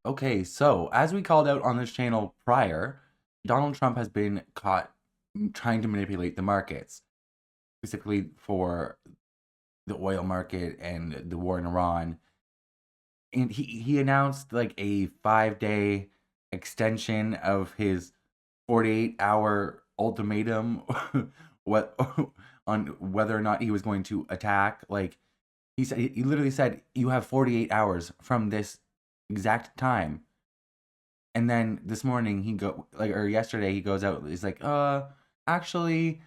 Okay, so as we called out on this channel prior, Donald Trump has been caught trying to manipulate the markets, specifically for the oil market and the war in Iran. And he announced like a 5-day extension of his 48-hour ultimatum what on whether or not he was going to attack. Like he literally said you have 48 hours from this exact time. And then this morning or yesterday he goes out, he's like, actually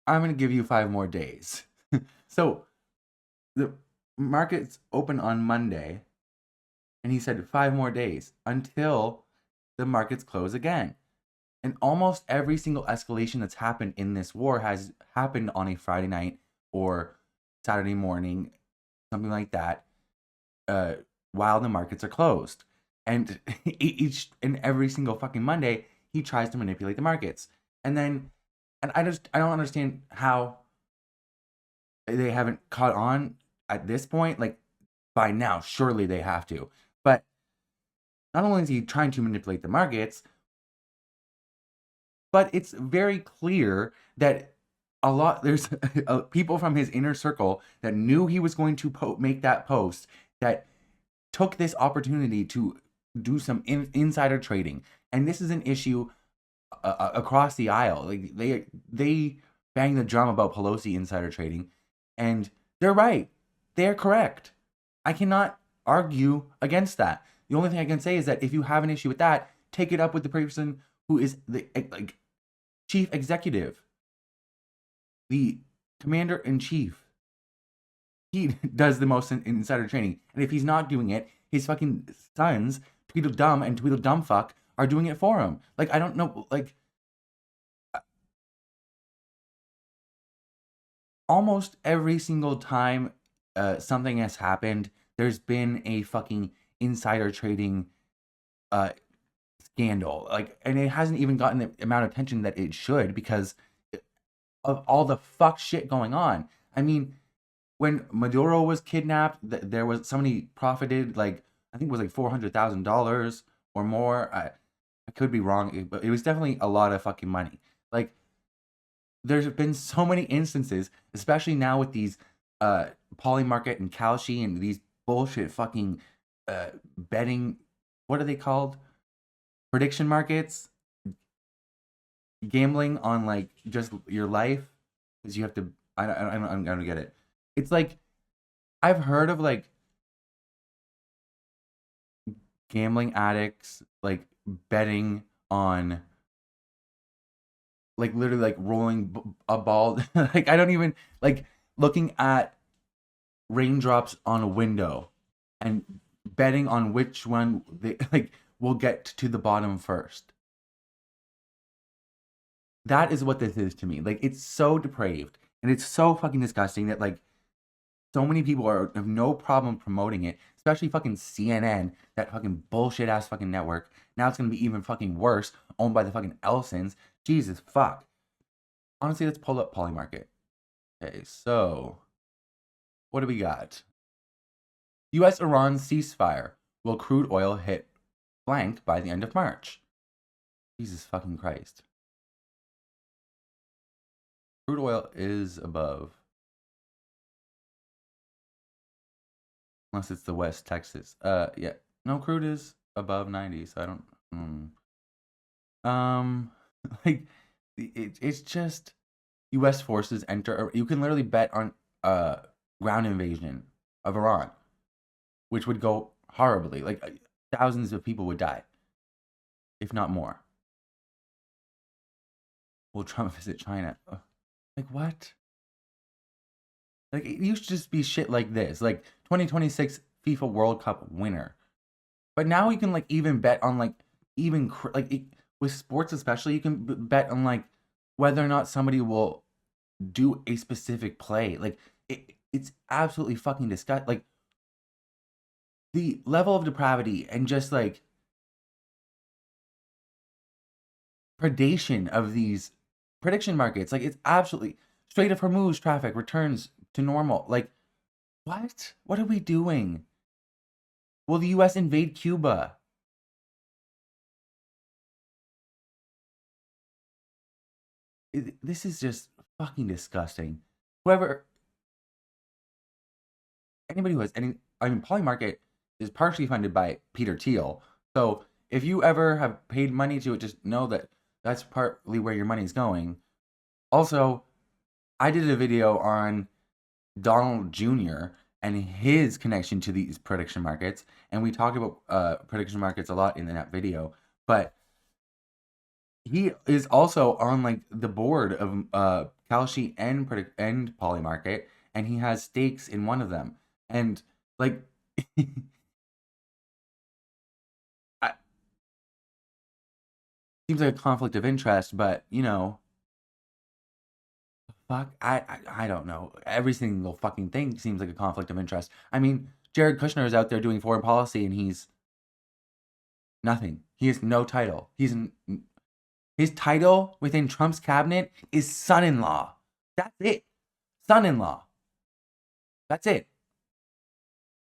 I'm going to give you 5 more days. So the markets open on Monday, and he said 5 more days until the markets close again. And almost every single escalation that's happened in this war has happened on a Friday night or Saturday morning, something like that, uh, while the markets are closed. And each and every single fucking Monday, he tries to manipulate the markets. And then, and I don't understand how they haven't caught on at this point. Like by now, surely they have to. But not only is he trying to manipulate the markets, but it's very clear that there's people from his inner circle that knew he was going to make that post, that took this opportunity to do some insider trading. And this is an issue across the aisle. Like they bang the drum about Pelosi insider trading, and they're right. They're correct. I cannot argue against that. The only thing I can say is that if you have an issue with that, take it up with the person who is the like chief executive, the commander in chief. He does the most insider trading, and if he's not doing it, his fucking sons, Tweedledum and Tweedledumfuck, are doing it for him. Like I don't know, like almost every single time something has happened, there's been a fucking insider trading uh, scandal. Like, and it hasn't even gotten the amount of attention that it should because of all the fuck shit going on. I mean, when Maduro was kidnapped, there was somebody profited like I think it was like $400,000 or more. I could be wrong, but it was definitely a lot of fucking money. Like there's been so many instances, especially now with these Polymarket and Kalshi and these bullshit fucking betting. What are they called? Prediction markets, gambling on like just your life because you have to. I'm gonna get it. It's like I've heard of like gambling addicts like betting on like literally like rolling a ball. Like I don't even like looking at raindrops on a window and betting on which one they like will get to the bottom first. That is what this is to me. Like it's so depraved and it's so fucking disgusting that like so many people have no problem promoting it, especially fucking CNN, that fucking bullshit ass fucking network. Now it's gonna be even fucking worse, owned by the fucking Elsons. Jesus fuck. Honestly, let's pull up Polymarket. Okay, so what do we got? U.S. Iran ceasefire. Will crude oil hit blank by the end of March? Jesus fucking Christ. Crude oil is above. Unless it's the West Texas. Yeah. No, crude is above 90, so I don't. Um, like, it's just U.S. forces enter. You can literally bet on ground invasion of Iran, which would go horribly. Like, thousands of people would die, if not more. Will Trump visit China? Like, what? Like it used to just be shit like this, like 2026 FIFA World Cup winner. But now you can like even bet on like even with sports especially you can bet on like whether or not somebody will do a specific play. Like it's absolutely fucking disgusting. Like the level of depravity and just like predation of these prediction markets. Like it's absolutely Strait of Hormuz traffic returns to normal. Like what? What are we doing? Will the US invade Cuba? This is just fucking disgusting. Anybody who has any, I mean, Polymarket is partially funded by Peter Thiel. So if you ever have paid money to it, just know that that's partly where your money's going. Also, I did a video on Donald Jr. and his connection to these prediction markets, and we talked about prediction markets a lot in that video. But he is also on like the board of Kalshi and Polymarket, and he has stakes in one of them. And like, seems like a conflict of interest, but you know, fuck, I don't know. Every single fucking thing seems like a conflict of interest. I mean, Jared Kushner is out there doing foreign policy, and he's nothing. He has no title. His title within Trump's cabinet is son-in-law. That's it. Son-in-law. That's it.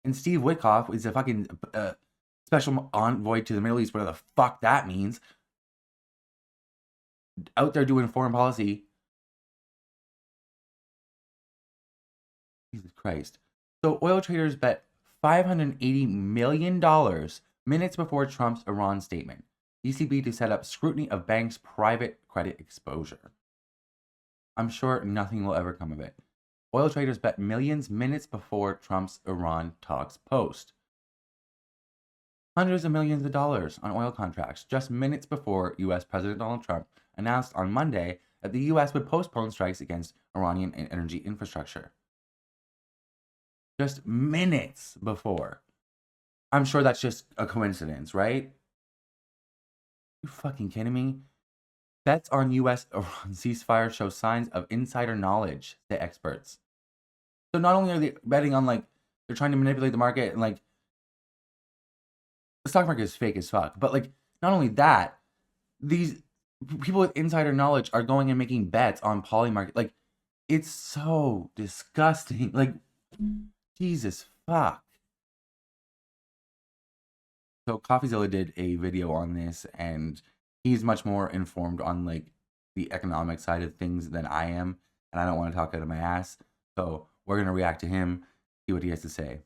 And Steve Witkoff is a fucking special envoy to the Middle East, whatever the fuck that means. Out there doing foreign policy. Jesus Christ. So oil traders bet $580 million minutes before Trump's Iran statement. ECB to set up scrutiny of banks' private credit exposure. I'm sure nothing will ever come of it. Oil traders bet millions minutes before Trump's Iran talks post. Hundreds of millions of dollars on oil contracts just minutes before U.S. President Donald Trump announced on Monday that the U.S. would postpone strikes against Iranian energy infrastructure. Just minutes before. I'm sure that's just a coincidence, right? You fucking kidding me? Bets on U.S. Iran ceasefire show signs of insider knowledge, say experts. So not only are they betting on, like, they're trying to manipulate the market, and, like, the stock market is fake as fuck. But, like, not only that, these people with insider knowledge are going and making bets on Polymarket. Like, it's so disgusting. Like, Jesus fuck. So CoffeeZilla did a video on this, and he's much more informed on like the economic side of things than I am, and I don't want to talk out of my ass. So we're gonna react to him, see what he has to say.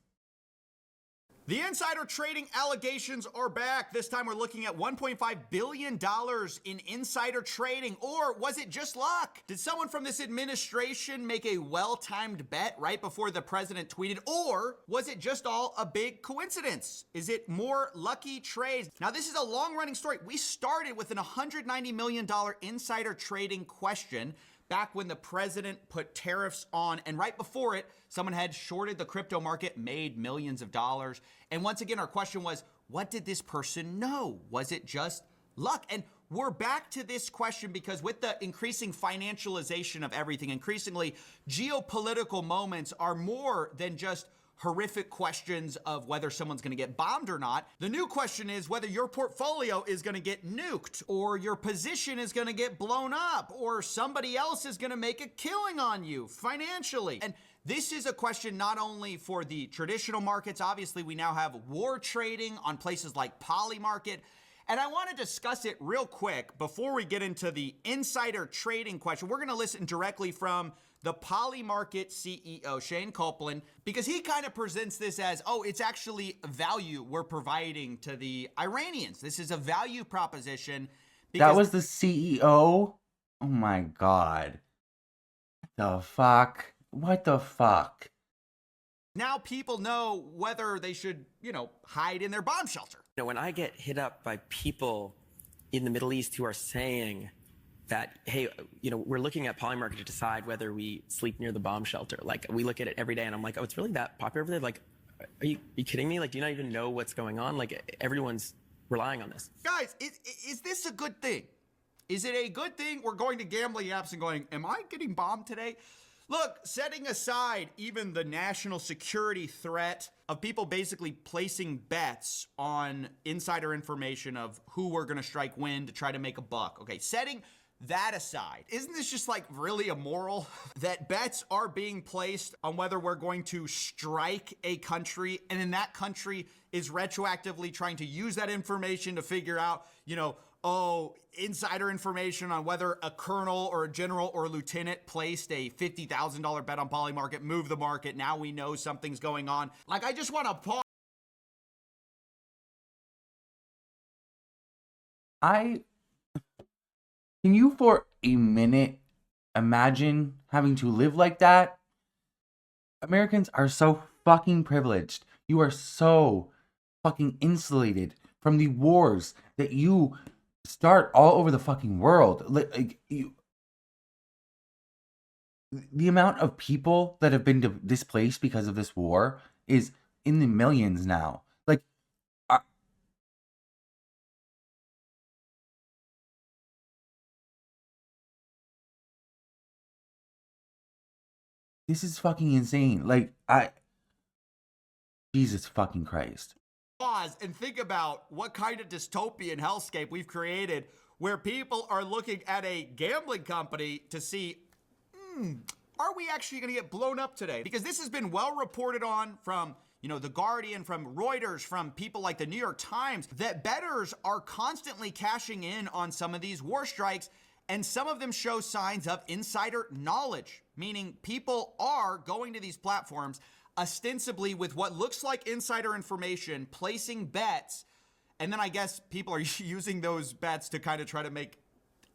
The insider trading allegations are back. This time we're looking at $1.5 billion in insider trading. Or was it just luck? Did someone from this administration make a well-timed bet right before the president tweeted? Or was it just all a big coincidence? Is it more lucky trades? Now, this is a long-running story. We started with an $190 million insider trading question back when the president put tariffs on, and right before it, someone had shorted the crypto market, made millions of dollars. And once again, our question was, what did this person know? Was it just luck? And we're back to this question because with the increasing financialization of everything, increasingly geopolitical moments are more than just horrific questions of whether someone's going to get bombed or not. The new question is whether your portfolio is going to get nuked, or your position is going to get blown up, or somebody else is going to make a killing on you financially. And this is a question not only for the traditional markets. Obviously, we now have war trading on places like Polymarket. And I want to discuss it real quick before we get into the insider trading question. We're going to listen directly from the Polymarket CEO, Shane Copeland, because he kind of presents this as, oh, it's actually value we're providing to the Iranians. This is a value proposition. That was the CEO? Oh my God. What the fuck? What the fuck? Now people know whether they should, hide in their bomb shelter. When I get hit up by people in the Middle East who are saying that, hey, we're looking at Polymarket to decide whether we sleep near the bomb shelter. Like, we look at it every day, and I'm like, oh, it's really that popular over there? Like, are you kidding me? Like, do you not even know what's going on? Like, everyone's relying on this. Guys, is this a good thing? Is it a good thing we're going to gambling apps and going, am I getting bombed today? Look, setting aside even the national security threat of people basically placing bets on insider information of who we're going to strike when to try to make a buck. Okay, setting that aside, isn't this just like really immoral that bets are being placed on whether we're going to strike a country, and then that country is retroactively trying to use that information to figure out, insider information on whether a colonel or a general or a lieutenant placed a $50,000 bet on Polymarket, move the market. Now we know something's going on. Like, I just want to pause. Can you for a minute imagine having to live like that? Americans are so fucking privileged. You are so fucking insulated from the wars that you start all over the fucking world. The amount of people that have been displaced because of this war is in the millions now. Like, this is fucking insane. Jesus fucking Christ. Pause and think about what kind of dystopian hellscape we've created where people are looking at a gambling company to see, are we actually going to get blown up today? Because this has been well reported on from, The Guardian, from Reuters, from people like the New York Times, that bettors are constantly cashing in on some of these war strikes, and some of them show signs of insider knowledge, meaning people are going to these platforms ostensibly with what looks like insider information, placing bets, and then I guess people are using those bets to kind of try to make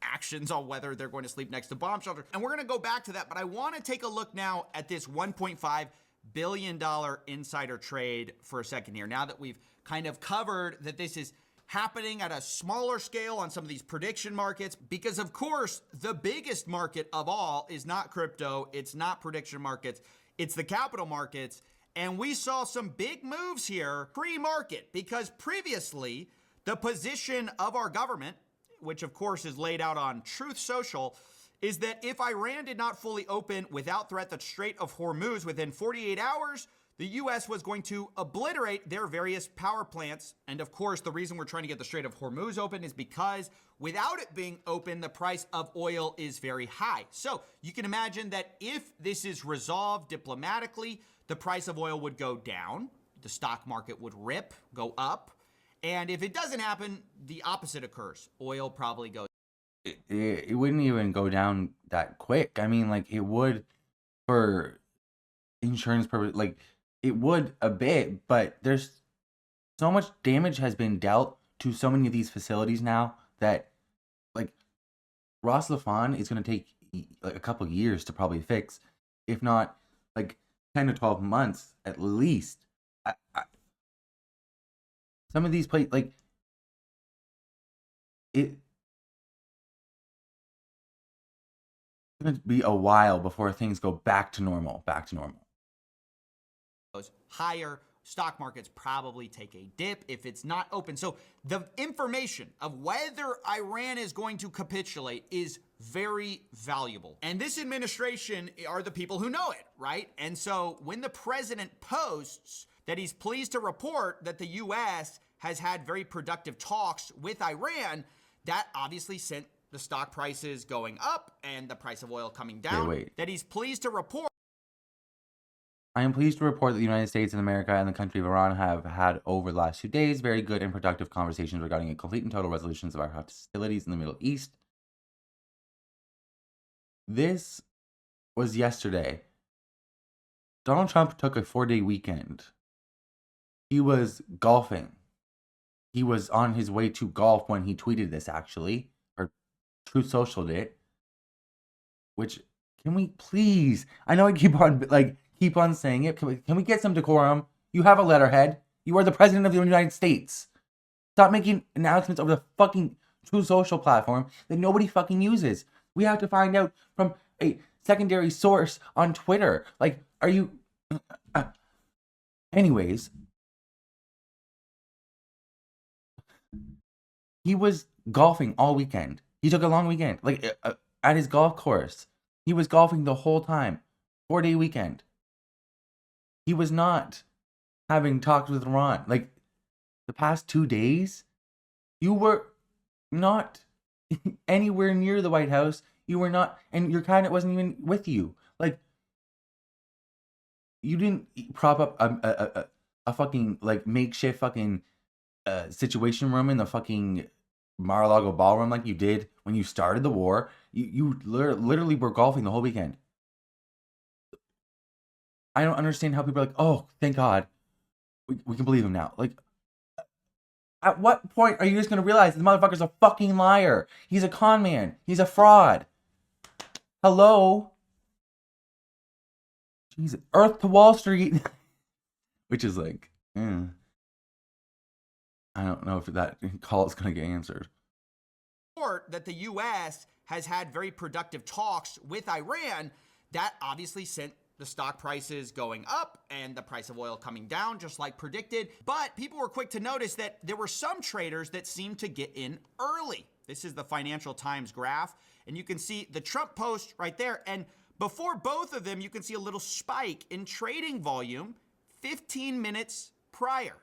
actions on whether they're going to sleep next to bomb shelters. And we're going to go back to that, but I want to take a look now at this $1.5 billion insider trade for a second here. Now that we've kind of covered that this is happening at a smaller scale on some of these prediction markets, because of course, the biggest market of all is not crypto, it's not prediction markets, it's the capital markets. And we saw some big moves here pre-market, because previously the position of our government, which of course is laid out on Truth Social, is that if Iran did not fully open without threat the Strait of Hormuz within 48 hours, the U.S. was going to obliterate their various power plants. And of course, the reason we're trying to get the Strait of Hormuz open is because without it being open, the price of oil is very high. So you can imagine that if this is resolved diplomatically, the price of oil would go down, the stock market would rip, go up. And if it doesn't happen, the opposite occurs. Oil probably goes. It wouldn't even go down that quick. I mean, it would for insurance purpose, it would a bit, but there's so much damage has been dealt to so many of these facilities now that Ras Laffan is going to take a couple of years to probably fix, if not 10 to 12 months at least. Some of these places, it's going to be a while before things go back to normal. Higher, stock markets probably take a dip if it's not open. So the information of whether Iran is going to capitulate is very valuable. And this administration are the people who know it, right? And so when the president posts that he's pleased to report that the U.S. has had very productive talks with Iran, that obviously sent the stock prices going up and the price of oil coming down. Wait. That he's pleased to report. I am pleased to report that the United States and America and the country of Iran have had over the last 2 days very good and productive conversations regarding a complete and total resolution of our hostilities in the Middle East. This was yesterday. Donald Trump took a 4-day weekend. He was golfing. He was on his way to golf when he tweeted this, actually, or Truth Socialed it. Which, can we please? I know I keep on saying it. Can we get some decorum? You have a letterhead. You are the president of the United States. Stop making announcements over the fucking Truth Social platform that nobody fucking uses. We have to find out from a secondary source on Twitter. Are you... Anyways. He was golfing all weekend. He took a long weekend. At his golf course. He was golfing the whole time. 4-day weekend. He was not having talks with Iran. The past 2 days, you were not anywhere near the White House. You were not, and your cabinet wasn't even with you. Like, you didn't prop up a fucking like makeshift fucking situation room in the fucking Mar-a-Lago ballroom like you did when you started the war. You literally were golfing the whole weekend. I don't understand how people are like, oh, thank God, we can believe him now. Like, at what point are you just gonna realize this motherfucker's a fucking liar? He's a con man. He's a fraud. Hello? Jesus. Earth to Wall Street. Which is like, I don't know if that call is gonna get answered. That the U.S. has had very productive talks with Iran, that obviously sent the stock prices going up and the price of oil coming down, just like predicted. But people were quick to notice that there were some traders that seemed to get in early. This is the Financial Times graph, and you can see the Trump post right there. And before both of them, you can see a little spike in trading volume 15 minutes prior.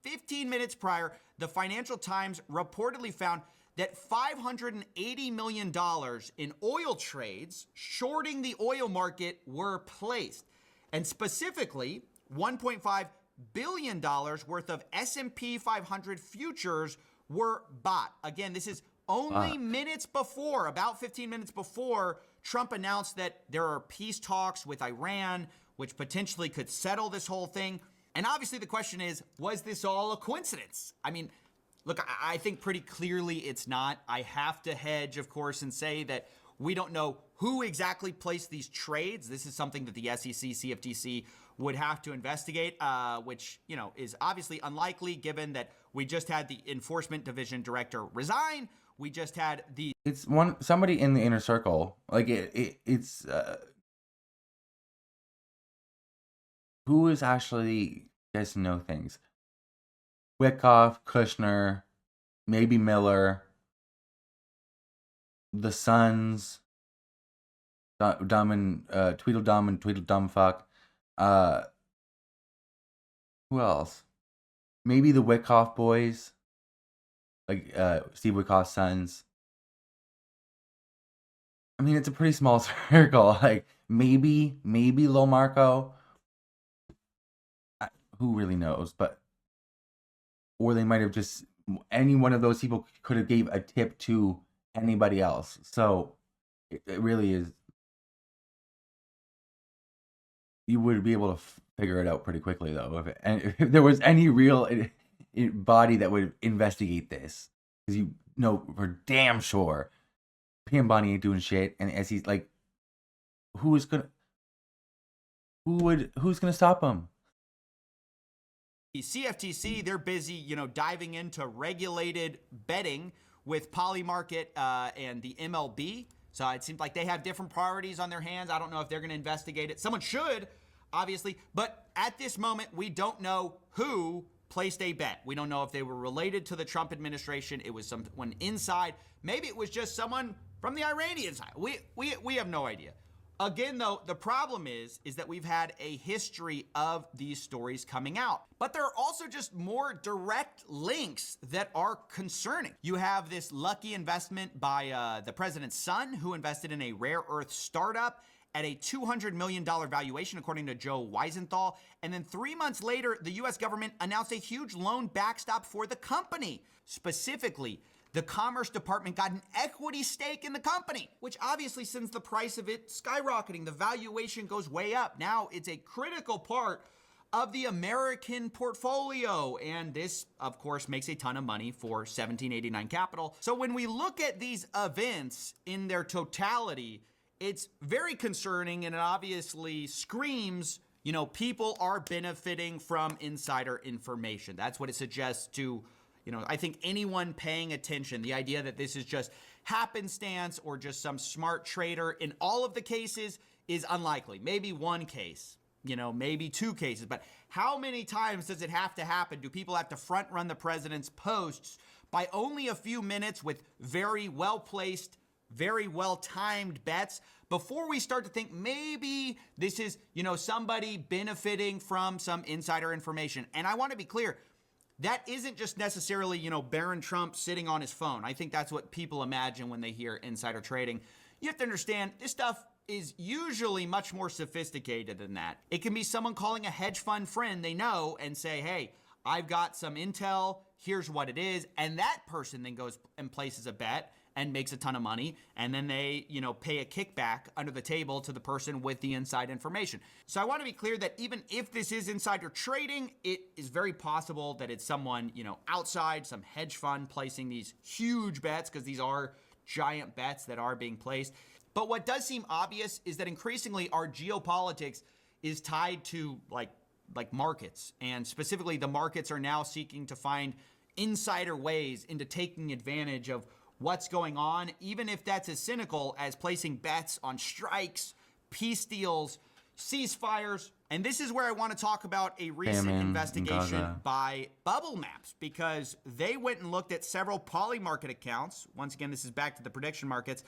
15 minutes prior, the Financial Times reportedly found that $580 million in oil trades shorting the oil market were placed. And specifically, $1.5 billion worth of S&P 500 futures were bought. Again, this is only minutes before, about 15 minutes before Trump announced that there are peace talks with Iran, which potentially could settle this whole thing. And obviously the question is, was this all a coincidence? I mean, look, I think pretty clearly it's not. I have to hedge, of course, and say that we don't know who exactly placed these trades. This is something that the SEC, CFTC would have to investigate, which, you know, is obviously unlikely given that we just had the Enforcement Division Director resign. We just had the... It's somebody in the inner circle. Like, it's... who is actually gets to know things? Wickoff, Kushner, maybe Miller, the Sons, Tweedledum and Tweedledumfuck. Who else? Maybe the Wickoff boys, like Steve Wickoff's sons. I mean, it's a pretty small circle. Like maybe Lil Marco. Who really knows? But or they might have just, any one of those people could have gave a tip to anybody else. So it really is, you would be able to figure it out pretty quickly though. If there was any real body that would investigate this, because you know for damn sure PM Bonnie ain't doing shit, and as he's like, who's gonna stop him? The CFTC, they're busy, you know, diving into regulated betting with Polymarket and the MLB. So it seems like they have different priorities on their hands. I don't know if they're going to investigate it. Someone should, obviously. But at this moment, we don't know who placed a bet. We don't know if they were related to the Trump administration. It was someone inside. Maybe it was just someone from the Iranian side. We have no idea. Again, though, the problem is that we've had a history of these stories coming out. But there are also just more direct links that are concerning. You have this lucky investment by the president's son, who invested in a rare earth startup at a $200 million valuation, according to Joe Weisenthal. And then 3 months later, the U.S. government announced a huge loan backstop for the company. Specifically, the Commerce Department got an equity stake in the company, which obviously sends the price of it skyrocketing. The valuation goes way up. Now it's a critical part of the American portfolio. And this, of course, makes a ton of money for 1789 Capital. So when we look at these events in their totality, it's very concerning, and it obviously screams, you know, people are benefiting from insider information. That's what it suggests to, you know, I think anyone paying attention. The idea that this is just happenstance or just some smart trader in all of the cases is unlikely. Maybe one case, you know, maybe two cases. But how many times does it have to happen? Do people have to front run the president's posts by only a few minutes with very well-placed, very well-timed bets before we start to think maybe this is, you know, somebody benefiting from some insider information? And I want to be clear, that isn't just necessarily, Barron Trump sitting on his phone. I think that's what people imagine when they hear insider trading. You have to understand, this stuff is usually much more sophisticated than that. It can be someone calling a hedge fund friend they know and say, hey, I've got some intel, here's what it is. And that person then goes and places a bet and makes a ton of money. And then they, pay a kickback under the table to the person with the inside information. So I want to be clear that even if this is insider trading, it is very possible that it's someone, outside, some hedge fund placing these huge bets, because these are giant bets that are being placed. But what does seem obvious is that increasingly our geopolitics is tied to like markets, and specifically the markets are now seeking to find insider ways into taking advantage of what's going on, even if that's as cynical as placing bets on strikes, peace deals, ceasefires. And this is where I want to talk about a recent investigation by Bubble Maps, because they went and looked at several polymarket accounts. Once again, this is back to the prediction markets,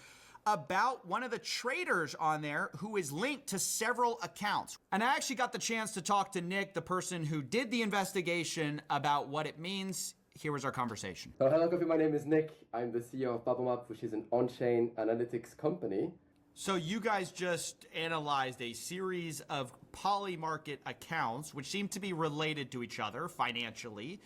about one of the traders on there who is linked to several accounts. And I actually got the chance to talk to Nick, the person who did the investigation, about what it means. Here was our conversation. So hello, Coffee. My name is Nick. I'm the CEO of Bubble Map, which is an on-chain analytics company. So you guys just analyzed a series of polymarket accounts, which seem to be related to each other financially.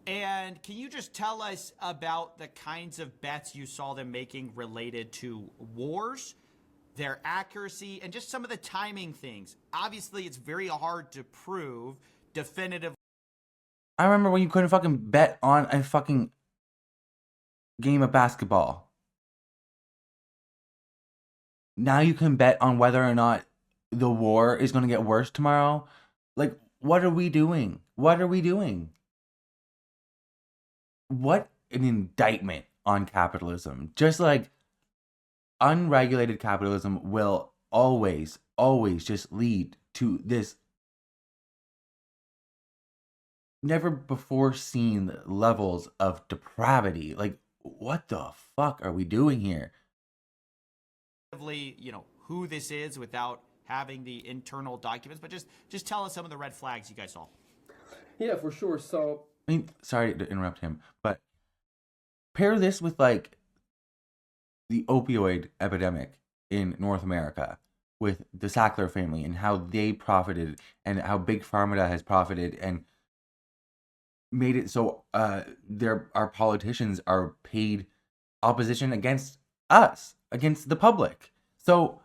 And can you just tell us about the kinds of bets you saw them making related to wars, their accuracy, and just some of the timing things? Obviously, it's very hard to prove definitively. I remember when you couldn't fucking bet on a fucking game of basketball. Now you can bet on whether or not the war is going to get worse tomorrow. Like, what are we doing? What are we doing? What an indictment on capitalism. Just like unregulated capitalism will always just lead to this never before seen levels of depravity. Like, what the fuck are we doing here? Who this is without having the internal documents, but just tell us some of the red flags you guys saw. Yeah, for sure. So, I mean, sorry to interrupt him, but pair this with like the opioid epidemic in North America with the Sackler family and how they profited and how Big Pharma has profited and made it so our politicians are paid opposition against us, against the public. So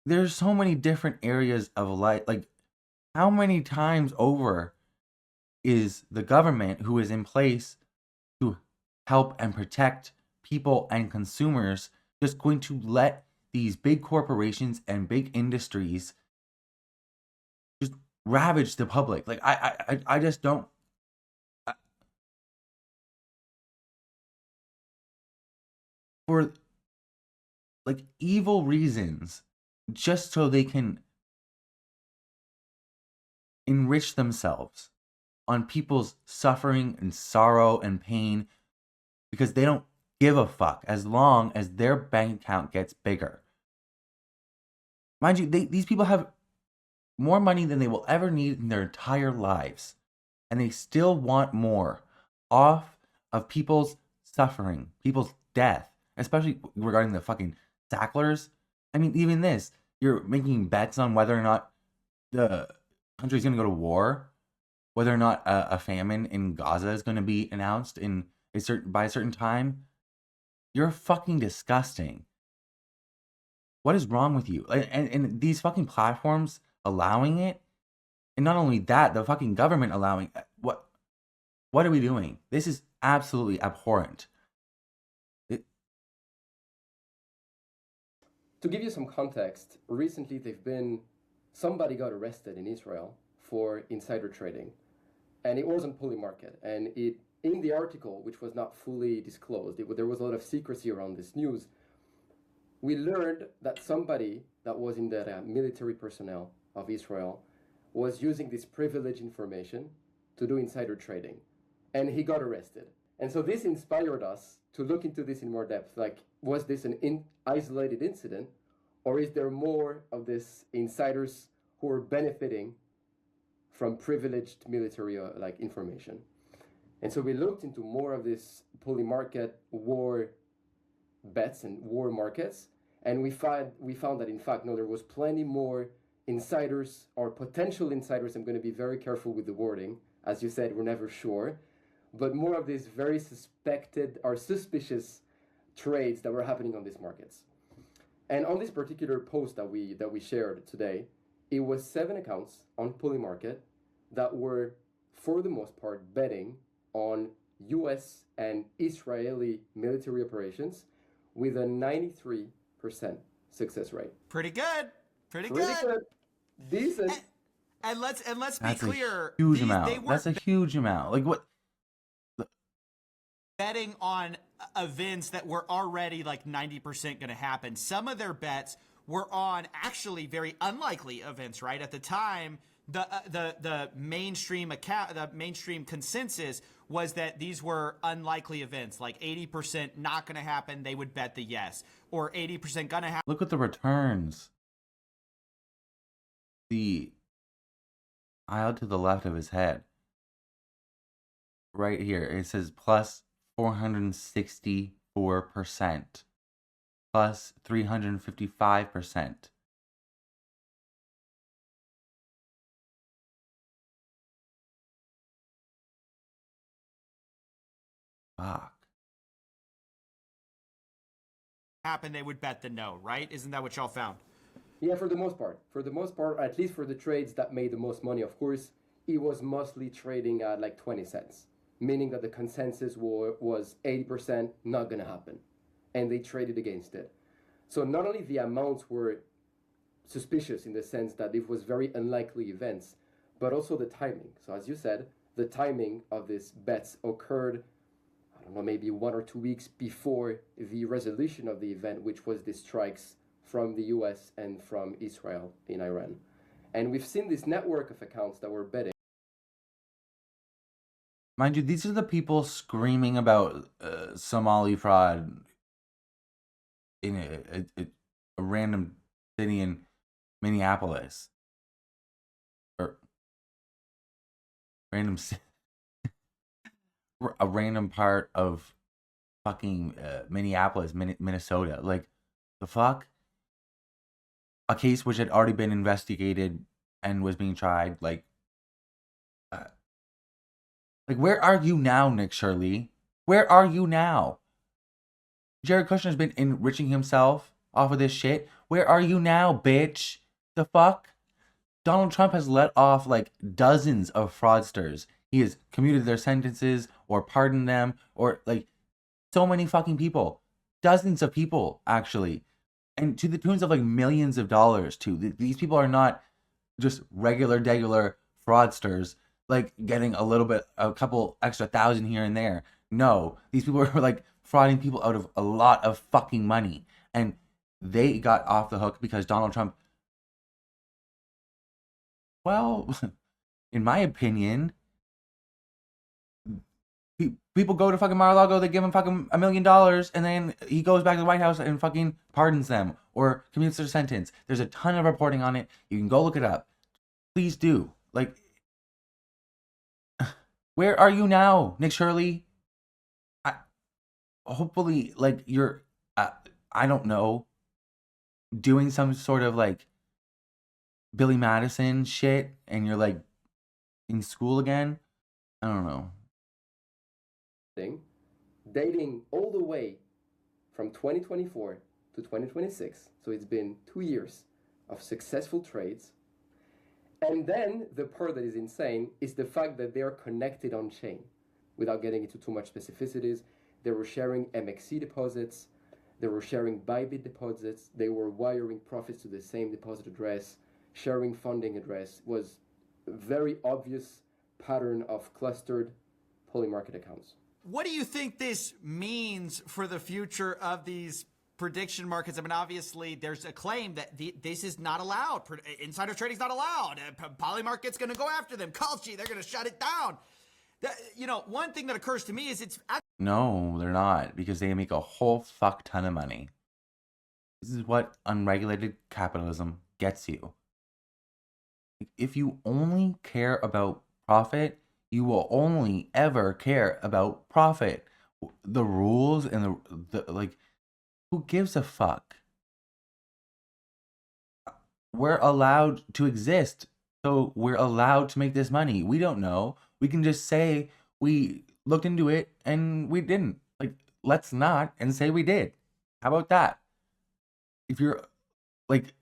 there's so many different areas of life. Like, how many times over is the government who is in place to help and protect people and consumers just going to let these big corporations and big industries just ravage the public? Like, I just don't. For like evil reasons, just so they can enrich themselves on people's suffering and sorrow and pain, because they don't give a fuck as long as their bank account gets bigger. Mind you, these people have more money than they will ever need in their entire lives, and they still want more off of people's suffering, people's death, especially regarding the fucking Sacklers. I mean, even this, you're making bets on whether or not the country's going to go to war, whether or not a famine in Gaza is going to be announced by a certain time. You're fucking disgusting. What is wrong with you? And these fucking platforms allowing it, and not only that, the fucking government allowing it. What are we doing? This is absolutely abhorrent. to give you some context, recently somebody got arrested in Israel for insider trading, and it was on Polymarket. And in the article, which was not fully disclosed, there was a lot of secrecy around this news. We learned that somebody that was in the military personnel of Israel was using this privileged information to do insider trading, and he got arrested. And so this inspired us to look into this in more depth. Like, was this an isolated incident, or is there more of this insiders who are benefiting from privileged military like information. And so we looked into more of this poly market war bets and war markets, and we found that in fact no, there was plenty more insiders or potential insiders. I'm going to be very careful with the wording. As you said, we're never sure, but more of these very suspected or suspicious trades that were happening on these markets. And on this particular post that we shared today, it was 7 accounts on Polymarket that were, for the most part, betting on US and Israeli military operations with a 93% success rate. Pretty good. Pretty Pretty good. good. Decent. And let's be That's clear. a huge They amount. weren't That's a huge amount. Like what? betting on events that were already like 90% going to happen. Some of their bets were on actually very unlikely events, right? At the time, the mainstream consensus was that these were unlikely events, like 80% not going to happen. They would bet the yes, or 80% going to happen. Look at the returns. The aisle to the left of his head. Right here, it says plus 464%, plus 355%. Fuck. Happen, they would bet the no, right? Isn't that what y'all found? Yeah, for the most part. For the most part, at least for the trades that made the most money, of course, it was mostly trading at like 20 cents, meaning that the consensus was 80% not going to happen, and they traded against it. So not only the amounts were suspicious in the sense that it was very unlikely events, but also the timing. So as you said, the timing of these bets occurred, I don't know, maybe 1 or 2 weeks before the resolution of the event, which was the strikes from the US and from Israel in Iran. And we've seen this network of accounts that were betting. Mind you, these are the people screaming about Somali fraud in a random city in Minneapolis. Or random a random part of fucking Minneapolis, Minnesota. Like, the fuck? A case which had already been investigated and was being tried. Like, where are you now, Nick Shirley? Where are you now? Jared Kushner's been enriching himself off of this shit. Where are you now, bitch? The fuck? Donald Trump has let off like dozens of fraudsters. He has commuted their sentences or pardoned them, or like so many fucking people. Dozens of people, actually. And to the tunes of like millions of dollars, too. These people are not just regular fraudsters, like getting a couple extra thousand here and there. No, these people are like frauding people out of a lot of fucking money. And they got off the hook because Donald Trump, well, in my opinion, people go to fucking Mar-a-Lago, they give him fucking $1 million, and then he goes back to the White House and fucking pardons them or commutes their sentence. There's a ton of reporting on it. You can go look it up. Please do. Like, where are you now, Nick Shirley? Hopefully, like, you're, I don't know, doing some sort of, like, Billy Madison shit, and you're, like, in school again? I don't know. Dating all the way from 2024 to 2026. So it's been 2 years of successful trades. And then the part that is insane is the fact that they are connected on chain. Without getting into too much specificities, they were sharing MXC deposits, they were sharing Bybit deposits, they were wiring profits to the same deposit address, sharing funding address. Was a very obvious pattern of clustered polymarket accounts. What do you think this means for the future of these prediction markets? I mean, obviously, there's a claim that this is not allowed. Insider trading is not allowed. Polymarket's going to go after them. Kalshi, they're going to shut it down. One thing that occurs to me is it's... No, they're not, because they make a whole fuck ton of money. This is what unregulated capitalism gets you. If you only care about profit, you will only ever care about profit. The rules and the like, who gives a fuck? We're allowed to exist, so we're allowed to make this money. We don't know. We can just say we looked into it and we didn't. Like, let's not and say we did. How about that? If you're like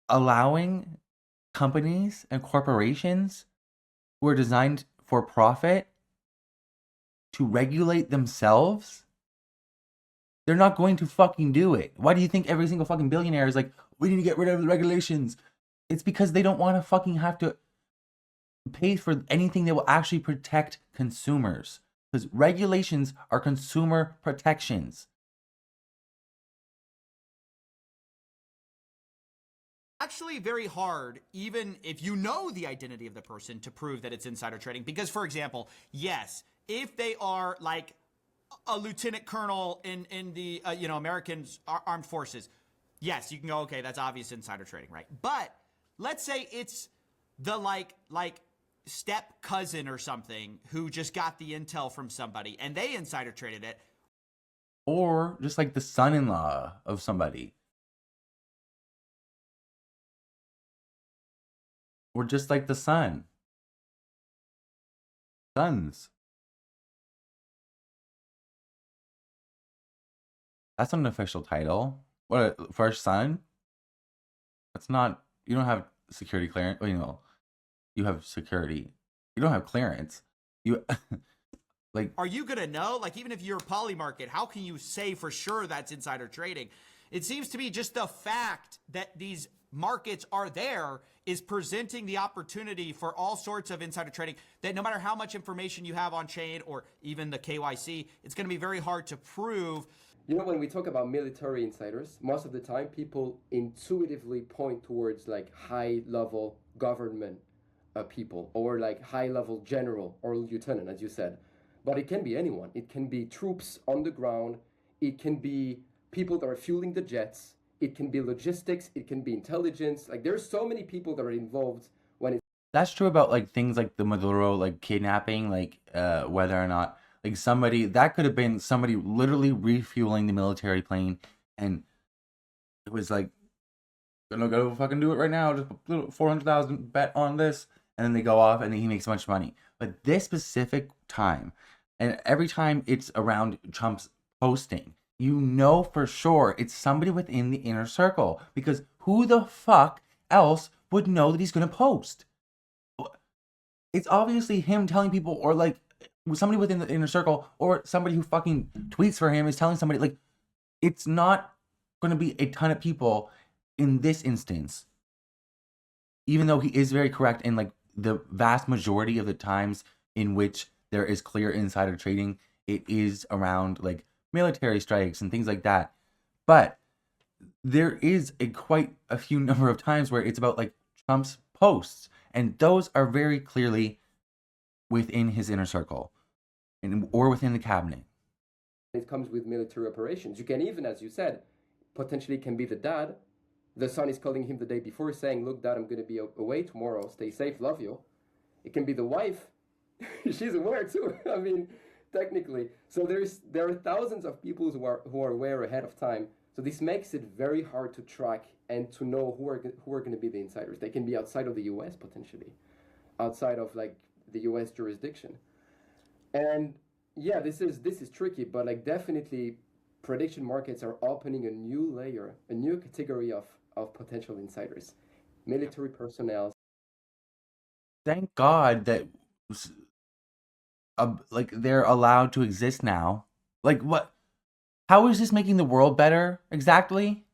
allowing companies and corporations who are designed for profit to regulate themselves, they're not going to fucking do it. Why do you think every single fucking billionaire is like, we need to get rid of the regulations? It's because they don't want to fucking have to pay for anything that will actually protect consumers. Because regulations are consumer protections. Actually very hard, even if you know the identity of the person, to prove that it's insider trading. Because, for example, yes, if they are like a lieutenant colonel in the American armed forces, yes, you can go, okay, that's obvious insider trading, right? But let's say it's the like step cousin or something who just got the intel from somebody and they insider traded it. Or just like the son-in-law of somebody. Or just like the son. Sons. That's not an official title. What, first son? That's not, you don't have security clearance. Well, you have security. You don't have clearance. You like, are you gonna know? Like, even if you're Polymarket, how can you say for sure that's insider trading? It seems to be just the fact that these markets are there is presenting the opportunity for all sorts of insider trading, that no matter how much information you have on chain or even the KYC, it's going to be very hard to prove. You know, when we talk about military insiders, most of the time people intuitively point towards like high-level government people, or like high-level general or lieutenant, as you said. But it can be anyone. It can be troops on the ground. It can be people that are fueling the jets. It can be logistics. It can be intelligence. Like, there's so many people that are involved when it's... That's true about like things like the Maduro like kidnapping, like whether or not like somebody that could have been somebody literally refueling the military plane, and it was like, gonna go fucking do it right now, just put 400,000 bet on this, and then they go off and then he makes a bunch of money. But this specific time, and every time it's around Trump's posting, you know for sure it's somebody within the inner circle, because who the fuck else would know that he's gonna post? It's obviously him telling people, or like somebody within the inner circle, or somebody who fucking tweets for him is telling somebody. Like, it's not going to be a ton of people in this instance, even though he is very correct in like the vast majority of the times in which there is clear insider trading, it is around like military strikes and things like that. But there is quite a few number of times where it's about like Trump's posts, and those are very clearly within his inner circle or within the cabinet. It comes with military operations. You can even, as you said, potentially can be the dad. The son is calling him the day before saying, look, dad, I'm going to be away tomorrow. Stay safe. Love you. It can be the wife. She's aware too. I mean, technically. So there are thousands of people who are aware ahead of time. So this makes it very hard to track and to know who are going to be the insiders. They can be outside of the U.S. potentially, outside of like the U.S. jurisdiction. And yeah, this is tricky, but like definitely prediction markets are opening a new layer, a new category of potential insiders, military personnel. Thank God that like they're allowed to exist now. Like, what? How is this making the world better exactly?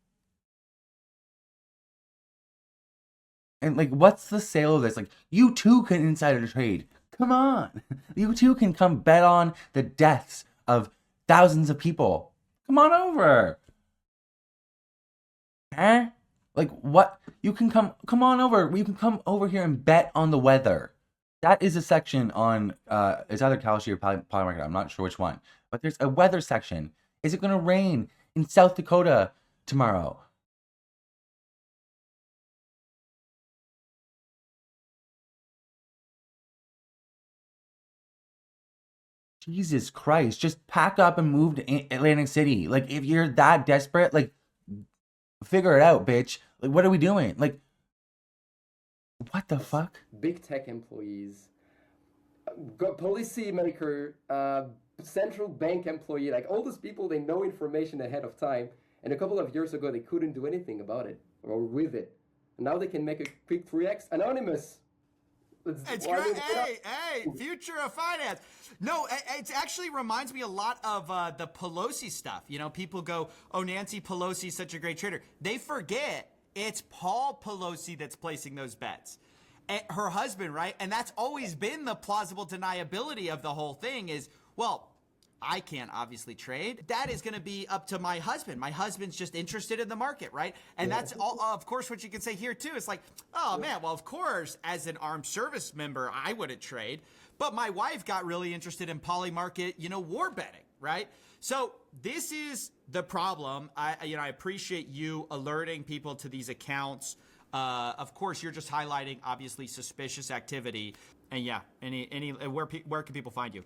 And like, what's the sale of this? Like, you too can insider trade. Come on, you too can come bet on the deaths of thousands of people. Come on over. Huh? Like, what? You can come on over. You can come over here and bet on the weather. That is a section on it's either Kalshi or Polymarket. I'm not sure which one. But there's a weather section. Is it going to rain in South Dakota tomorrow? Jesus Christ, just pack up and move to Atlantic City. Like, if you're that desperate, like, figure it out, bitch. Like, what are we doing? Like, what the fuck? Big tech employees, policy maker, central bank employee, like all those people, they know information ahead of time. And a couple of years ago, they couldn't do anything about it or with it. And now they can make a quick 3x anonymous. It's great. Hey, future of finance. No, it actually reminds me a lot of the Pelosi stuff. You know, people go, oh, Nancy Pelosi's such a great trader. They forget it's Paul Pelosi that's placing those bets. Her husband, right? And that's always been the plausible deniability of the whole thing is, well, I can't obviously trade. That is going to be up to my husband. My husband's just interested in the market, right? And that's all, of course, what you can say here too. It's like, oh man, well, of course, as an armed service member, I wouldn't trade. But my wife got really interested in poly market, you know, war betting, right? So this is the problem. I appreciate you alerting people to these accounts. Of course, you're just highlighting obviously suspicious activity. And yeah, where can people find you?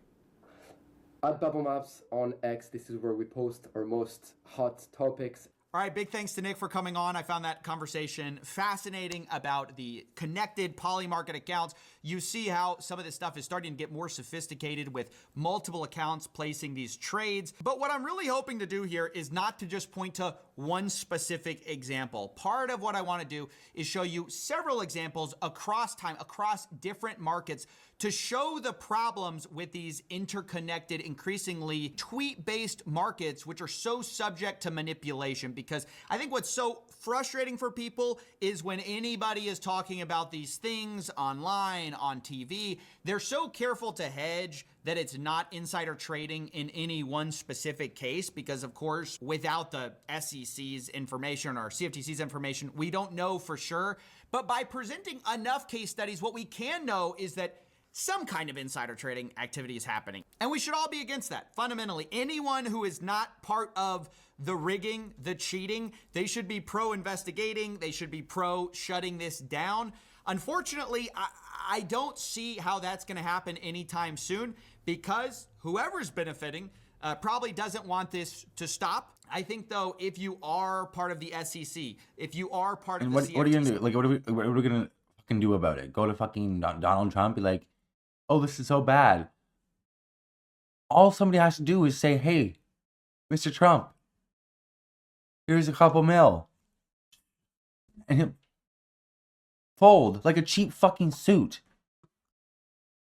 At Bubble Maps on X, this is where we post our most hot topics. All right, big thanks to Nick for coming on. I found that conversation fascinating about the connected poly market accounts. You see how some of this stuff is starting to get more sophisticated with multiple accounts placing these trades. But what I'm really hoping to do here is not to just point to one specific example. Part of what I want to do is show you several examples across time, across different markets, to show the problems with these interconnected, increasingly tweet-based markets, which are so subject to manipulation. Because I think what's so frustrating for people is when anybody is talking about these things online, on TV, they're so careful to hedge that it's not insider trading in any one specific case, because of course, without the SEC's information or CFTC's information, we don't know for sure. But by presenting enough case studies, what we can know is that some kind of insider trading activity is happening. And we should all be against that. Fundamentally, anyone who is not part of the rigging, the cheating, they should be pro-investigating. They should be pro-shutting this down. Unfortunately, I don't see how that's going to happen anytime soon, because whoever's benefiting probably doesn't want this to stop. I think, though, if you are part of the SEC, if you are part of the CFTC... What are you going to do? Like, what are we going to fucking do about it? Go to fucking Donald Trump, be like, oh, this is so bad. All somebody has to do is say, hey, Mr. Trump, here's a couple mil. And he'll fold like a cheap fucking suit.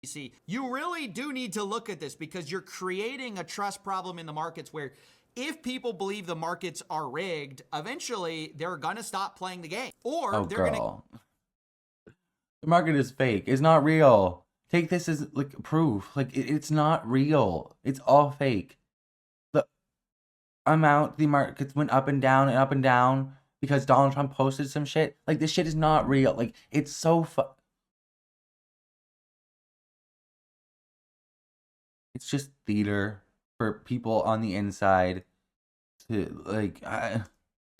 See, you really do need to look at this, because you're creating a trust problem in the markets where if people believe the markets are rigged, eventually they're going to stop playing the game. Or they're going to... The market is fake. It's not real. Take this as like proof. Like it's not real. It's all fake. The markets went up and down because Donald Trump posted some shit. Like this shit is not real. Like it's so it's just theater for people on the inside to like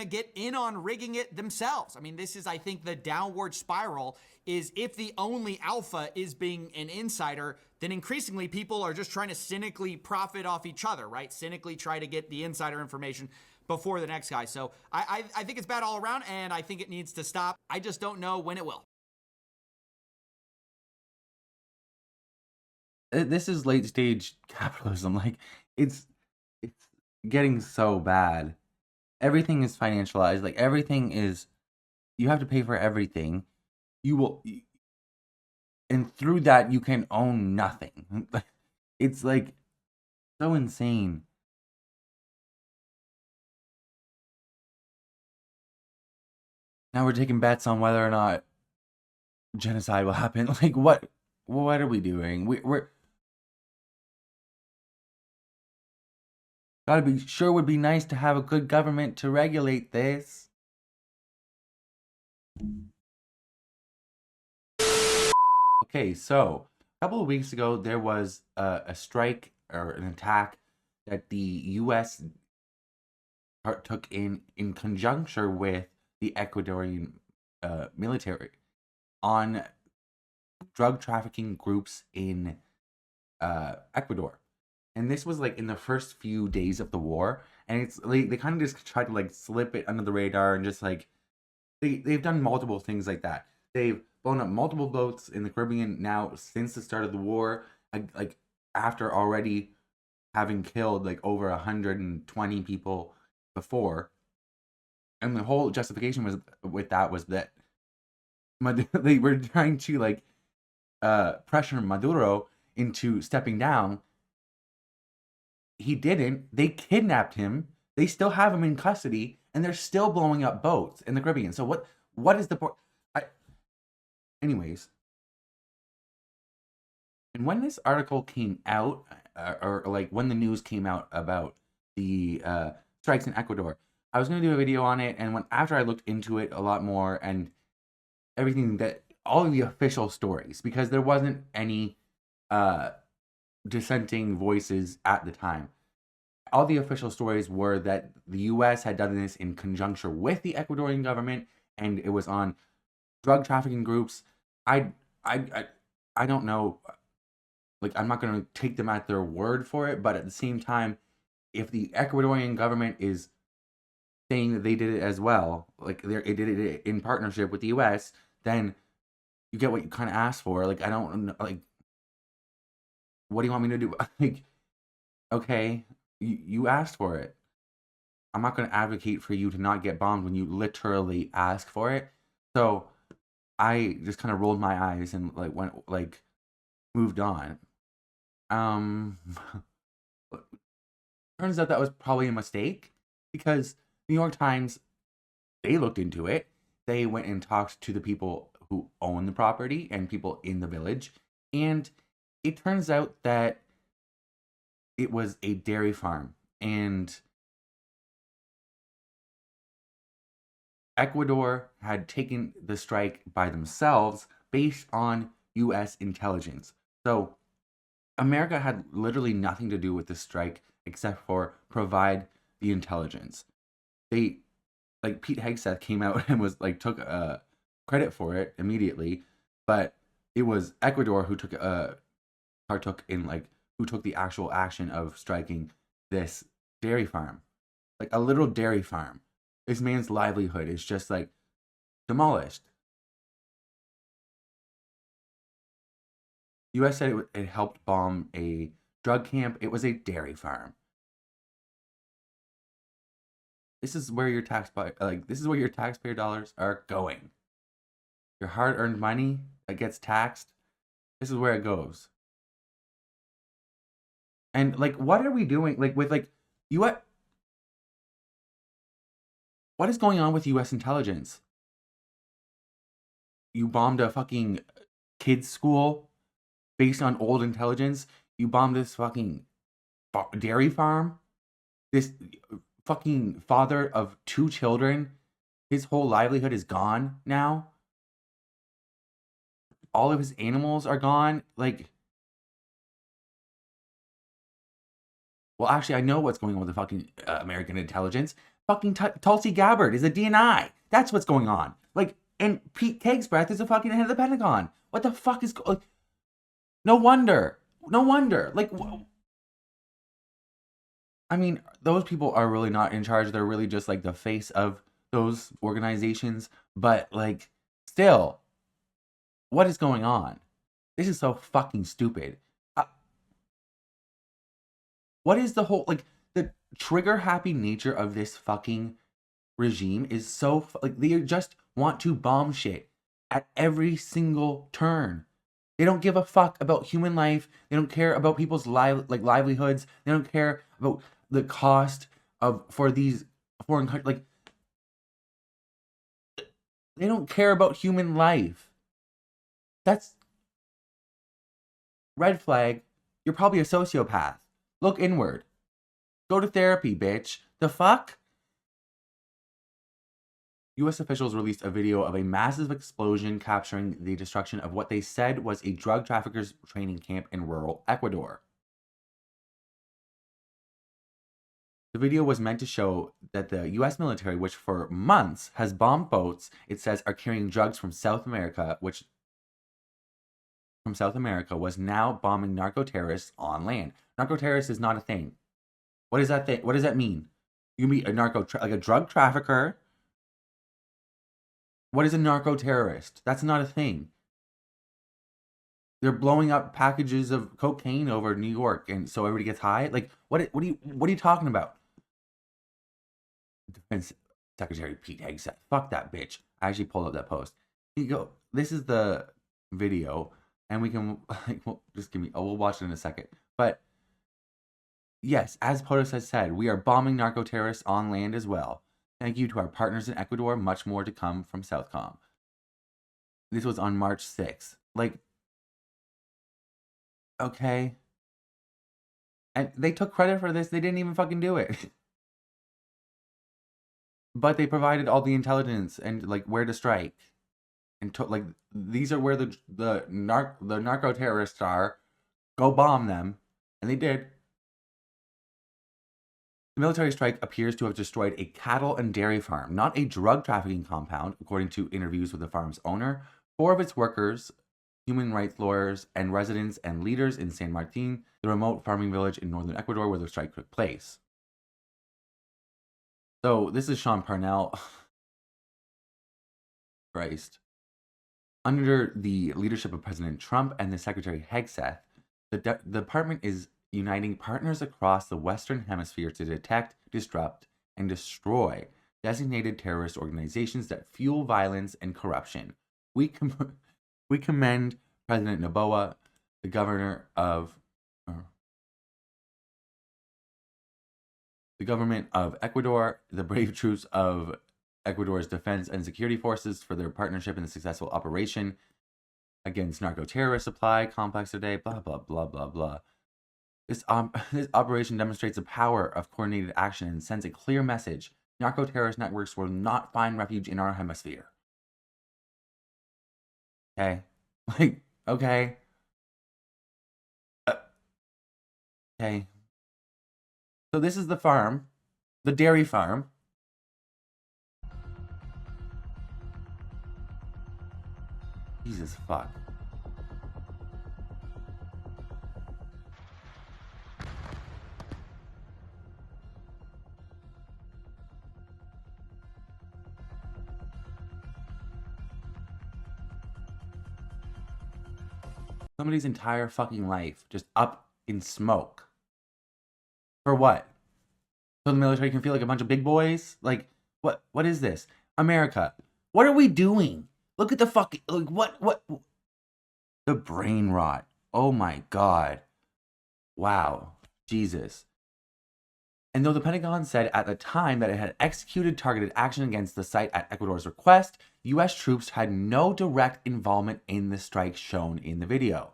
get in on rigging it themselves. I mean, this is, I think, the downward spiral is if the only alpha is being an insider, then increasingly people are just trying to cynically profit off each other, right? Cynically try to get the insider information before the next guy. So I think it's bad all around, and I think it needs to stop. I just don't know when it will. This is late stage capitalism. Like it's getting so bad. Everything is financialized. Like everything is, you have to pay for everything. And through that you can own nothing. It's like so insane. Now we're taking bets on whether or not genocide will happen. Like what are we doing? We're gotta be sure. Would be nice to have a good government to regulate this. Okay, so a couple of weeks ago there was a strike or an attack that the U.S. took in conjuncture with the Ecuadorian military on drug trafficking groups in Ecuador. And this was like in the first few days of the war, and it's like they kind of just tried to like slip it under the radar and just like they've done multiple things like that. They've blown up multiple boats in the Caribbean now since the start of the war, like after already having killed like over 120 people before. And the whole justification was with that was that they were trying to like pressure Maduro into stepping down. He didn't. They kidnapped him. They still have him in custody, and they're still blowing up boats in the Caribbean. So what is the point? Anyways, and when this article came out, or like when the news came out about the strikes in Ecuador, I was going to do a video on it, and after I looked into it a lot more and everything, that all of the official stories, because there wasn't any dissenting voices at the time. All the official stories were that the U.S. had done this in conjunction with the Ecuadorian government, and it was on drug trafficking groups. I don't know. Like, I'm not going to take them at their word for it, but at the same time, if the Ecuadorian government is saying that they did it as well, like it did it in partnership with the U.S., then you get what you kind of asked for. Like, I don't like. What do you want me to do? Like, okay, you asked for it. I'm not going to advocate for you to not get bombed when you literally ask for it. So I just kind of rolled my eyes and like went like moved on. Turns out that was probably a mistake, because New York Times, they looked into it. They went and talked to the people who own the property and people in the village, and it turns out that it was a dairy farm, and Ecuador had taken the strike by themselves based on U.S. intelligence. So America had literally nothing to do with the strike except for provide the intelligence. They, like, Pete Hegseth came out and was like took credit for it immediately, but it was Ecuador who partook in like who took the actual action of striking this dairy farm, like a little dairy farm. This man's livelihood is just like demolished. U.S. said it helped bomb a drug camp. It was a dairy farm. This is where your taxpayer dollars are going. Your hard-earned money that gets taxed. This is where it goes. And like, what are we doing? Like with like U.S. What is going on with U.S. intelligence? You bombed a fucking kids' school based on old intelligence. You bombed this fucking dairy farm. This fucking father of 2 children. His whole livelihood is gone now. All of his animals are gone. Like, well, actually, I know what's going on with the fucking American intelligence. Fucking Tulsi Gabbard is a DNI. That's what's going on. Like, and Pete Kegsbreath is a fucking head of the Pentagon. What the fuck is like? No wonder. Like, I mean, those people are really not in charge. They're really just like the face of those organizations. But like, still, what is going on? This is so fucking stupid. What is the whole, like, the trigger happy nature of this fucking regime is so, like, they just want to bomb shit at every single turn. They don't give a fuck about human life. They don't care about people's livelihoods. They don't care about the cost for these foreign countries. Like, they don't care about human life. That's red flag. You're probably a sociopath. Look inward. Go to therapy, bitch. The fuck? U.S. officials released a video of a massive explosion capturing the destruction of what they said was a drug traffickers' training camp in rural Ecuador. The video was meant to show that the U.S. military, which for months has bombed boats it says are carrying drugs from South America, was now bombing narco terrorists on land. Narco terrorist is not a thing. What is that thing? What does that mean? You can be a like a drug trafficker. What is a narco terrorist? That's not a thing. They're blowing up packages of cocaine over New York, and so everybody gets high. Like, what are you talking about? Defense Secretary Pete Hegseth. Fuck that bitch. I actually pulled up that post. This is the video, and we can we'll watch it in a second. But yes, as POTUS has said, we are bombing narco terrorists on land as well. Thank you to our partners in Ecuador. Much more to come from Southcom. This was on March 6th. Like, okay. And they took credit for this. They didn't even fucking do it. But they provided all the intelligence and like where to strike. And like these are where the narco terrorists are. Go bomb them. And they did. The military strike appears to have destroyed a cattle and dairy farm, not a drug trafficking compound, according to interviews with the farm's owner. 4 of its workers, human rights lawyers, and residents and leaders in San Martin, the remote farming village in northern Ecuador where the strike took place. So this is Sean Parnell. Christ. Under the leadership of President Trump and the Secretary Hegseth, the department is uniting partners across the Western Hemisphere to detect, disrupt, and destroy designated terrorist organizations that fuel violence and corruption. We commend President Noboa, the governor of the government of Ecuador, the brave troops of Ecuador's defense and security forces for their partnership in the successful operation against narco-terrorist supply complex today, blah, blah, blah, blah, blah. This operation demonstrates the power of coordinated action and sends a clear message. Narco-terrorist networks will not find refuge in our hemisphere. Okay? Like, okay. Okay. So this is the farm, the dairy farm. Jesus fuck. Somebody's entire fucking life just up in smoke. For what? So the military can feel like a bunch of big boys? Like, what is this? America, what are we doing? Look at the fucking, like, what? The brain rot. Oh my God. Wow. Jesus. And though the Pentagon said at the time that it had executed targeted action against the site at Ecuador's request, U.S. troops had no direct involvement in the strike shown in the video.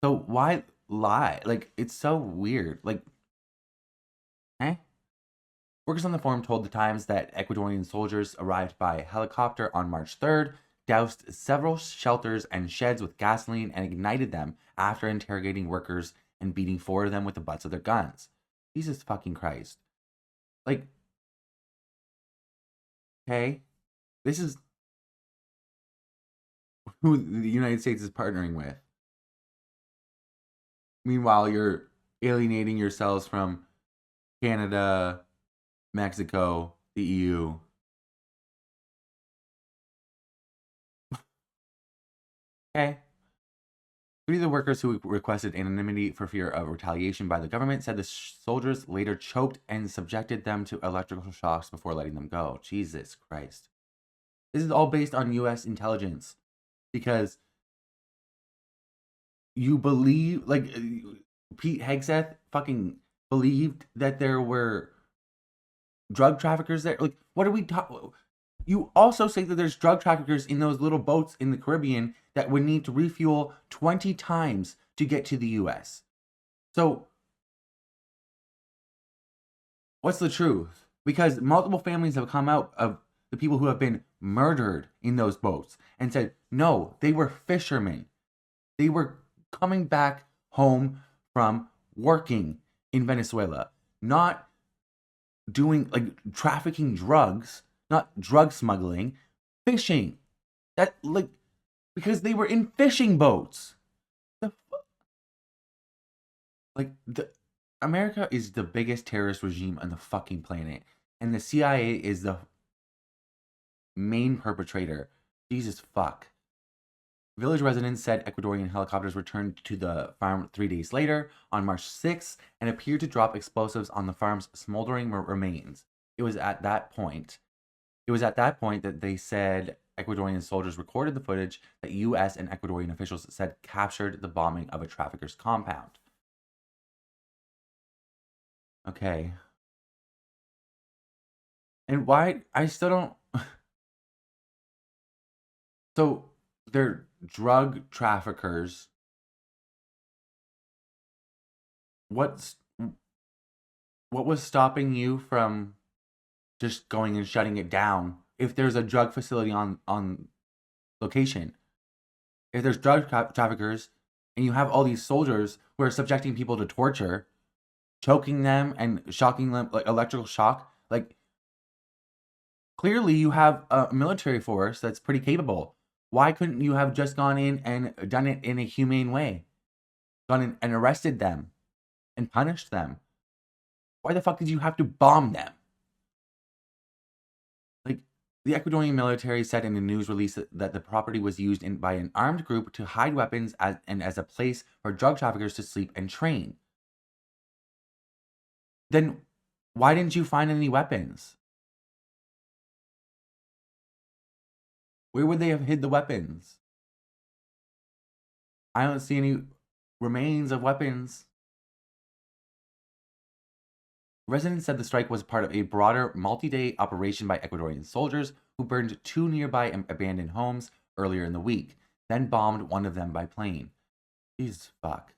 So why lie? Like, it's so weird. Like, Workers on the forum told the Times that Ecuadorian soldiers arrived by helicopter on March 3rd, doused several shelters and sheds with gasoline, and ignited them after interrogating workers and beating 4 of them with the butts of their guns. Jesus fucking Christ. Like, okay, this is who the United States is partnering with. Meanwhile, you're alienating yourselves from Canada, Mexico, the EU. Okay. 3 of the workers who requested anonymity for fear of retaliation by the government said the soldiers later choked and subjected them to electrical shocks before letting them go. Jesus Christ. This is all based on U.S. intelligence. Because you believe, like, Pete Hegseth fucking believed that there were drug traffickers there. Like, what are we talking? You also say that there's drug traffickers in those little boats in the Caribbean that would need to refuel 20 times to get to the U.S. So, what's the truth? Because multiple families have come out of the people who have been murdered in those boats and said, no, they were fishermen. They were coming back home from working in Venezuela, not doing, like, trafficking drugs, not drug smuggling, fishing. That, like, because they were in fishing boats. Like America is the biggest terrorist regime on the fucking planet, and the CIA is the main perpetrator. Jesus fuck. Village residents said Ecuadorian helicopters returned to the farm 3 days later, on March 6th, and appeared to drop explosives on the farm's smoldering remains. It was at that point that they said Ecuadorian soldiers recorded the footage that U.S. and Ecuadorian officials said captured the bombing of a trafficker's compound. Okay. And why? I still don't. So they're drug traffickers. What was stopping you from just going and shutting it down if there's a drug facility on location? If there's drug traffickers and you have all these soldiers who are subjecting people to torture, choking them and shocking them, like electrical shock, like clearly you have a military force that's pretty capable. Why couldn't you have just gone in and done it in a humane way? Gone in and arrested them and punished them? Why the fuck did you have to bomb them? Like, the Ecuadorian military said in a news release that the property was used by an armed group to hide weapons as a place for drug traffickers to sleep and train. Then why didn't you find any weapons? Where would they have hid the weapons? I don't see any remains of weapons. Residents said the strike was part of a broader multi-day operation by Ecuadorian soldiers who burned 2 nearby abandoned homes earlier in the week, then bombed one of them by plane. Jesus fuck.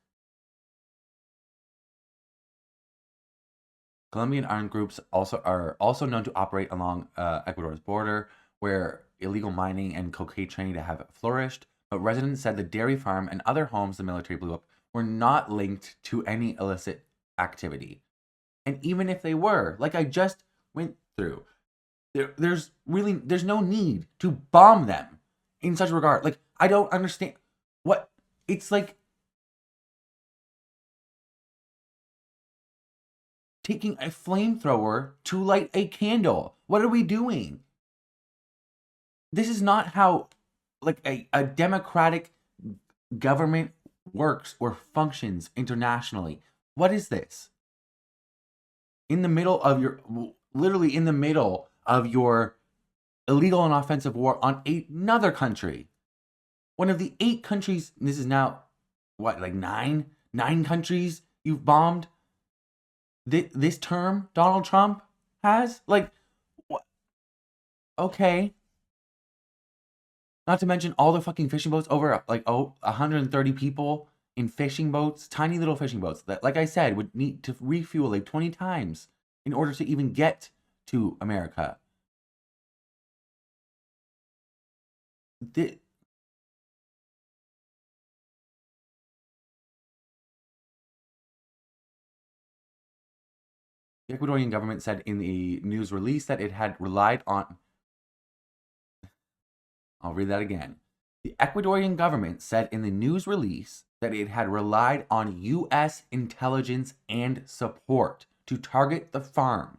Colombian armed groups are also known to operate along Ecuador's border, where illegal mining and cocaine trading have flourished, but residents said the dairy farm and other homes the military blew up were not linked to any illicit activity. And even if they were, like I just went through, there's no need to bomb them in such a regard. Like, I don't understand what it's like taking a flamethrower to light a candle. What are we doing? This is not how like a democratic government works or functions internationally. What is this? Literally in the middle of your illegal and offensive war on another country. One of the 8 countries, this is now, what, like 9 countries you've bombed this term Donald Trump has? Like, what? Okay. Not to mention all the fucking fishing boats, over like 130 people in fishing boats, tiny little fishing boats that, like I said, would need to refuel like 20 times in order to even get to America. The Ecuadorian government said in the news release that it had relied on. I'll read that again. The Ecuadorian government said in the news release that it had relied on U.S. intelligence and support to target the farm.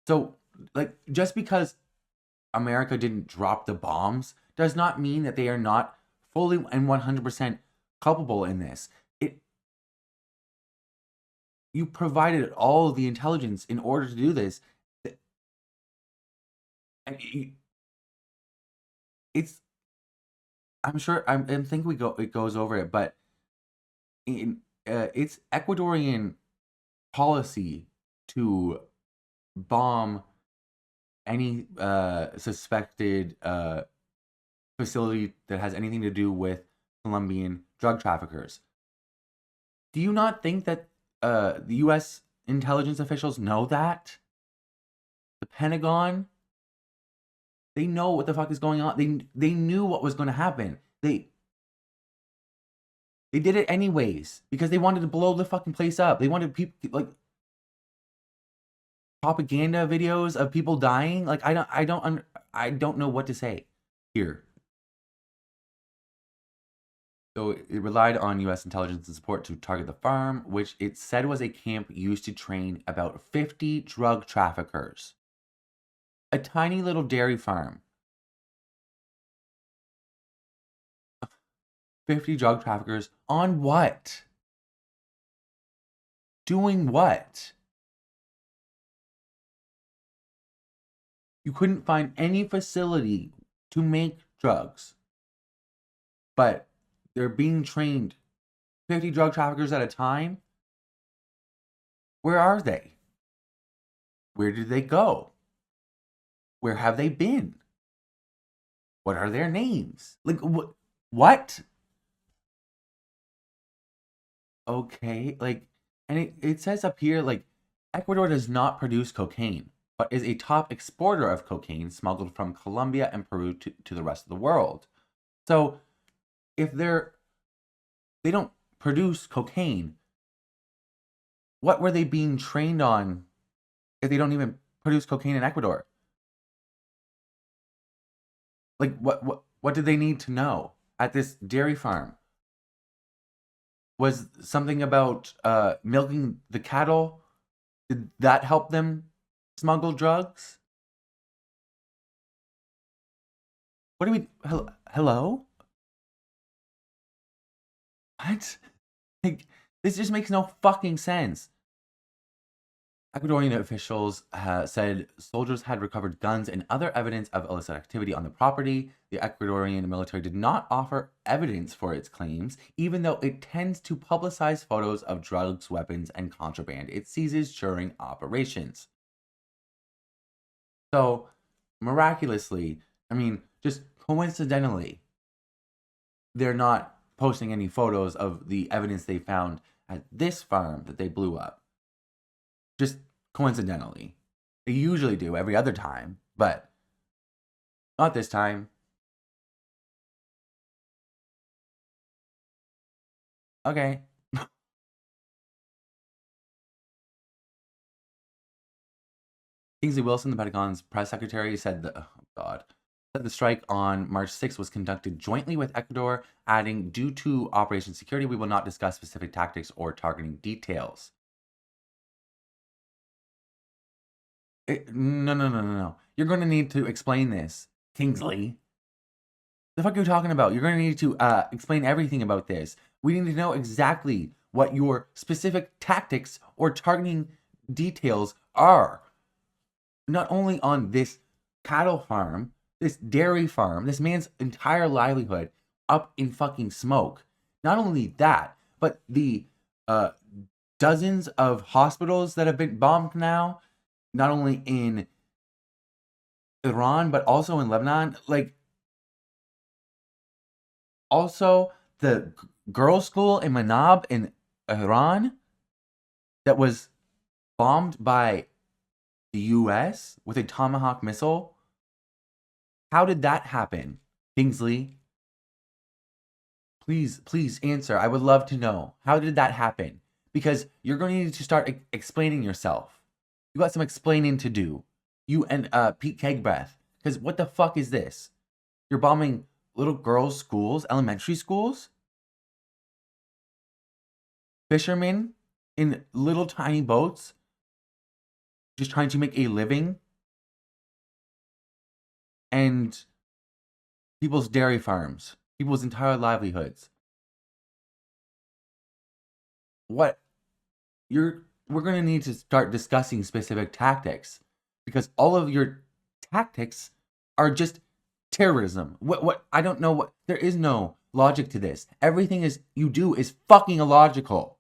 So, like, just because America didn't drop the bombs does not mean that they are not fully and 100% culpable in this. You provided all of the intelligence in order to do this. It's, I'm sure, I think it goes over it, but it's Ecuadorian policy to bomb any suspected facility that has anything to do with Colombian drug traffickers. Do you not think that the U.S. intelligence officials know that? The Pentagon, they know what the fuck is going on. They knew what was going to happen. They did it anyways because they wanted to blow the fucking place up. They wanted people like propaganda videos of people dying. Like I don't know what to say here. So it relied on U.S. intelligence and support to target the farm, which it said was a camp used to train about 50 drug traffickers. A tiny little dairy farm. 50 drug traffickers on what? Doing what? You couldn't find any facility to make drugs, but they're being trained 50 drug traffickers at a time? Where are they? Where did they go? Where have they been? What are their names? Like, what? Okay, like, and it says up here, like, Ecuador does not produce cocaine, but is a top exporter of cocaine smuggled from Colombia and Peru to the rest of the world. So, if they don't produce cocaine, what were they being trained on if they don't even produce cocaine in Ecuador? Like, what did they need to know at this dairy farm? Was something about milking the cattle? Did that help them smuggle drugs? What do we... Hello? What? Like, this just makes no fucking sense. Ecuadorian officials said soldiers had recovered guns and other evidence of illicit activity on the property. The Ecuadorian military did not offer evidence for its claims, even though it tends to publicize photos of drugs, weapons, and contraband it seizes during operations. So, miraculously, I mean, just coincidentally, they're not posting any photos of the evidence they found at this farm that they blew up. Just coincidentally. They usually do every other time, but not this time. Okay. Kingsley Wilson, the Pentagon's press secretary, said said the strike on March 6th was conducted jointly with Ecuador, adding, due to Operation Security, we will not discuss specific tactics or targeting details. No. You're going to need to explain this, Kingsley. The fuck are you talking about? You're going to need to explain everything about this. We need to know exactly what your specific tactics or targeting details are. Not only on this cattle farm, this dairy farm, this man's entire livelihood up in fucking smoke. Not only that, but the dozens of hospitals that have been bombed now, not only in Iran, but also in Lebanon. Like, also the girls' school in Manab in Iran that was bombed by the US with a Tomahawk missile. How did that happen, Kingsley? Please answer. I would love to know. How did that happen? Because you're going to need to start explaining yourself. You got some explaining to do. You and Pete Kegbreath. Because what the fuck is this? You're bombing little girls' schools, elementary schools? Fishermen in little tiny boats just trying to make a living? And people's dairy farms, people's entire livelihoods. We're going to need to start discussing specific tactics, because all of your tactics are just terrorism. What I don't know what, there is no logic to this. Everything you do is fucking illogical.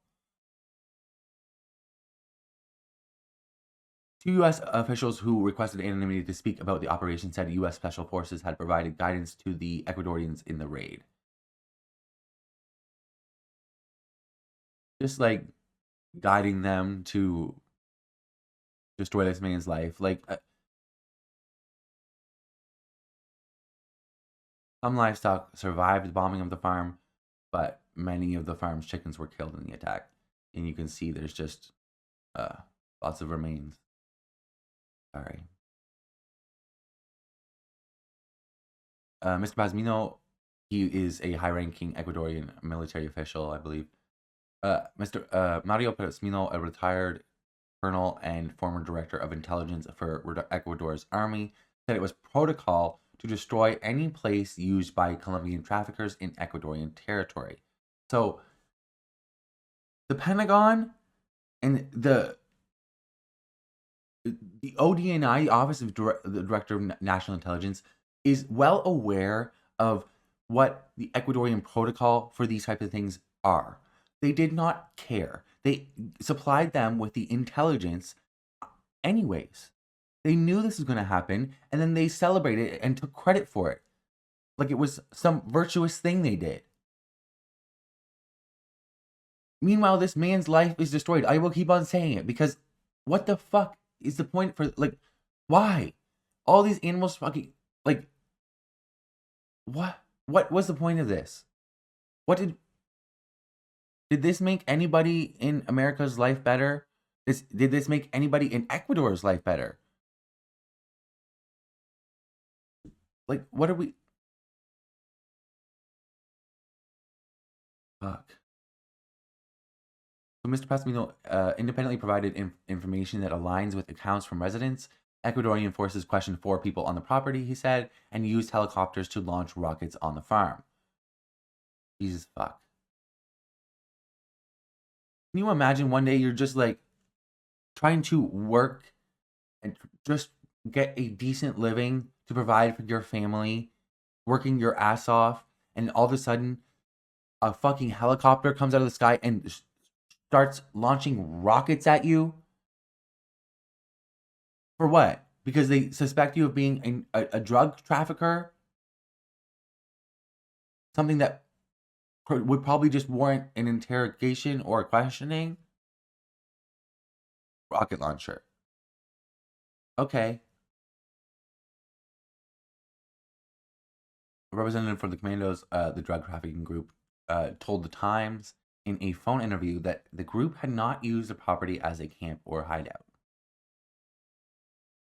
Two U.S. officials who requested anonymity to speak about the operation said U.S. Special Forces had provided guidance to the Ecuadorians in the raid. Just like guiding them to destroy this man's life. Like, some livestock survived the bombing of the farm, but many of the farm's chickens were killed in the attack. And you can see there's just lots of remains. Sorry. Mr. Pasmino he is a high-ranking Ecuadorian military official, I believe. Mr. Mario Perezmino, a retired colonel and former director of intelligence for Ecuador's army, said it was protocol to destroy any place used by Colombian traffickers in Ecuadorian territory. So the Pentagon and the ODNI, Office of the Director of National Intelligence, is well aware of what the Ecuadorian protocol for these type of things are. They did not care. They supplied them with the intelligence anyways. They knew this was going to happen, and then they celebrated it and took credit for it. Like it was some virtuous thing they did. Meanwhile, this man's life is destroyed. I will keep on saying it because what the fuck is the point for, like, why? All these animals fucking, like, what? What was the point of this? What did this make anybody in America's life better? Did this make anybody in Ecuador's life better? Like, what are we? Fuck. So Mr. Pasmino independently provided information that aligns with accounts from residents. Ecuadorian forces questioned 4 people on the property, he said, and used helicopters to launch rockets on the farm. Jesus fuck. Can you imagine one day you're just like trying to work and just get a decent living to provide for your family, working your ass off, and all of a sudden a fucking helicopter comes out of the sky and starts launching rockets at you? For what? Because they suspect you of being a drug trafficker? Something that would probably just warrant an interrogation or a questioning? Rocket launcher. Okay. A representative for the Commandos, the drug trafficking group, told the Times in a phone interview that the group had not used the property as a camp or hideout.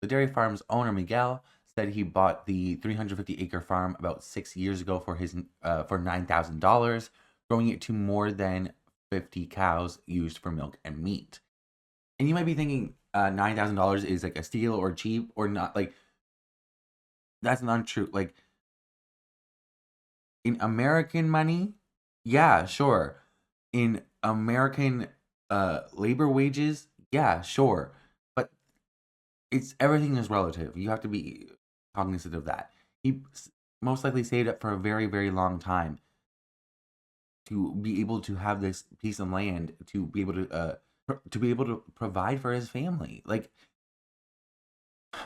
The dairy farm's owner, Miguel, said he bought the 350-acre farm about 6 years ago for $9,000, growing it to more than 50 cows used for milk and meat. And you might be thinking $9,000 is like a steal or cheap or not. Like, that's not true. Like, in American money, yeah, sure. In American labor wages, yeah, sure. But everything is relative. You have to be cognizant of that. He most likely saved up for a very, very long time to be able to have this piece of land to be able to provide for his family. Like,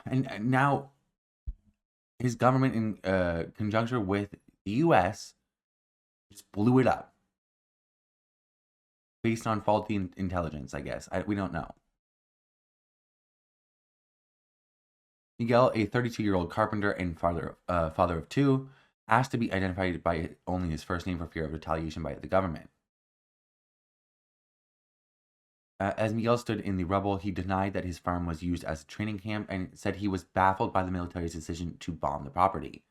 and now his government in conjunction with the U.S. just blew it up based on faulty intelligence, I guess. We don't know. Miguel, a 32-year-old carpenter and father of 2, asked to be identified by only his first name for fear of retaliation by the government. As Miguel stood in the rubble, he denied that his farm was used as a training camp and said he was baffled by the military's decision to bomb the property.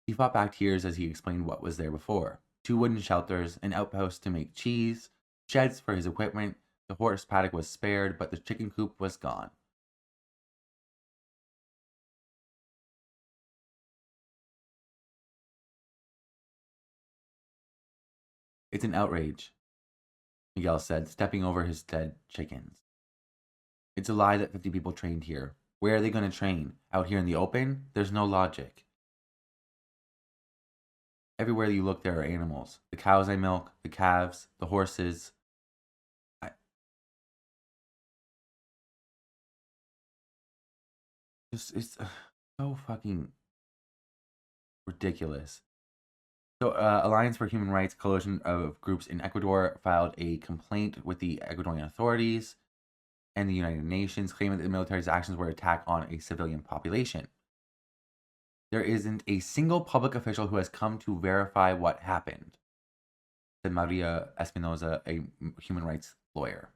He fought back tears as he explained what was there before. 2 wooden shelters, an outpost to make cheese, sheds for his equipment. The horse paddock was spared, but the chicken coop was gone. It's an outrage, Miguel said, stepping over his dead chickens. It's a lie that 50 people trained here. Where are they going to train? Out here in the open? There's no logic. Everywhere you look, there are animals. The cows I milk, the calves, the horses. It's so fucking ridiculous. So, Alliance for Human Rights, coalition of groups in Ecuador, filed a complaint with the Ecuadorian authorities and the United Nations, claiming that the military's actions were an attack on a civilian population. There isn't a single public official who has come to verify what happened, said Maria Espinosa, a human rights lawyer.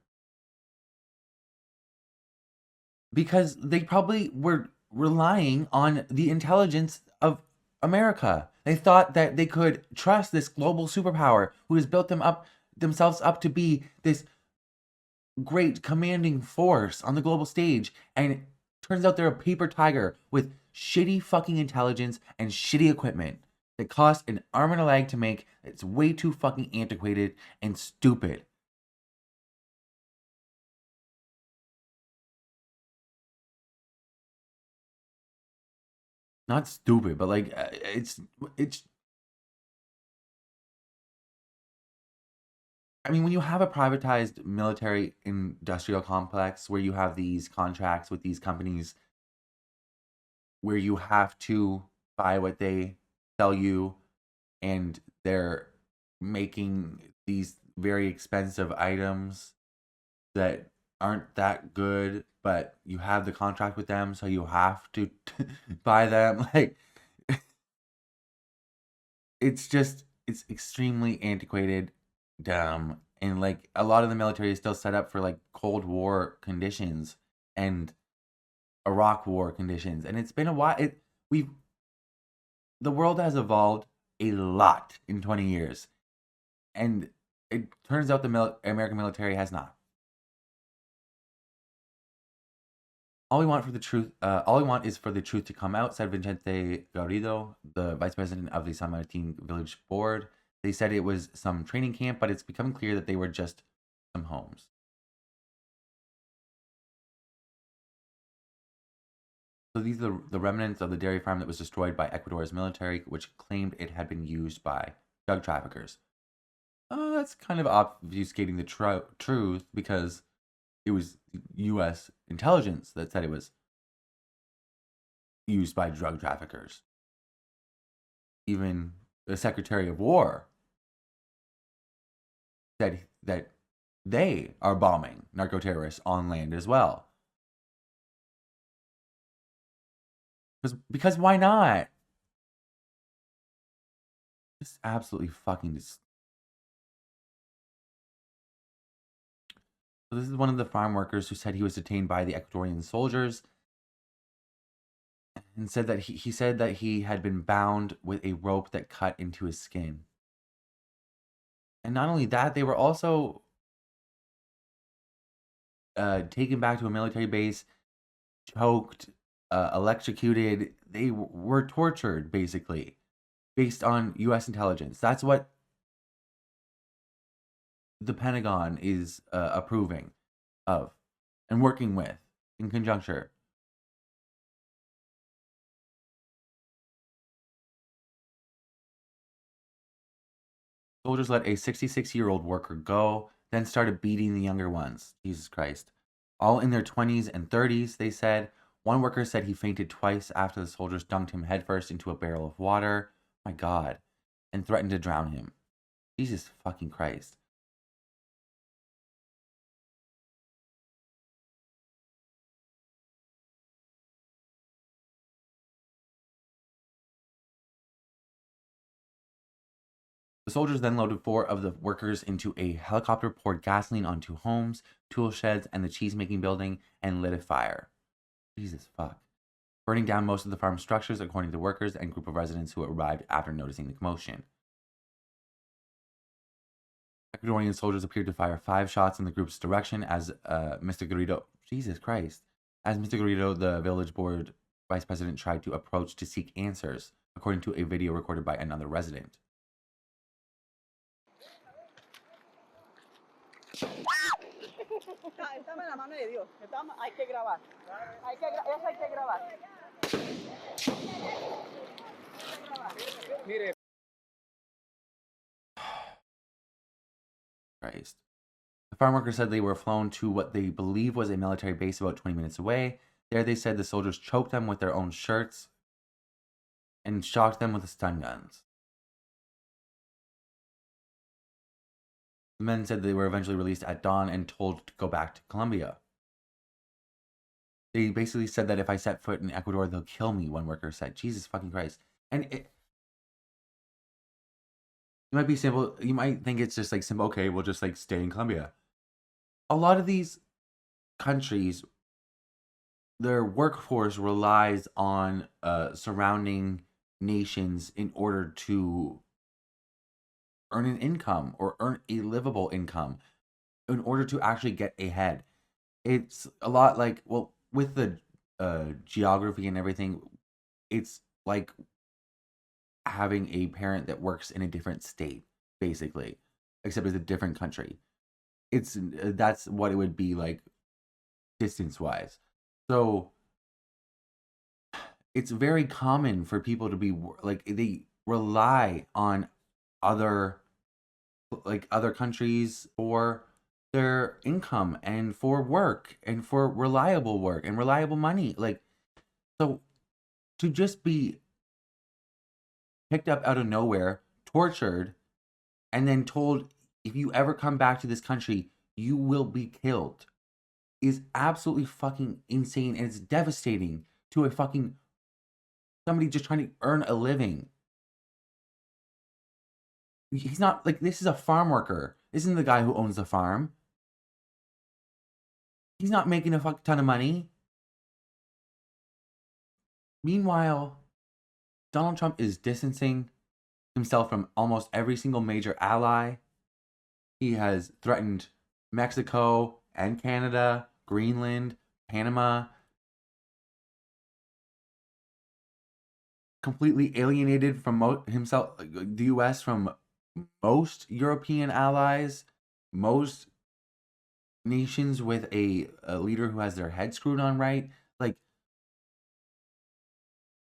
Because they probably were relying on the intelligence of America. They thought that they could trust this global superpower who has built themselves up to be this great commanding force on the global stage, and it turns out they're a paper tiger with shitty fucking intelligence and shitty equipment that costs an arm and a leg to make. It's way too fucking antiquated and stupid. Not stupid, but like it's I mean, when you have a privatized military industrial complex where you have these contracts with these companies where you have to buy what they sell you, and they're making these very expensive items that aren't that good, but you have the contract with them, so you have to buy them. Like, it's extremely antiquated, dumb, and like a lot of the military is still set up for like Cold War conditions and Iraq War conditions, and it's been a while. The world has evolved a lot in 20 years, and it turns out the American military has not. All we want is for the truth to come out, said Vicente Garrido, the vice president of the San Martin Village Board. They said it was some training camp, but it's becoming clear that they were just some homes. So these are the remnants of the dairy farm that was destroyed by Ecuador's military, which claimed it had been used by drug traffickers. That's kind of obfuscating the truth, because it was U.S. intelligence that said it was used by drug traffickers. Even the Secretary of War said that they are bombing narco-terrorists on land as well. Because why not? Just absolutely fucking So this is one of the farm workers who said he was detained by the Ecuadorian soldiers, and said that he said that he had been bound with a rope that cut into his skin. And not only that, they were also taken back to a military base, choked, electrocuted. They were tortured, basically, based on U.S. intelligence. That's what the Pentagon is approving of and working with in conjecture. Soldiers let a 66-year-old worker go, then started beating the younger ones. Jesus Christ. All in their 20s and 30s, they said. One worker said he fainted twice after the soldiers dunked him headfirst into a barrel of water. My God. And threatened to drown him. Jesus fucking Christ. The soldiers then loaded 4 of the workers into a helicopter, poured gasoline onto homes, tool sheds, and the cheese-making building, and lit a fire. Jesus fuck. Burning down most of the farm structures, according to workers and group of residents who arrived after noticing the commotion. Ecuadorian soldiers appeared to fire 5 shots in the group's direction as Mr. Garrido... Jesus Christ. As Mr. Garrido, the village board vice president, tried to approach to seek answers, according to a video recorded by another resident. Estamos en la mano de Dios. Hay que grabar. Eso hay que grabar. Mire. Christ. The farm workers said they were flown to what they believe was a military base about 20 minutes away. There they said the soldiers choked them with their own shirts and shocked them with the stun guns. The men said they were eventually released at dawn and told to go back to Colombia. They basically said that if I set foot in Ecuador, they'll kill me, one worker said. Jesus fucking Christ. And it might be simple. You might think it's just like simple. Okay, we'll just like stay in Colombia. A lot of these countries, their workforce relies on surrounding nations in order to earn an income or earn a livable income in order to actually get ahead. It's a lot like, well, with the geography and everything, it's like having a parent that works in a different state, basically, except it's a different country. It's that's what it would be like distance wise. So it's very common for people to be like, they rely on other other countries for their income and for work and for reliable work and reliable money. Like, so to just be picked up out of nowhere, tortured, and then told, if you ever come back to this country, you will be killed, is absolutely fucking insane, and it's devastating to a fucking somebody just trying to earn a living. He's not like, this is a farm worker. This isn't the guy who owns the farm. He's not making a fuck ton of money. Meanwhile, Donald Trump is distancing himself from almost every single major ally. He has threatened Mexico and Canada, Greenland, Panama. Completely alienated from himself, the US, from most European allies, most nations with a leader who has their head screwed on right. Like,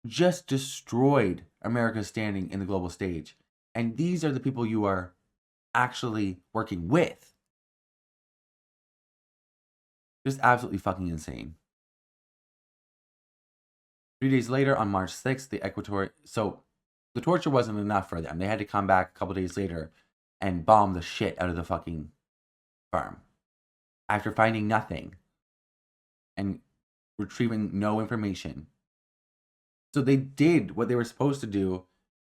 just destroyed America's standing in the global stage. And these are the people you are actually working with. Just absolutely fucking insane. 3 days later, on March 6th, the Ecuadorian... So, the torture wasn't enough for them. They had to come back a couple days later and bomb the shit out of the fucking farm. After finding nothing and retrieving no information. So they did what they were supposed to do,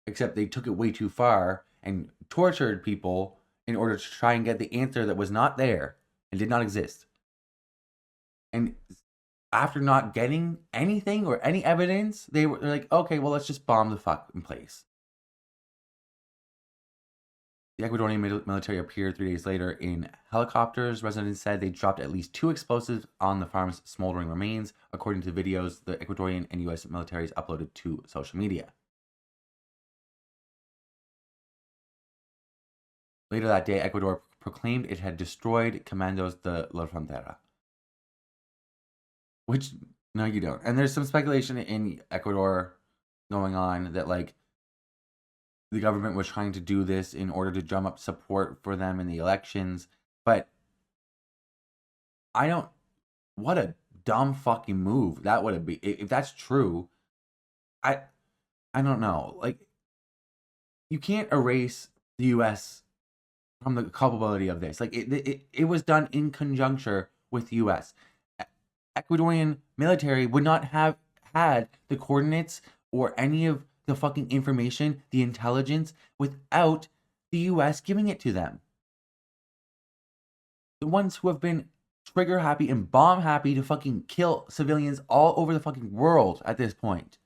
except they took it way too far and tortured people in order to try and get the answer that was not there and did not exist. And after not getting anything or any evidence, they're like, okay, well, let's just bomb the fucking place. The Ecuadorian military appeared 3 days later in helicopters. Residents said they dropped at least 2 explosives on the farm's smoldering remains, according to videos the Ecuadorian and U.S. militaries uploaded to social media. Later that day, Ecuador proclaimed it had destroyed Comandos de la Frontera. Which, no, you don't. And there's some speculation in Ecuador going on that, like, the government was trying to do this in order to drum up support for them in the elections. But I don't... What a dumb fucking move that would be. If that's true, I don't know. Like, you can't erase the U.S. from the culpability of this. Like, it was done in conjuncture with the U.S. Ecuadorian military would not have had the coordinates or any of the fucking information, the intelligence, without the US giving it to them. The ones who have been trigger happy and bomb happy to fucking kill civilians all over the fucking world at this point.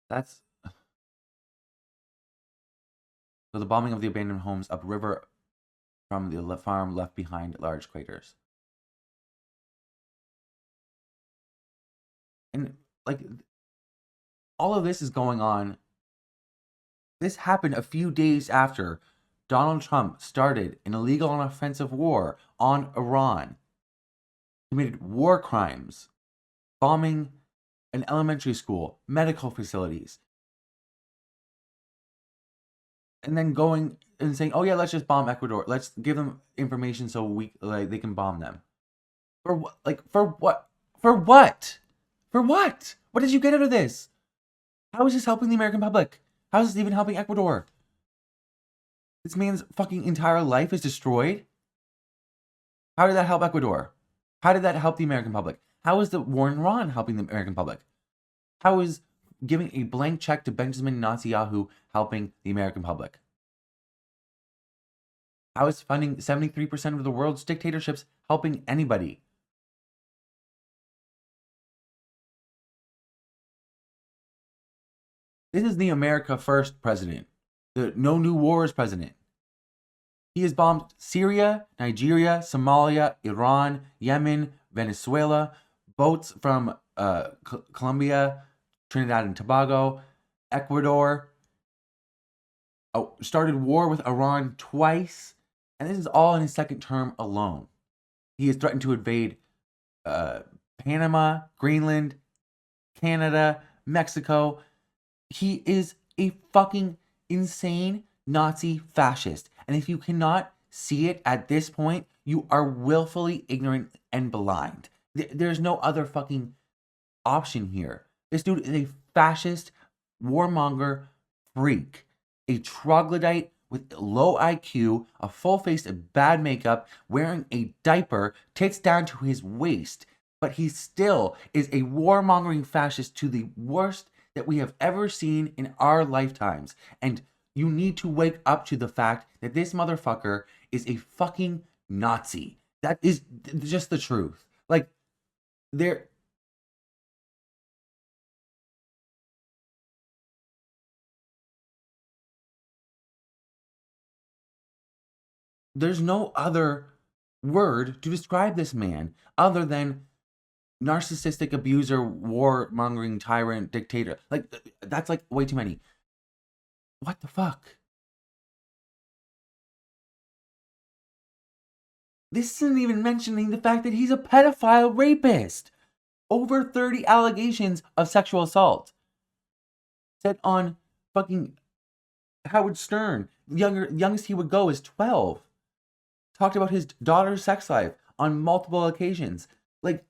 That's... So the bombing of the abandoned homes upriver from the farm left behind large craters. And, like, all of this is going on. This happened a few days after Donald Trump started an illegal and offensive war on Iran. Committed war crimes, bombing an elementary school, medical facilities, and then going and saying, "Oh yeah, let's just bomb Ecuador. Let's give them information so they can bomb them." For what? Like, for what? For what? For what? What did you get out of this? How is this helping the American public? How is this even helping Ecuador? This man's fucking entire life is destroyed. How did that help Ecuador? How did that help the American public? How is the war in Iran helping the American public? How is giving a blank check to Benjamin Netanyahu helping the American public? How is funding 73% of the world's dictatorships helping anybody? This is the America First president, the no new wars president. He has bombed Syria, Nigeria, Somalia, Iran, Yemen, Venezuela, boats from Colombia, Trinidad and Tobago, Ecuador. Started war with Iran twice, and this is all in his second term alone. He has threatened to invade Panama, Greenland, Canada, Mexico. He is a fucking insane Nazi fascist. And if you cannot see it at this point, you are willfully ignorant and blind. There's no other fucking option here. This dude is a fascist, warmonger freak, a troglodyte with low IQ, a full face of bad makeup, wearing a diaper, tits down to his waist. But he still is a warmongering fascist to the worst that we have ever seen in our lifetimes. And you need to wake up to the fact that this motherfucker is a fucking Nazi. That is just the truth. Like, there's no other word to describe this man other than narcissistic abuser, warmongering tyrant, dictator. Like, that's like way too many. What the fuck? This isn't even mentioning the fact that he's a pedophile rapist. Over 30 allegations of sexual assault. Said on fucking Howard Stern. Youngest he would go is 12. Talked about his daughter's sex life on multiple occasions. Like,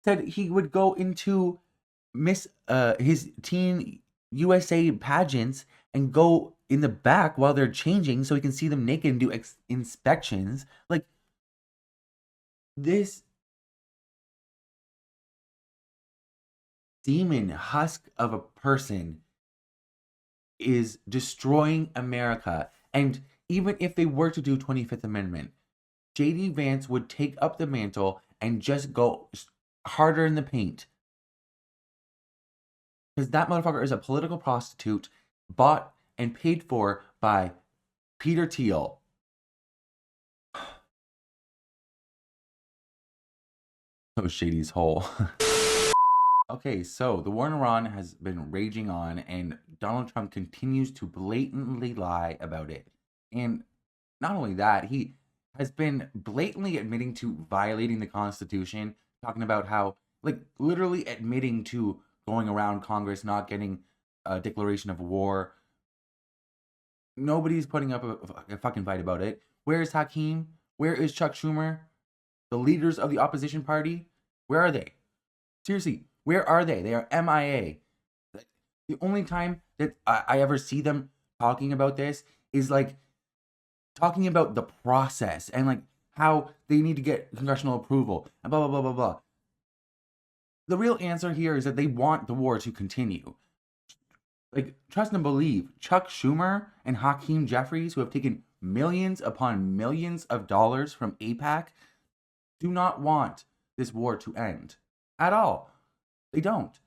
said he would go into his teen USA pageants and go in the back while they're changing so he can see them naked and do inspections. Like, this demon husk of a person is destroying America. And even if they were to do 25th Amendment, J.D. Vance would take up the mantle and just go harder in the paint. Because that motherfucker is a political prostitute bought and paid for by Peter Thiel. Oh, Shady's hole. Okay, so the war in Iran has been raging on, and Donald Trump continues to blatantly lie about it. And not only that, he has been blatantly admitting to violating the Constitution, talking about how, like, literally admitting to going around Congress, not getting a declaration of war. Nobody's putting up a fucking fight about it. Where is Hakeem? Where is Chuck Schumer? The leaders of the opposition party? Where are they? Seriously, where are they? They are MIA. The only time that I ever see them talking about this is like talking about the process and like how they need to get congressional approval and blah, blah, blah, blah, blah. The real answer here is that they want the war to continue. Like, trust and believe, Chuck Schumer and Hakeem Jeffries, who have taken millions upon millions of dollars from AIPAC, do not want this war to end at all. They don't.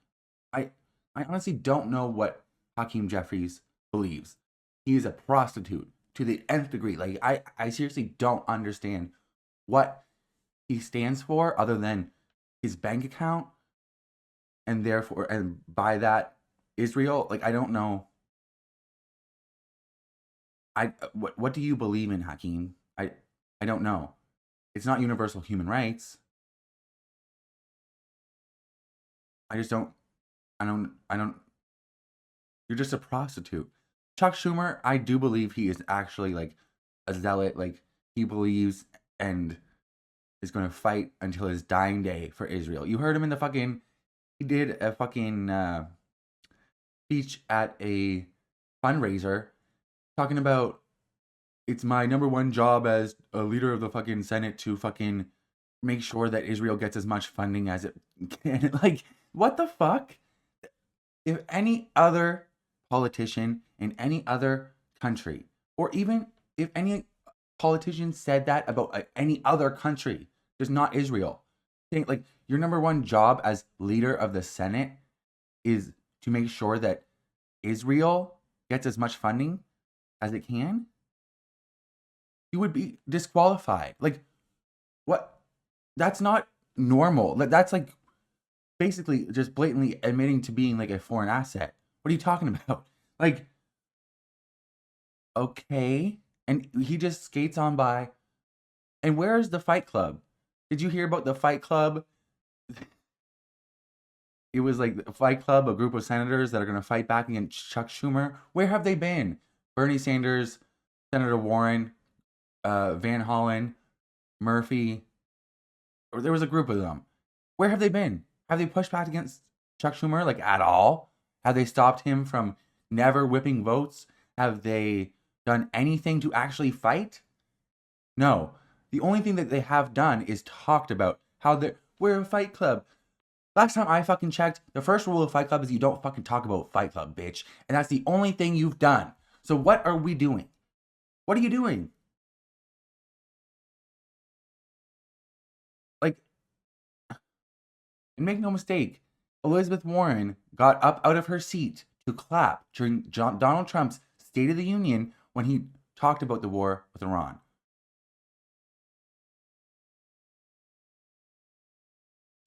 I honestly don't know what Hakeem Jeffries believes. He is a prostitute to the nth degree. Like, I seriously don't understand what he stands for other than his bank account and therefore, and by that, Israel. Like, I don't know. What do you believe in, Hakeem? I don't know. It's not universal human rights. I don't. You're just a prostitute. Chuck Schumer, I do believe he is actually like a zealot. Like, he believes and is going to fight until his dying day for Israel. You heard him in the fucking. He did a fucking speech at a fundraiser talking about it's my number one job as a leader of the fucking Senate to fucking make sure that Israel gets as much funding as it can. Like, what the fuck? If any other politician in any other country, or even if any politician said that about any other country, just not Israel, saying like your number one job as leader of the Senate is to make sure that Israel gets as much funding as it can, you would be disqualified. Like, what? That's not normal. That's like basically just blatantly admitting to being like a foreign asset. What are you talking about? Like, okay. And he just skates on by. And where's the Fight Club? Did you hear about the Fight Club? It was like the Fight Club, a group of senators that are going to fight back against Chuck Schumer. Where have they been? Bernie Sanders, Senator Warren, Van Hollen, Murphy. Or there was a group of them. Where have they been? Have they pushed back against Chuck Schumer like at all? Have they stopped him from never whipping votes? Have they done anything to actually fight? No. The only thing that they have done is talked about how we're a Fight Club. Last time I fucking checked, the first rule of Fight Club is you don't fucking talk about Fight Club, bitch. And that's the only thing you've done. So what are we doing? What are you doing? Like, and make no mistake, Elizabeth Warren got up out of her seat to clap during Donald Trump's State of the Union when he talked about the war with Iran.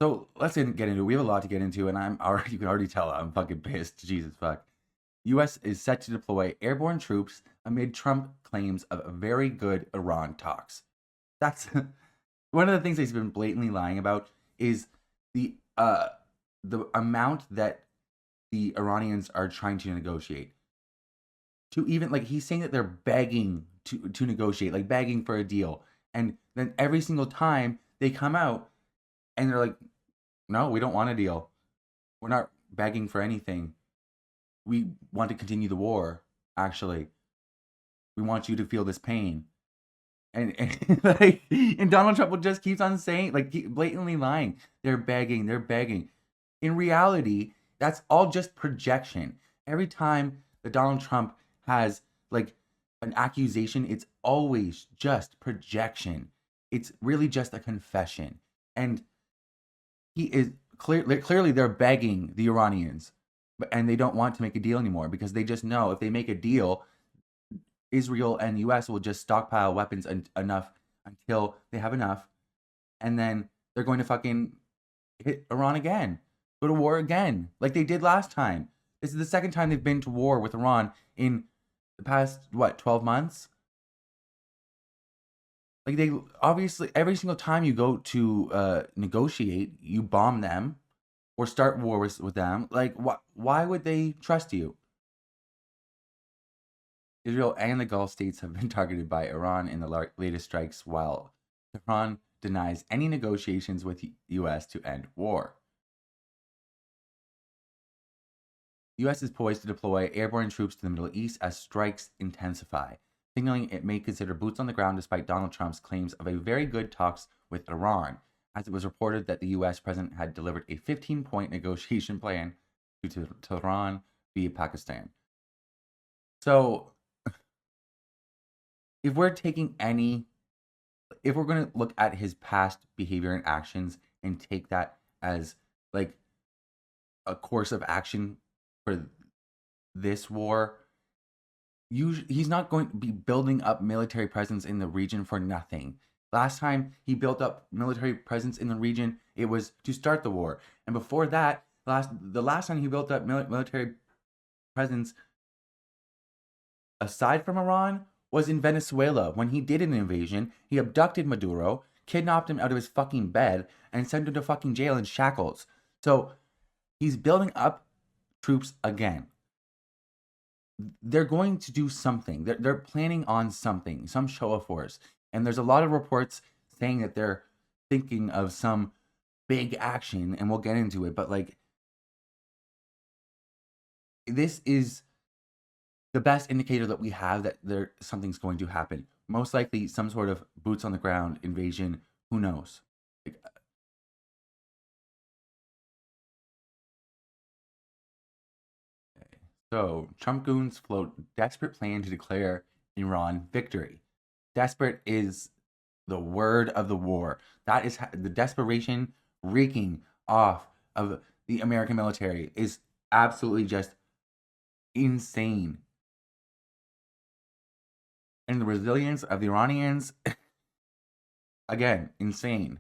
So let's get into it. We have a lot to get into, and you can already tell I'm fucking pissed. Jesus fuck. U.S. is set to deploy airborne troops amid Trump claims of very good Iran talks. That's one of the things he's been blatantly lying about is the amount that the Iranians are trying to negotiate. To even like he's saying that they're begging to negotiate, like begging for a deal, and then every single time they come out and they're like, no, we don't want a deal. We're not begging for anything. We want to continue the war, actually. We want you to feel this pain. And like, and Donald Trump just keeps on saying, like, blatantly lying. They're begging. In reality, that's all just projection. Every time that Donald Trump has like an accusation, it's always just projection. It's really just a confession. And he is clearly they're begging the Iranians, and they don't want to make a deal anymore because they just know if they make a deal, Israel and the U.S. will just stockpile weapons enough until they have enough, and then they're going to fucking hit Iran again, go to war again, like they did last time. This is the second time they've been to war with Iran in the past 12 months. Like they obviously every single time you go to negotiate, you bomb them or start war with them. Like why would they trust you? Israel and the Gulf states have been targeted by Iran in the latest strikes, while Tehran denies any negotiations with the U.S. to end war. The U.S. is poised to deploy airborne troops to the Middle East as strikes intensify, signaling it may consider boots on the ground despite Donald Trump's claims of a very good talks with Iran, as it was reported that the U.S. president had delivered a 15-point negotiation plan to Tehran via Pakistan. So, if we're going to look at his past behavior and actions and take that as like a course of action for this war, he's not going to be building up military presence in the region for nothing. Last time he built up military presence in the region, it was to start the war. And before that, the last time he built up military presence aside from Iran was in Venezuela. When he did an invasion, he abducted Maduro, kidnapped him out of his fucking bed, and sent him to fucking jail in shackles. So he's building up troops again. They're going to do something. They're planning on something, some show of force. And there's a lot of reports saying that they're thinking of some big action, and we'll get into it. But like, this is the best indicator that we have that something's going to happen. Most likely some sort of boots on the ground invasion. Who knows? Like, so Trump goons float desperate plan to declare Iran victory. Desperate is the word of the war. That is the desperation reeking off of the American military is absolutely just insane. And the resilience of the Iranians, again, insane.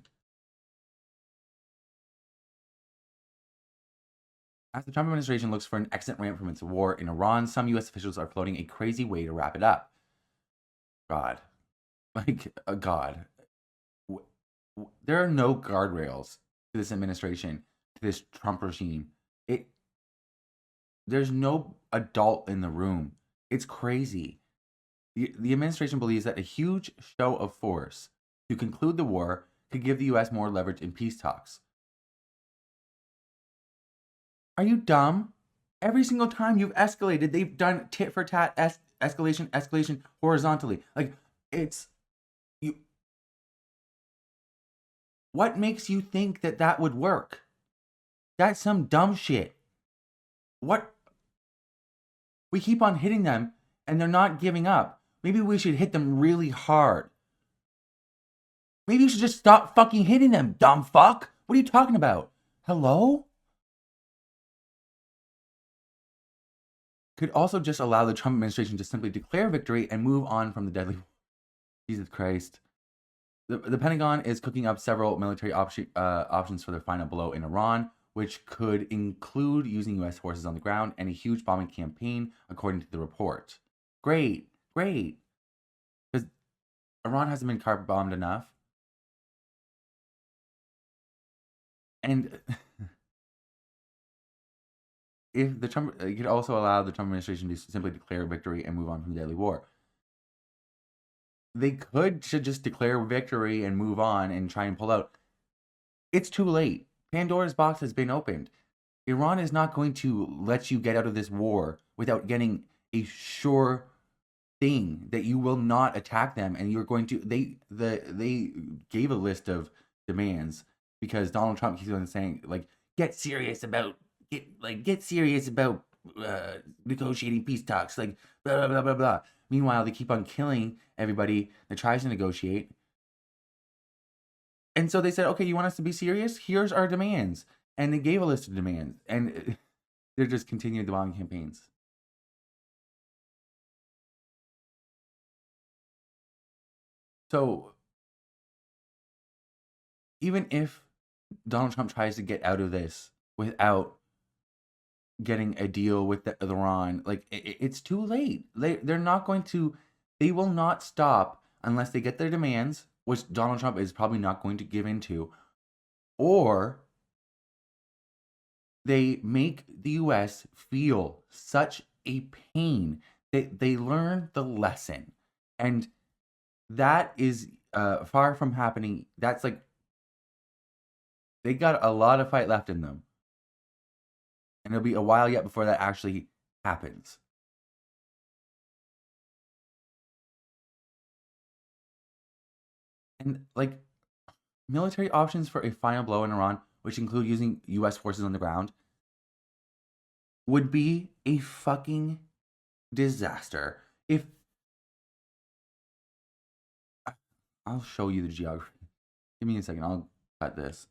As the Trump administration looks for an exit ramp from its war in Iran, some U.S. officials are floating a crazy way to wrap it up. God. God. There are no guardrails to this administration, to this Trump regime. There's no adult in the room. It's crazy. The administration believes that a huge show of force to conclude the war could give the U.S. more leverage in peace talks. Are you dumb? Every single time you've escalated, they've done tit for tat escalation horizontally. Like, it's you. What makes you think that that would work? That's some dumb shit. What? We keep on hitting them and they're not giving up. Maybe we should hit them really hard. Maybe you should just stop fucking hitting them, dumb fuck. What are you talking about? Hello? Could also just allow the Trump administration to simply declare victory and move on from the deadly war. Jesus Christ. The Pentagon is cooking up several military options for their final blow in Iran, which could include using U.S. forces on the ground and a huge bombing campaign, according to the report. Great. Because Iran hasn't been car bombed enough. And if the Trump, it could also allow the Trump administration to simply declare victory and move on from the deadly war. They should just declare victory and move on and try and pull out. It's too late. Pandora's box has been opened. Iran is not going to let you get out of this war without getting a sure thing that you will not attack them, and you're going to. They gave a list of demands because Donald Trump keeps on saying get serious about negotiating peace talks, blah blah blah blah blah. Meanwhile, they keep on killing everybody that tries to negotiate. And so they said, okay, you want us to be serious? Here's our demands. And they gave a list of demands. And they're just continuing the bombing campaigns. So even if Donald Trump tries to get out of this without getting a deal with Iran, it's too late. They're not going to, they will not stop unless they get their demands, which Donald Trump is probably not going to give into, or they make the U.S. feel such a pain that they learn the lesson. And that is far from happening. That's they got a lot of fight left in them. And it'll be a while yet before that actually happens. And military options for a final blow in Iran, which include using U.S. forces on the ground, would be a fucking disaster. If I'll show you the geography. Give me a second. I'll cut this.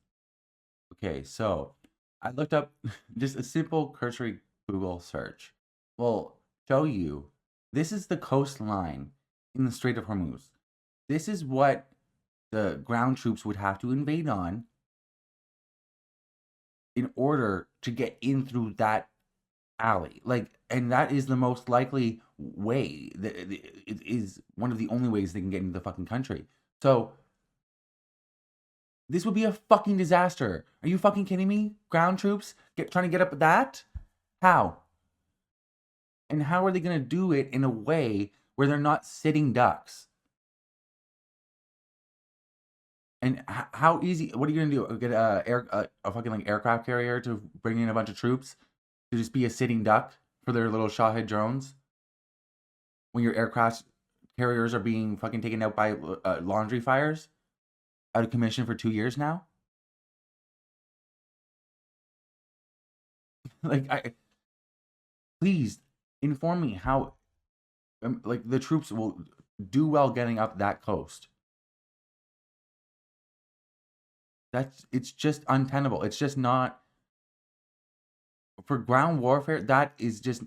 Okay, so I looked up just a simple cursory Google search. Will show you this is the coastline in the Strait of Hormuz. This is what the ground troops would have to invade on in order to get in through that alley. And that is the most likely way. It is one of the only ways they can get into the fucking country. So this would be a fucking disaster. Are you fucking kidding me? Ground troops trying to get up that? How? And how are they going to do it in a way where they're not sitting ducks? And how easy? What are you going to do? Get a fucking aircraft carrier to bring in a bunch of troops to just be a sitting duck for their little Shahid drones? When your aircraft carriers are being fucking taken out by laundry fires? Out of commission for 2 years now? Please inform me how like the troops will do well getting up that coast. It's just untenable. It's just not for ground warfare. That is just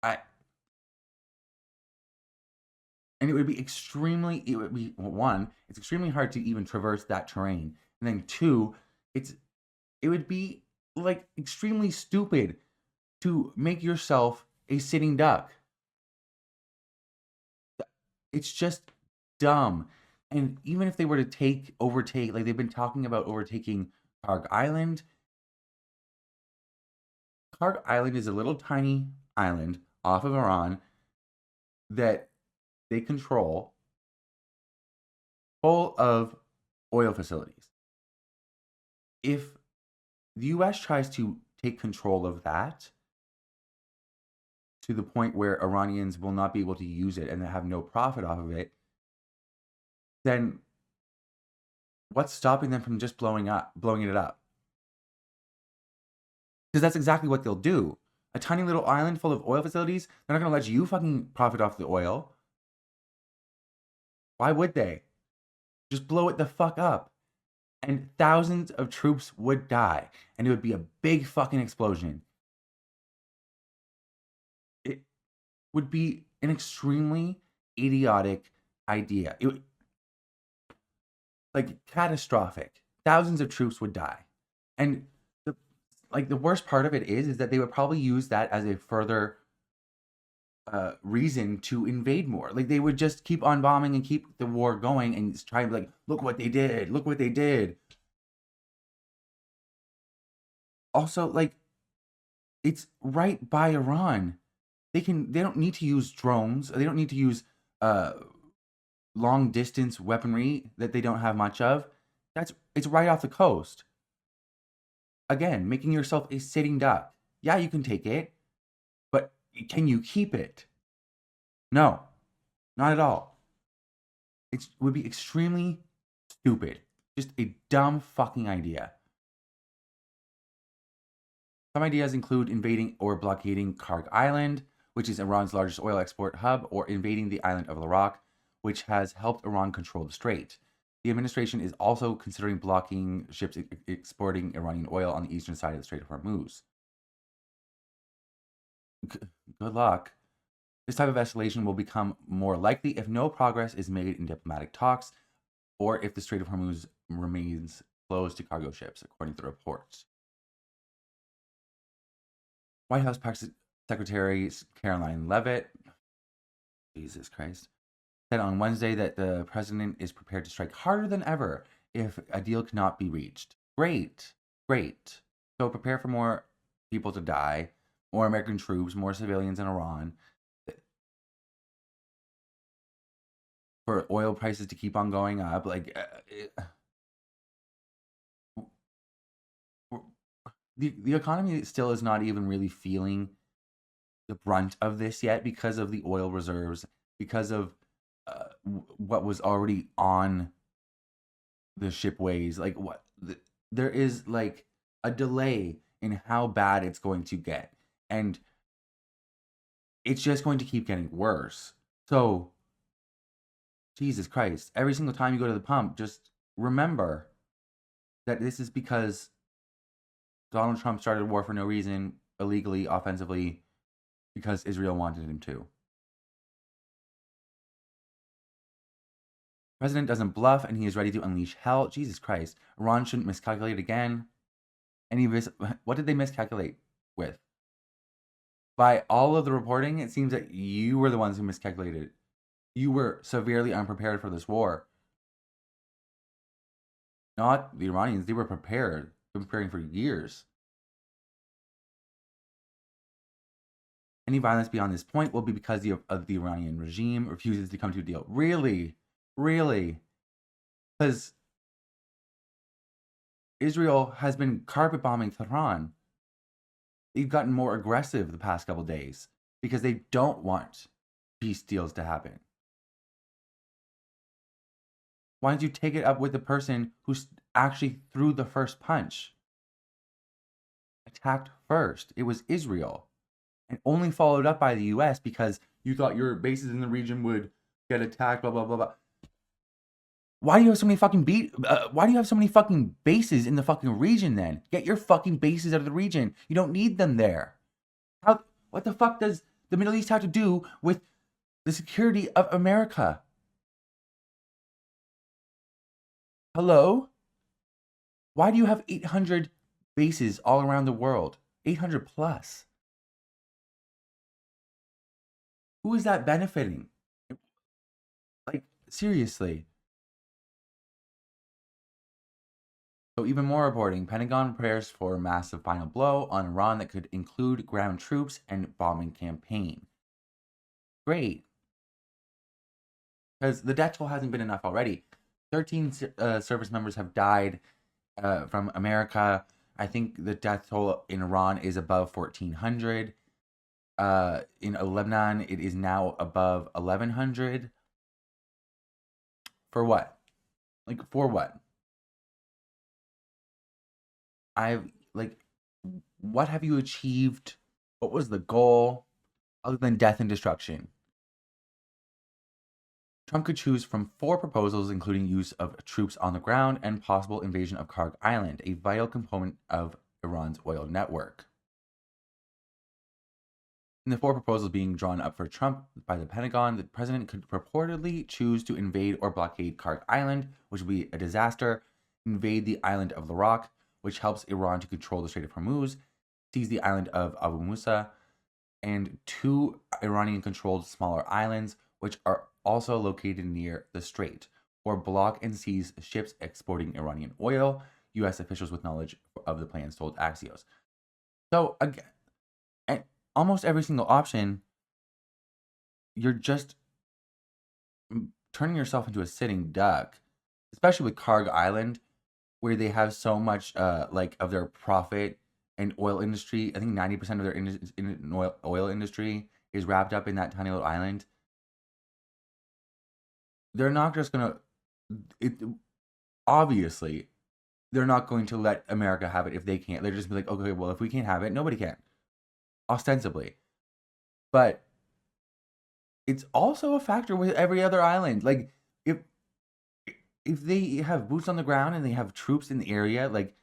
I and it would be one, it's extremely hard to even traverse that terrain. And then two, it would be like extremely stupid to make yourself a sitting duck. It's just dumb. And even if they were to overtake, like they've been talking about overtaking Karg Island. Karg Island is a little tiny island off of Iran that they control, full of oil facilities. If the US tries to take control of that to the point where Iranians will not be able to use it and have no profit off of it, then what's stopping them from just blowing it up? Because that's exactly what they'll do. A tiny little island full of oil facilities, they're not going to let you fucking profit off the oil. Why would they? Just blow it the fuck up. And thousands of troops would die. And it would be a big fucking explosion. It would be an extremely idiotic idea. It would, like, catastrophic. Thousands of troops would die. And the worst part of it is that they would probably use that as a further reason to invade more. Like, they would just keep on bombing and keep the war going and try and be like, look what they did. Look what they did. Also, like, it's right by Iran. They don't need to use drones. They don't need to use long distance weaponry that they don't have much of. It's right off the coast. Again, making yourself a sitting duck. Yeah, you can take it, but can you keep it? No, not at all. It would be extremely stupid. Just a dumb fucking idea. Some ideas include invading or blockading Karg Island, which is Iran's largest oil export hub, or invading the island of Iraq, which has helped Iran control the strait. The administration is also considering blocking ships exporting Iranian oil on the eastern side of the Strait of Hormuz. Good luck. This type of escalation will become more likely if no progress is made in diplomatic talks or if the Strait of Hormuz remains closed to cargo ships, according to the reports. White House Press Secretary Caroline Leavitt, Jesus Christ, said on Wednesday that the president is prepared to strike harder than ever if a deal cannot be reached. Great. So prepare for more people to die, more American troops, more civilians in Iran, for oil prices to keep on going up. Like, the economy still is not even really feeling the brunt of this yet because of the oil reserves, because of what was already on the shipways. Like, there is like a delay in how bad it's going to get, and it's just going to keep getting worse. So, Jesus Christ, every single time you go to the pump, just remember that this is because Donald Trump started a war for no reason, illegally, offensively, because Israel wanted him to. The president doesn't bluff, and he is ready to unleash hell. Jesus Christ. Iran shouldn't miscalculate again. What did they miscalculate with? By all of the reporting, it seems that you were the ones who miscalculated. You were severely unprepared for this war. Not the Iranians. They were prepared. They've been preparing for years. Any violence beyond this point will be because of the Iranian regime refuses to come to a deal. Really? Because Israel has been carpet bombing Tehran. They've gotten more aggressive the past couple days because they don't want peace deals to happen. Why don't you take it up with the person who actually threw the first punch? Attacked first. It was Israel. and only followed up by the US because you thought your bases in the region would get attacked, blah, blah, blah, blah. Why do you have so many why do you have so many fucking bases in the fucking region then? Get your fucking bases out of the region. You don't need them there. What the fuck does the Middle East have to do with the security of America? Hello? Why do you have 800 bases all around the world? 800 plus. Who is that benefiting? Like, seriously. So even more reporting, Pentagon prepares for a massive final blow on Iran that could include ground troops and bombing campaign. Great. Because the death toll hasn't been enough already. 13 service members have died from America. I think the death toll in Iran is above 1,400. In Lebanon, it is now above 1,100. For what? Like, for what? What have you achieved? What was the goal other than death and destruction? Trump could choose from 4 proposals, including use of troops on the ground and possible invasion of Karg Island, a vital component of Iran's oil network. In the 4 proposals being drawn up for Trump by the Pentagon, the president could purportedly choose to invade or blockade Karg Island, which would be a disaster, invade the island of Larak, which helps Iran to control the Strait of Hormuz, seize the island of Abu Musa, and 2 Iranian-controlled smaller islands, which are also located near the strait, or block and seize ships exporting Iranian oil, U.S. officials with knowledge of the plans told Axios. So, again, almost every single option, you're just turning yourself into a sitting duck, especially with Karg Island, where they have so much of their profit and oil industry. I think 90% of their oil industry is wrapped up in that tiny little island. They're not just gonna. Obviously, they're not going to let America have it if they can't. They're just be like, okay, well, if we can't have it, nobody can. Ostensibly, but it's also a factor with every other island. Like, if they have boots on the ground and they have troops in the area, like,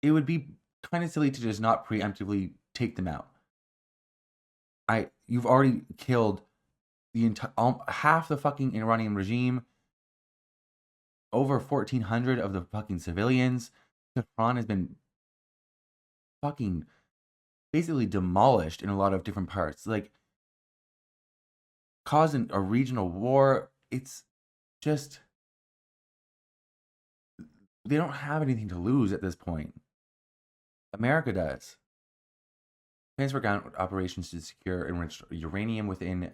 it would be kind of silly to just not preemptively take them out. You've already killed the entire half the fucking Iranian regime, over 1,400 of the fucking civilians. Tehran has been fucking basically demolished in a lot of different parts. Like, causing a regional war. It's just, they don't have anything to lose at this point. America does. Plans for ground operations to secure enriched uranium within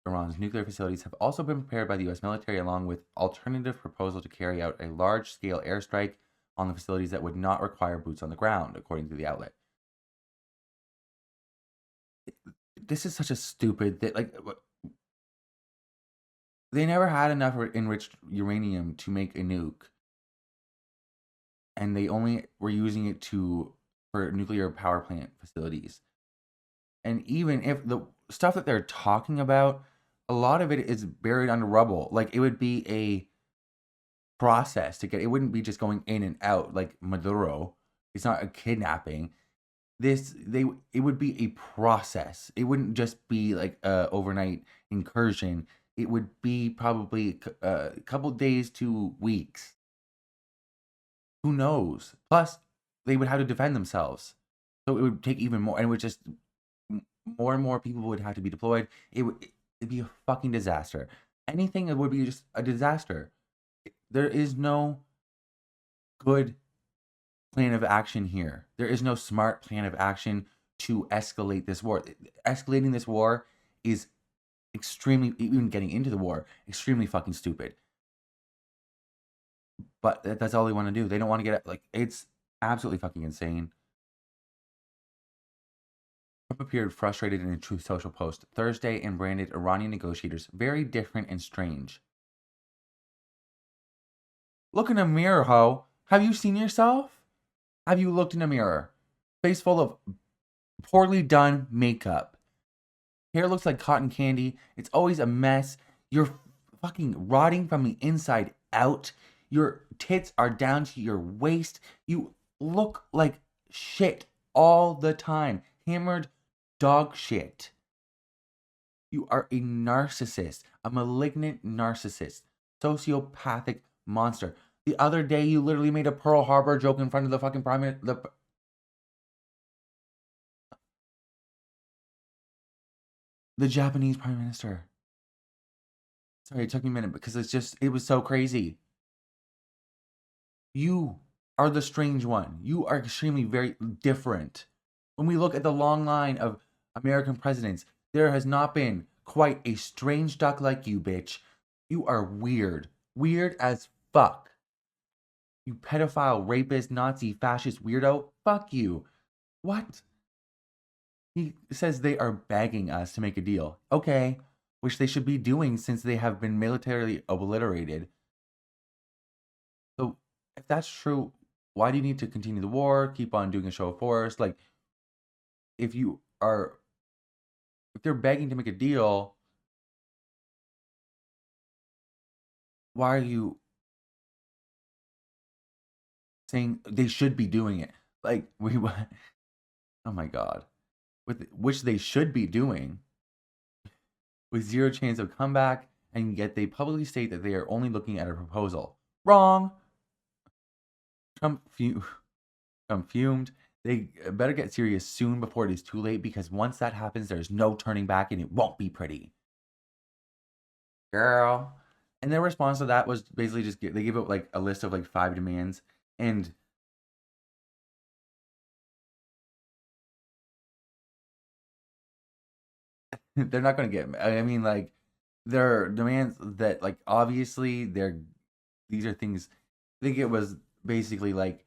Iran's nuclear facilities have also been prepared by the U.S. military, along with alternative proposal to carry out a large-scale airstrike on the facilities that would not require boots on the ground, according to the outlet. This is such a stupid thing. Like, they never had enough enriched uranium to make a nuke, and they only were using it for nuclear power plant facilities. And even if the stuff that they're talking about, a lot of it is buried under rubble. Like, it would be a process to get. It wouldn't be just going in and out like Maduro. It's not a kidnapping. It would be a process. It wouldn't just be like a overnight incursion. It would be probably a couple days to weeks. Who knows? Plus, they would have to defend themselves, so it would take even more, and it would just more and more people would have to be deployed. It'd be a fucking disaster. Anything, it would be just a disaster. There is no good plan of action here. There is no smart plan of action to escalate this war. Escalating this war is extremely, even getting into the war, extremely fucking stupid. But that's all they want to do. They don't want to get, like, it's absolutely fucking insane. Trump appeared frustrated in a Truth Social post Thursday and branded Iranian negotiators very different and strange. Look in a mirror, ho. Have you seen yourself? Have you looked in a mirror? Face full of poorly done makeup. Hair looks like cotton candy. It's always a mess. You're fucking rotting from the inside out. Your tits are down to your waist. You look like shit all the time. Hammered dog shit. You are a narcissist, a malignant narcissist, sociopathic monster. The other day, you literally made a Pearl Harbor joke in front of the fucking prime minister. The Japanese prime minister. Sorry, it took me a minute because it was so crazy. You are the strange one. You are extremely very different. When we look at the long line of American presidents, there has not been quite a strange duck like you, bitch. You are weird. Weird as fuck. You pedophile, rapist, Nazi, fascist weirdo. Fuck you. What? He says they are begging us to make a deal. Okay. Which they should be doing since they have been militarily obliterated. So, if that's true, why do you need to continue the war? Keep on doing a show of force? Like, if they're begging to make a deal, why are you saying they should be doing it? Like, oh my god. Which they should be doing with zero chance of comeback, and yet they publicly state that they are only looking at a proposal. Wrong. Trump fumed. They better get serious soon before it is too late, because once that happens, there's no turning back and it won't be pretty. Girl. And their response to that was basically just they give it like a list of like 5 demands, and they're not going to get, I mean, like, their demands that, like, obviously these are things. I think it was basically like,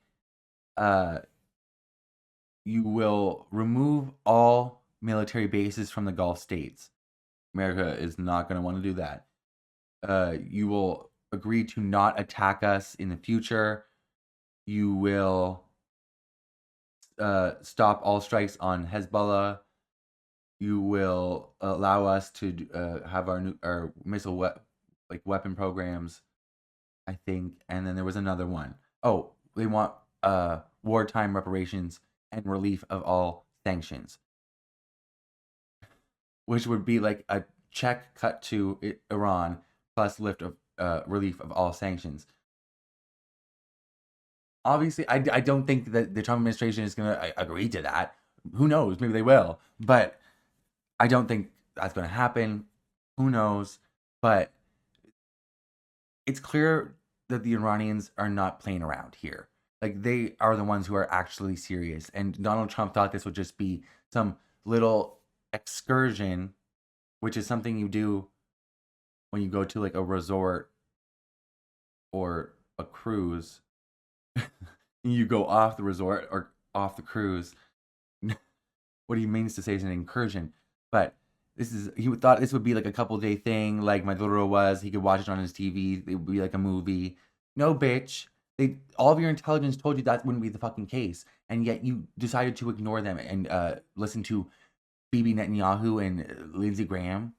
you will remove all military bases from the Gulf states. America is not going to want to do that. You will agree to not attack us in the future. You will stop all strikes on Hezbollah. You will allow us to have our missile weapon programs, I think. And then there was another one. Oh, they want wartime reparations and relief of all sanctions, which would be like a check cut to Iran plus relief of all sanctions. Obviously, I don't think that the Trump administration is going to agree to that. Who knows? Maybe they will. But I don't think that's going to happen. Who knows? But it's clear that the Iranians are not playing around here. Like, they are the ones who are actually serious. And Donald Trump thought this would just be some little excursion, which is something you do when you go to like a resort or a cruise. You go off the resort or off the cruise. What he means to say is an incursion. But he thought this would be like a couple-day thing, like Maduro was. He could watch it on his TV. It would be like a movie. No, bitch. All of your intelligence told you that wouldn't be the fucking case, and yet you decided to ignore them and listen to Bibi Netanyahu and Lindsey Graham.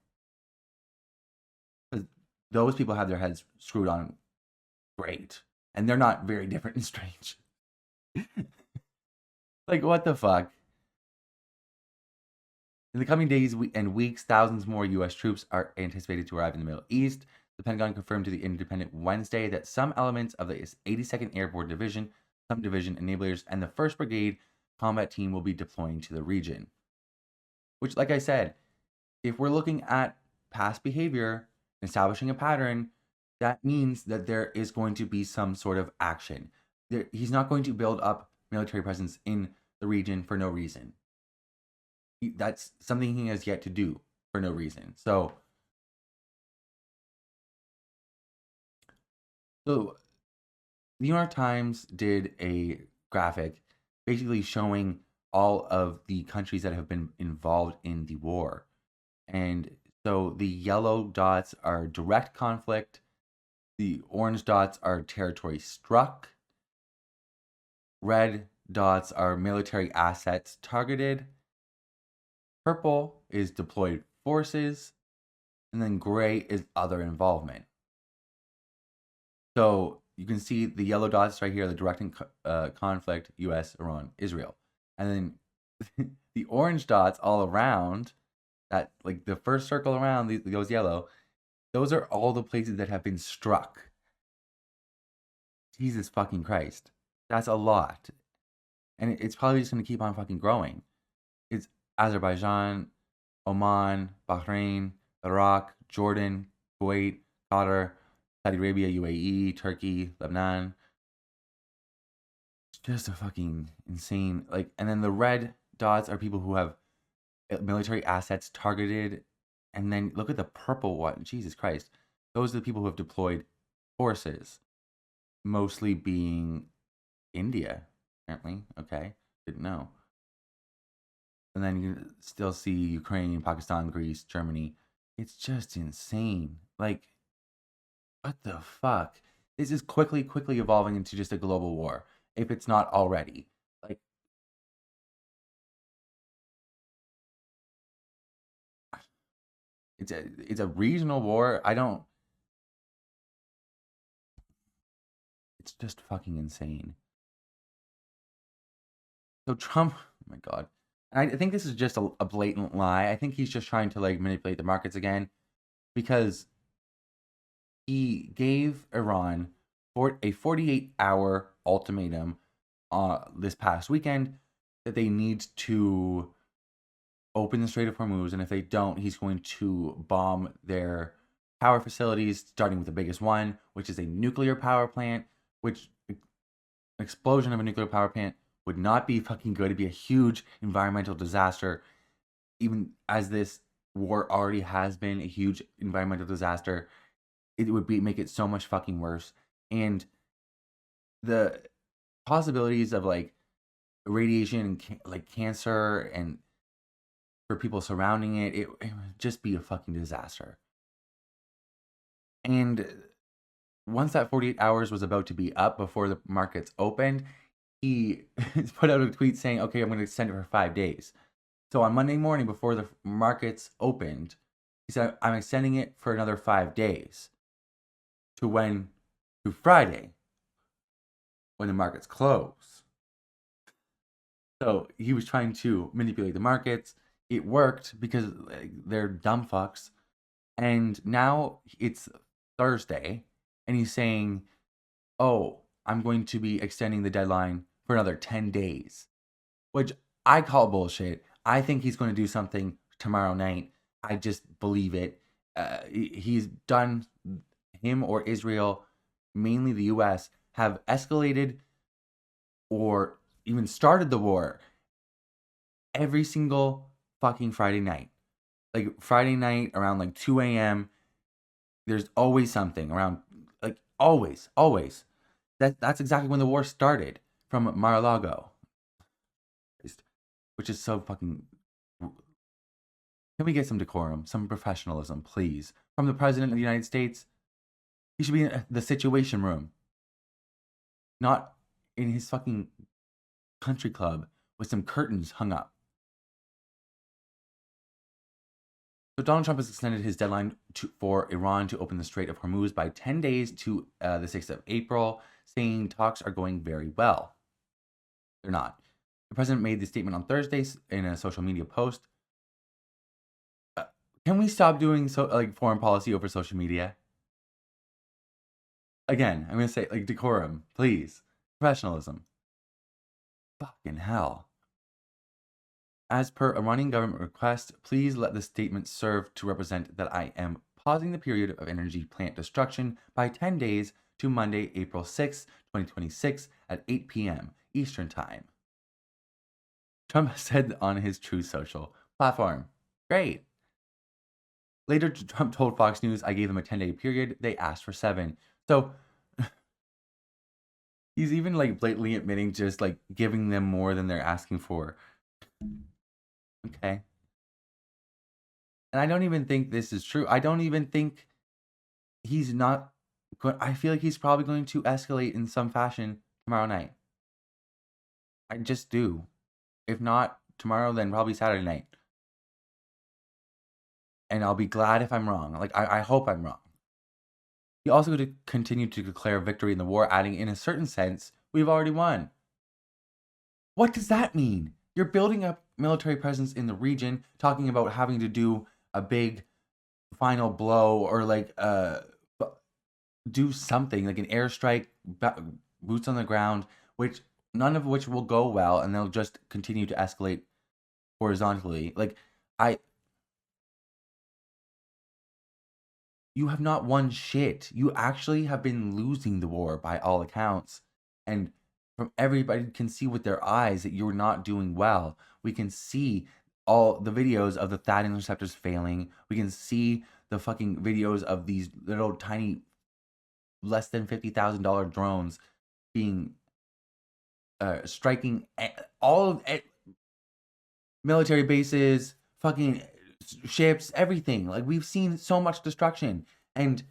Those people have their heads screwed on great, and they're not very different and strange. Like, what the fuck? In the coming days and weeks, thousands more U.S. troops are anticipated to arrive in the Middle East. The Pentagon confirmed to the Independent Wednesday that some elements of the 82nd Airborne Division, some division enablers, and the 1st Brigade combat team will be deploying to the region. Which, like I said, if we're looking at past behavior, establishing a pattern, that means that there is going to be some sort of action. He's not going to build up military presence in the region for no reason. That's something he has yet to do for no reason. So the New York Times did a graphic basically showing all of the countries that have been involved in the war. And so the yellow dots are direct conflict. The orange dots are territory struck. Red dots are military assets targeted. Purple is deployed forces. And then gray is other involvement. So you can see the yellow dots right here, the direct conflict, US, Iran, Israel. And then the orange dots all around, that like the first circle around those yellow, those are all the places that have been struck. Jesus fucking Christ. That's a lot. And it's probably just going to keep on fucking growing. It's Azerbaijan, Oman, Bahrain, Iraq, Jordan, Kuwait, Qatar, Saudi Arabia, UAE, Turkey, Lebanon. It's just a fucking insane, like, and then the red dots are people who have military assets targeted. And then look at the purple one. Jesus Christ. Those are the people who have deployed forces, mostly being India, apparently. Okay. Didn't know. And then you still see Ukraine, Pakistan, Greece, Germany. It's just insane. Like, what the fuck? This is quickly evolving into just a global war, if it's not already. Like, it's a regional war. It's just fucking insane. So Trump, oh my God. And I think this is just a blatant lie. I think he's just trying to like manipulate the markets again, because he gave Iran a 48-hour ultimatum this past weekend that they need to open the Strait of Hormuz, and if they don't, he's going to bomb their power facilities, starting with the biggest one, which is a nuclear power plant, which explosion of a nuclear power plant would not be fucking good. It'd be a huge environmental disaster, even as this war already has been a huge environmental disaster. It would make it so much fucking worse. And the possibilities of like radiation and like cancer and for people surrounding it would just be a fucking disaster. And once that 48 hours was about to be up before the markets opened, he put out a tweet saying, okay, I'm going to extend it for 5 days. So on Monday morning before the markets opened, he said, I'm extending it for another 5 days to Friday, when the markets close. So he was trying to manipulate the markets. It worked because they're dumb fucks. And now it's Thursday, and he's saying, oh, I'm going to be extending the deadline for another 10 days, which I call bullshit. I think he's going to do something tomorrow night. I just believe it. He's done, him or Israel, mainly the US, have escalated or even started the war every single fucking Friday night. Like Friday night around like 2 a.m., there's always something around, like always. That's exactly when the war started, from Mar-a-Lago. Which is so fucking... Can we get some decorum, some professionalism, please? From the President of the United States? He should be in the Situation Room. Not in his fucking country club with some curtains hung up. So Donald Trump has extended his deadline for Iran to open the Strait of Hormuz by 10 days to the 6th of April, saying talks are going very well. They're not. The president made the statement on Thursday in a social media post. Can we stop doing foreign policy over social media? Again, I'm going to say, decorum, please. Professionalism. Fucking hell. As per Iranian government request, please let the statement serve to represent that I am pausing the period of energy plant destruction by 10 days to Monday, April 6, 2026 at 8 p.m. Eastern Time. Trump said on his Truth Social platform. Great. Later, Trump told Fox News, I gave them a 10-day period. They asked for 7. So he's even blatantly admitting just giving them more than they're asking for. Okay. And I don't even think this is true. I don't even think he's not going... I feel like he's probably going to escalate in some fashion tomorrow night. I just do. If not tomorrow, then probably Saturday night. And I'll be glad if I'm wrong. Like, I hope I'm wrong. He also to continue to declare victory in the war, adding, in a certain sense, we've already won. What does that mean? You're building up military presence in the region, talking about having to do a big final blow or like do something like an airstrike, boots on the ground, which none of which will go well, and they'll just continue to escalate horizontally. Like, you have not won shit. You actually have been losing the war by all accounts. And from everybody can see with their eyes that you're not doing well. We can see all the videos of the THAAD interceptors failing. We can see the fucking videos of these little tiny, less than $50,000 drones being striking all of military bases, fucking ships, everything. Like, we've seen so much destruction, and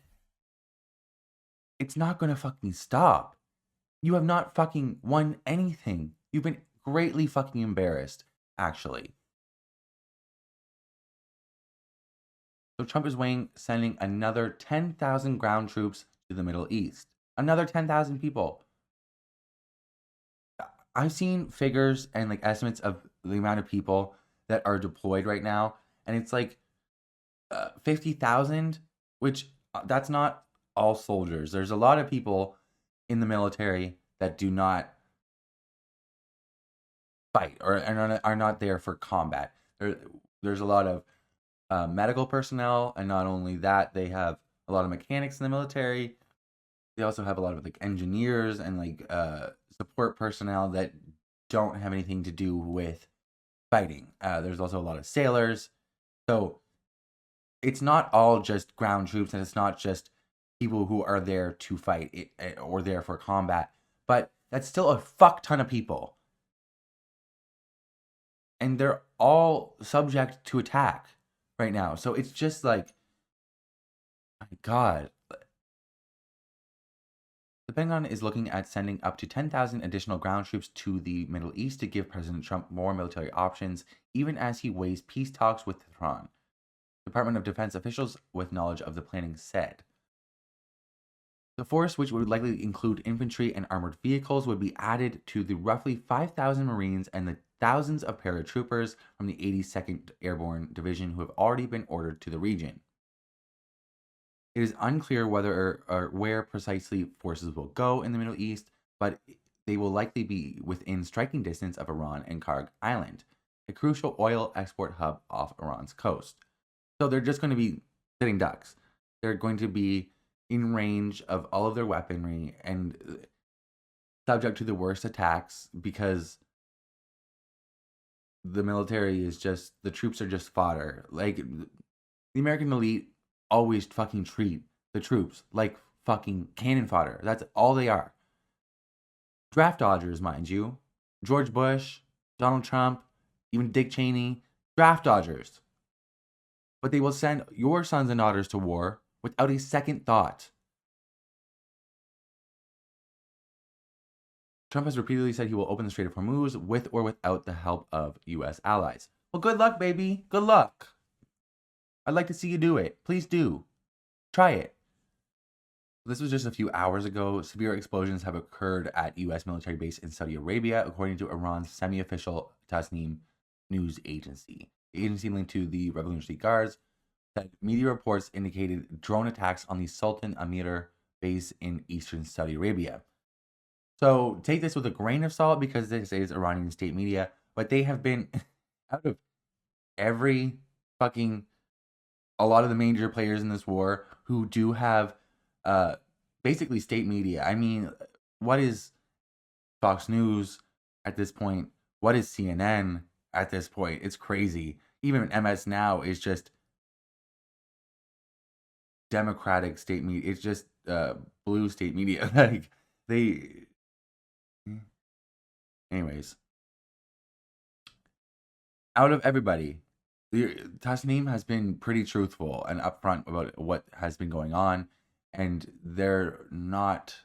it's not gonna fucking stop. You have not fucking won anything. You've been greatly fucking embarrassed, actually. So Trump is weighing sending another 10,000 ground troops to the Middle East. Another 10,000 people. I've seen figures and like estimates of the amount of people that are deployed right now, and it's like 50,000, which that's not all soldiers. There's a lot of people in the military that do not fight or are not there for combat. There's a lot of medical personnel, and not only that, they have a lot of mechanics in the military. They also have a lot of like engineers and like support personnel that don't have anything to do with fighting. There's also a lot of sailors. So it's not all just ground troops, and it's not just people who are there to fight or there for combat, but that's still a fuck ton of people. And they're all subject to attack right now. So it's just like, my God. The Pentagon is looking at sending up to 10,000 additional ground troops to the Middle East to give President Trump more military options, even as he weighs peace talks with Tehran. Department of Defense officials with knowledge of the planning said. The force, which would likely include infantry and armored vehicles, would be added to the roughly 5,000 Marines and the thousands of paratroopers from the 82nd Airborne Division who have already been ordered to the region. It is unclear whether or where precisely forces will go in the Middle East, but they will likely be within striking distance of Iran and Karg Island, a crucial oil export hub off Iran's coast. So they're just going to be sitting ducks. They're going to be in range of all of their weaponry and subject to the worst attacks because the military is just, the troops are just fodder. Like, the American elite always fucking treat the troops like fucking cannon fodder. That's all they are. Draft dodgers, mind you. George Bush, Donald Trump, even Dick Cheney, draft dodgers. But they will send your sons and daughters to war without a second thought. Trump has repeatedly said he will open the Strait of Hormuz with or without the help of U.S. allies. Well, good luck, baby. Good luck. I'd like to see you do it. Please do. Try it. This was just a few hours ago. Severe explosions have occurred at U.S. military base in Saudi Arabia, according to Iran's semi-official Tasnim news agency. The agency linked to the Revolutionary Guards said media reports indicated drone attacks on the Sultan Amir base in eastern Saudi Arabia. So take this with a grain of salt because this is Iranian state media, but they have been out of every fucking, a lot of the major players in this war who do have basically state media. I mean, what is Fox News at this point? What is CNN at this point? It's crazy. Even MS Now is just Democratic state media. It's just blue state media. Like, they... Anyways. Out of everybody, Tasnim has been pretty truthful and upfront about what has been going on, and they're not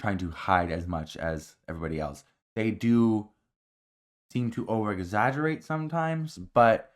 trying to hide as much as everybody else. They do seem to over-exaggerate sometimes, but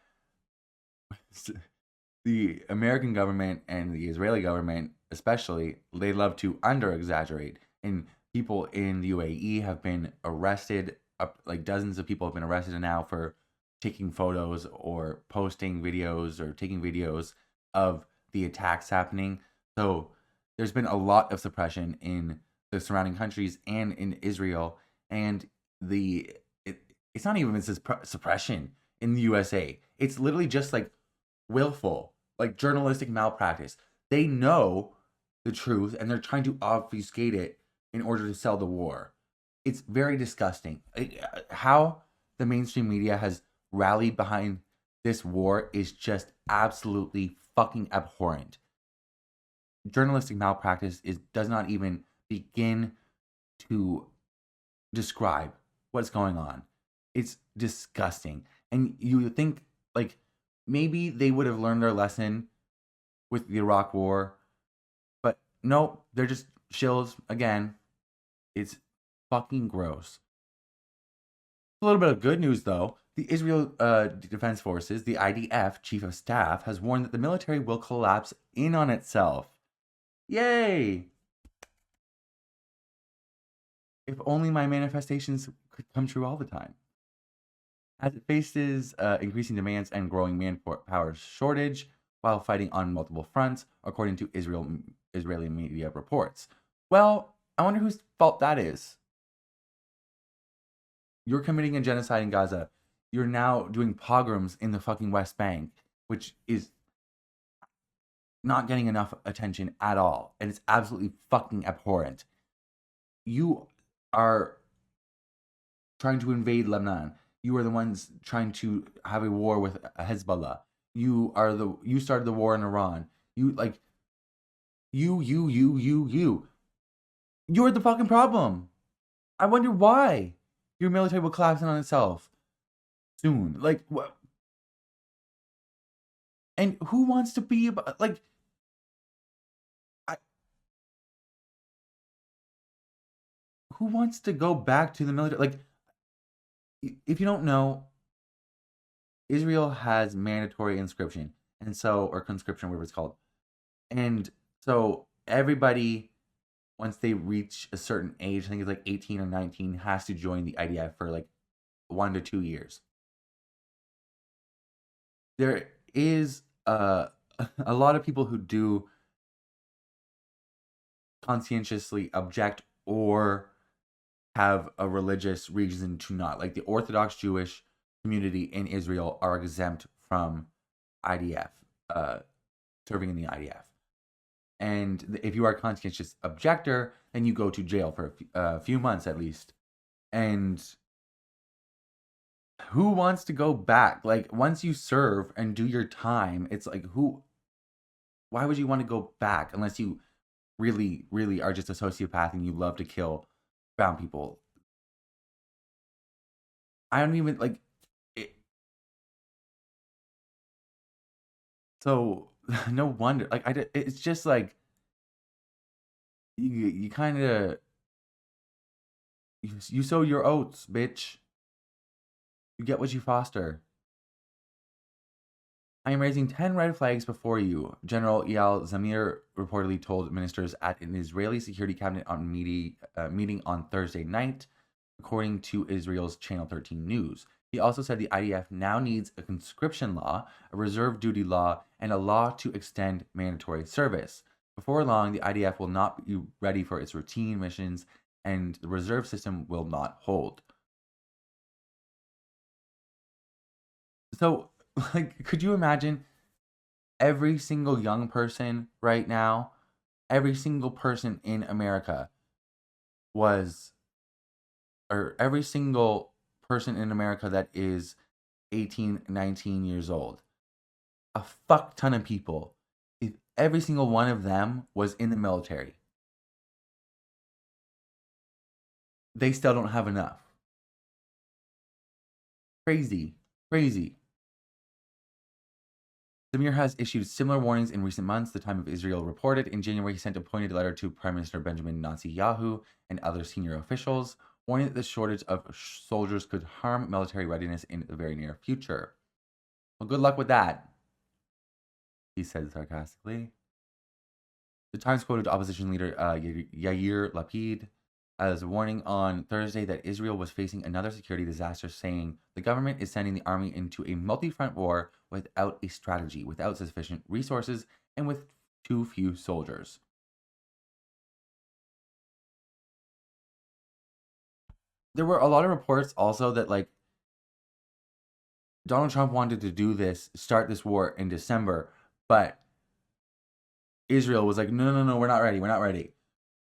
the American government and the Israeli government, especially, they love to under-exaggerate. And people in the UAE have been arrested, like dozens of people have been arrested now for taking photos or posting videos or taking videos of the attacks happening. So there's been a lot of suppression in the surrounding countries and in Israel, and it's not even suppression in the USA. It's literally just like willful, like journalistic malpractice. They know the truth and they're trying to obfuscate it in order to sell the war. It's very disgusting. How the mainstream media has rallied behind this war is just absolutely fucking abhorrent. Journalistic malpractice does not even begin to describe what's going on. It's disgusting. And you think, like, maybe they would have learned their lesson with the Iraq War, but no, they're just shills again. It's fucking gross. A little bit of good news, though. The Israel Defense Forces, the IDF Chief of Staff, has warned that the military will collapse in on itself. Yay! If only my manifestations could come true all the time. As it faces increasing demands and growing manpower shortage while fighting on multiple fronts, according to Israeli media reports. Well, I wonder whose fault that is. You're committing a genocide in Gaza. You're now doing pogroms in the fucking West Bank, which is not getting enough attention at all. And it's absolutely fucking abhorrent. You are trying to invade Lebanon. You are the ones trying to have a war with Hezbollah. You started the war in Iran. You're the fucking problem. I wonder why your military will collapse in on itself soon. Like, what? And who wants to be like? Who wants to go back to the military? Like, if you don't know, Israel has mandatory conscription, or conscription, whatever it's called. And so everybody, once they reach a certain age, I think it's like 18 or 19, has to join the IDF for like 1 to 2 years. There is a lot of people who do conscientiously object or have a religious reason to not. Like the Orthodox Jewish community in Israel are exempt from IDF, serving in the IDF. And if you are a conscientious objector, then you go to jail for a few months at least. And who wants to go back? Like, once you serve and do your time, it's like, why would you want to go back unless you really, really are just a sociopath and you love to kill brown people? I don't even like it. So no wonder, like, it's just like you kind of you sow your oats, bitch. You get what you foster. I am raising 10 red flags before you, General Eyal Zamir reportedly told ministers at an Israeli Security Cabinet meeting on Thursday night, according to Israel's Channel 13 News. He also said the IDF now needs a conscription law, a reserve duty law, and a law to extend mandatory service. Before long, the IDF will not be ready for its routine missions, and the reserve system will not hold. So, like, could you imagine every single young person right now, every single person in America every single person in America that is 18, 19 years old, a fuck ton of people, if every single one of them was in the military, they still don't have enough. Crazy. Zamir has issued similar warnings in recent months. The Time of Israel reported in January he sent a pointed letter to Prime Minister Benjamin Netanyahu and other senior officials, warning that the shortage of soldiers could harm military readiness in the very near future. Well, good luck with that, he said sarcastically. The Times quoted opposition leader Yair Lapid as warning on Thursday that Israel was facing another security disaster, saying the government is sending the army into a multi-front war without a strategy, without sufficient resources, and with too few soldiers. There were a lot of reports also that like Donald Trump wanted to start this war in December, but Israel was like, no, we're not ready.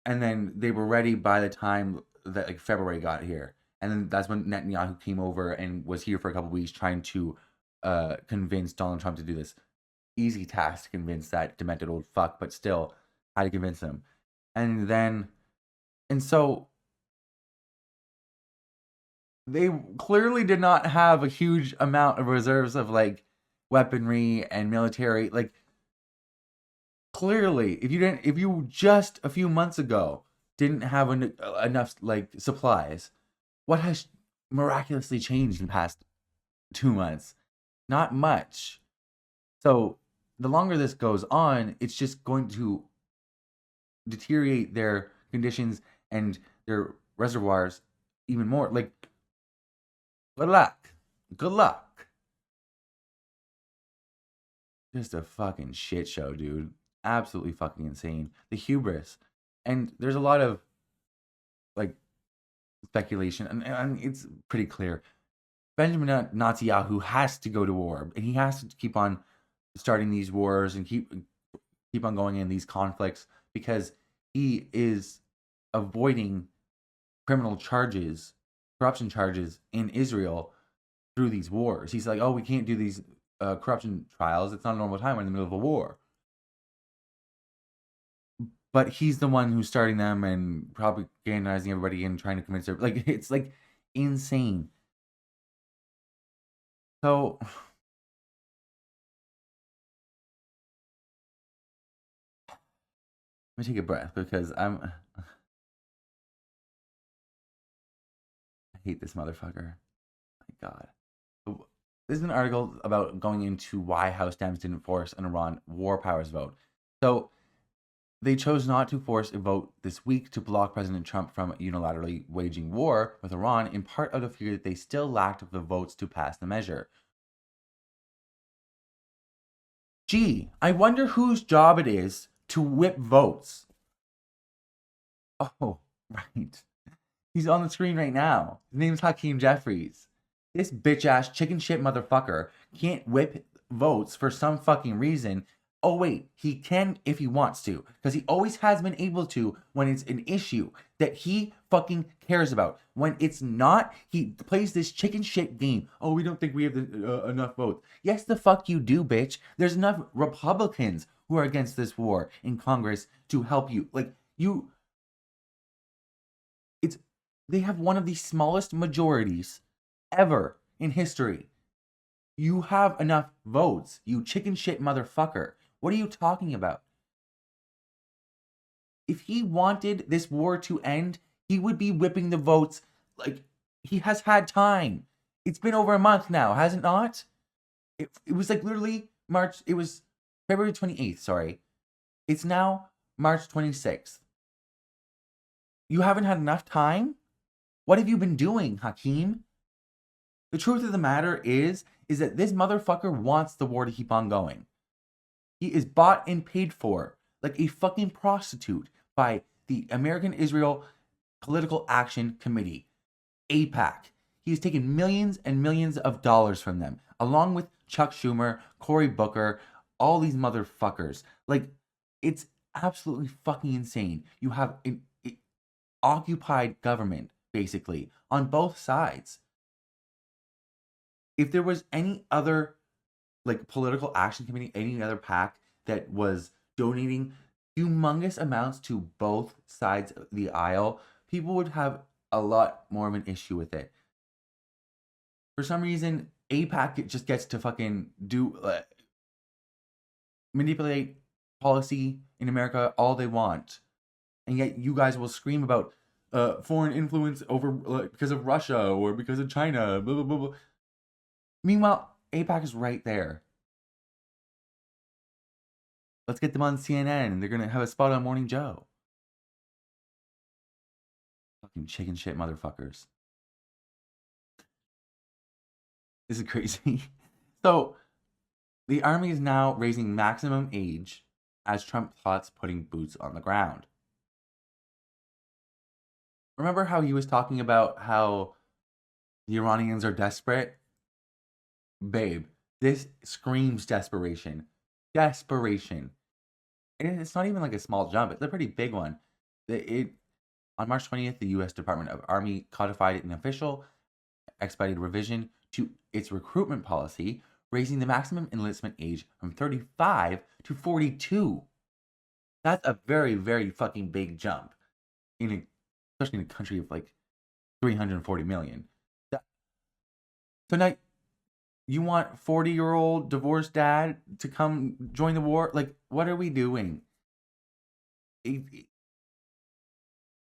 And then they were ready by the time that like February got here. And then that's when Netanyahu came over and was here for a couple of weeks trying to convince Donald Trump to do this. Easy task to convince that demented old fuck, but still had to convince him. And so they clearly did not have a huge amount of reserves of like weaponry and military. Like clearly, if you just a few months ago didn't have enough like supplies, what has miraculously changed in the past 2 months? Not much. So the longer this goes on, it's just going to deteriorate their conditions and their reservoirs even more. Like, good luck. Just a fucking shit show, dude. Absolutely fucking insane. The hubris. And there's a lot of like speculation, and it's pretty clear. Benjamin Netanyahu has to go to war, and he has to keep on starting these wars and keep on going in these conflicts because he is avoiding criminal charges, corruption charges in Israel through these wars. He's like, oh, we can't do these corruption trials. It's not a normal time. We're in the middle of a war. But he's the one who's starting them and propagandizing everybody and trying to convince everybody. Like, it's like insane. So let me take a breath because I hate this motherfucker. My God. This is an article about going into why House Dems didn't force an Iran war powers vote. So they chose not to force a vote this week to block President Trump from unilaterally waging war with Iran, in part out of fear that they still lacked the votes to pass the measure. Gee, I wonder whose job it is to whip votes. Oh, right. He's on the screen right now. His name's Hakeem Jeffries. This bitch-ass chicken shit motherfucker can't whip votes for some fucking reason. Oh, wait, he can if he wants to, because he always has been able to when it's an issue that he fucking cares about. When it's not, he plays this chicken shit game. Oh, we don't think we have enough votes. Yes, the fuck you do, bitch. There's enough Republicans who are against this war in Congress to help you. Like, they have one of the smallest majorities ever in history. You have enough votes, you chicken shit motherfucker. What are you talking about? If he wanted this war to end, he would be whipping the votes. Like, he has had time. It's been over a month now, has it not? It was like literally March. It was February 28th, sorry. It's now March 26th. You haven't had enough time? What have you been doing, Hakeem? The truth of the matter is that this motherfucker wants the war to keep on going. He is bought and paid for like a fucking prostitute by the American Israel Political Action Committee, AIPAC. He has taken millions and millions of dollars from them, along with Chuck Schumer, Cory Booker, all these motherfuckers. Like, it's absolutely fucking insane. You have an occupied government, basically, on both sides. If there was any other like political action committee, any other PAC that was donating humongous amounts to both sides of the aisle, people would have a lot more of an issue with it. For some reason, AIPAC just gets to fucking manipulate policy in America all they want. And yet you guys will scream about foreign influence over because of Russia or because of China, blah, blah, blah, blah. Meanwhile, AIPAC is right there. Let's get them on CNN. They're going to have a spot on Morning Joe. Fucking chicken shit motherfuckers. This is crazy. So, the army is now raising maximum age as Trump plots putting boots on the ground. Remember how he was talking about how the Iranians are desperate? Babe, this screams desperation. Desperation. And it's not even like a small jump. It's a pretty big one. On March 20th, the U.S. Department of Army codified an official expedited revision to its recruitment policy, raising the maximum enlistment age from 35 to 42. That's a very, very fucking big jump, especially in a country of like 340 million. So now you want 40-year-old divorced dad to come join the war? Like, what are we doing?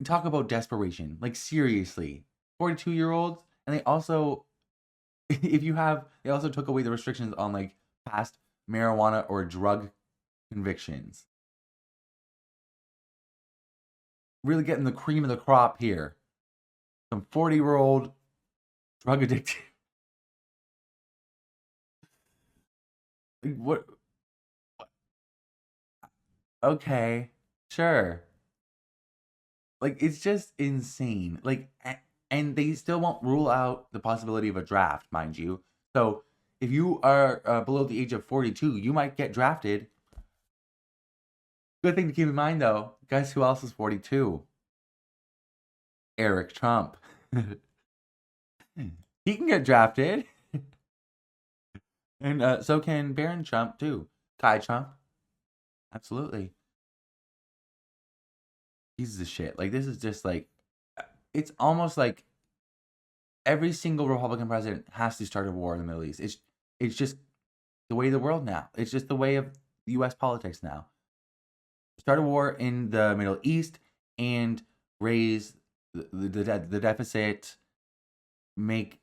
Talk about desperation. Like, seriously. 42-year-olds, and they also they also took away the restrictions on like past marijuana or drug convictions. Really getting the cream of the crop here. Some 40-year-old drug addicted. What? Okay, sure. Like, it's just insane. Like, and they still won't rule out the possibility of a draft, mind you. So, if you are below the age of 42, you might get drafted. Good thing to keep in mind, though. Guess who else is 42? Eric Trump. He can get drafted. And so can Barron Trump, too. Kai Trump. Absolutely. Pieces of shit. Like, this is just like, it's almost like every single Republican president has to start a war in the Middle East. It's just the way of the world now. It's just the way of U.S. politics now. Start a war in the Middle East and raise the deficit, make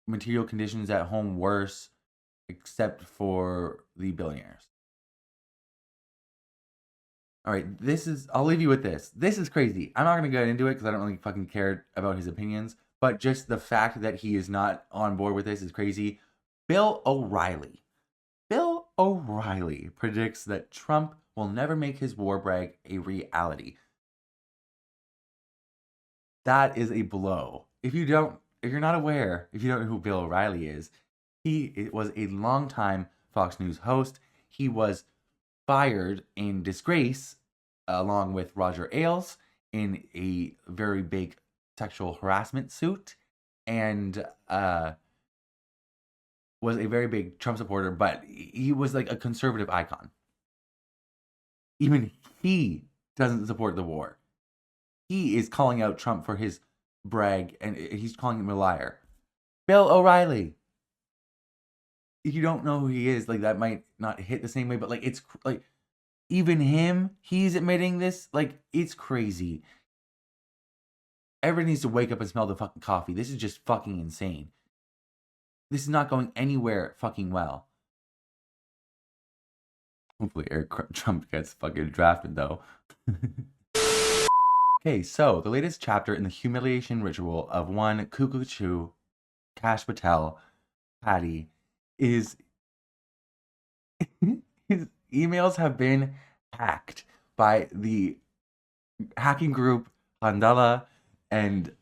material conditions at home worse, except for the billionaires. All right, I'll leave you with this. This is crazy. I'm not going to get into it because I don't really fucking care about his opinions, but just the fact that he is not on board with this is crazy. Bill O'Reilly predicts that Trump will never make his war brag a reality. That is a blow. If you're not aware, if you don't know who Bill O'Reilly is, he was a longtime Fox News host. He was fired in disgrace along with Roger Ailes in a very big sexual harassment suit, and was a very big Trump supporter, but he was like a conservative icon. Even he doesn't support the war. He is calling out Trump for his brag, and he's calling him a liar. Bill O'Reilly. If you don't know who he is, like, that might not hit the same way, but like, it's like, even him, he's admitting this. Like, it's crazy. Everyone needs to wake up and smell the fucking coffee. This is just fucking insane. This is not going anywhere fucking well. Hopefully Eric Trump gets fucking drafted, though. Okay, so the latest chapter in the humiliation ritual of one Cuckoo Kash Patel, Patty, is his emails have been hacked by the hacking group Handala, and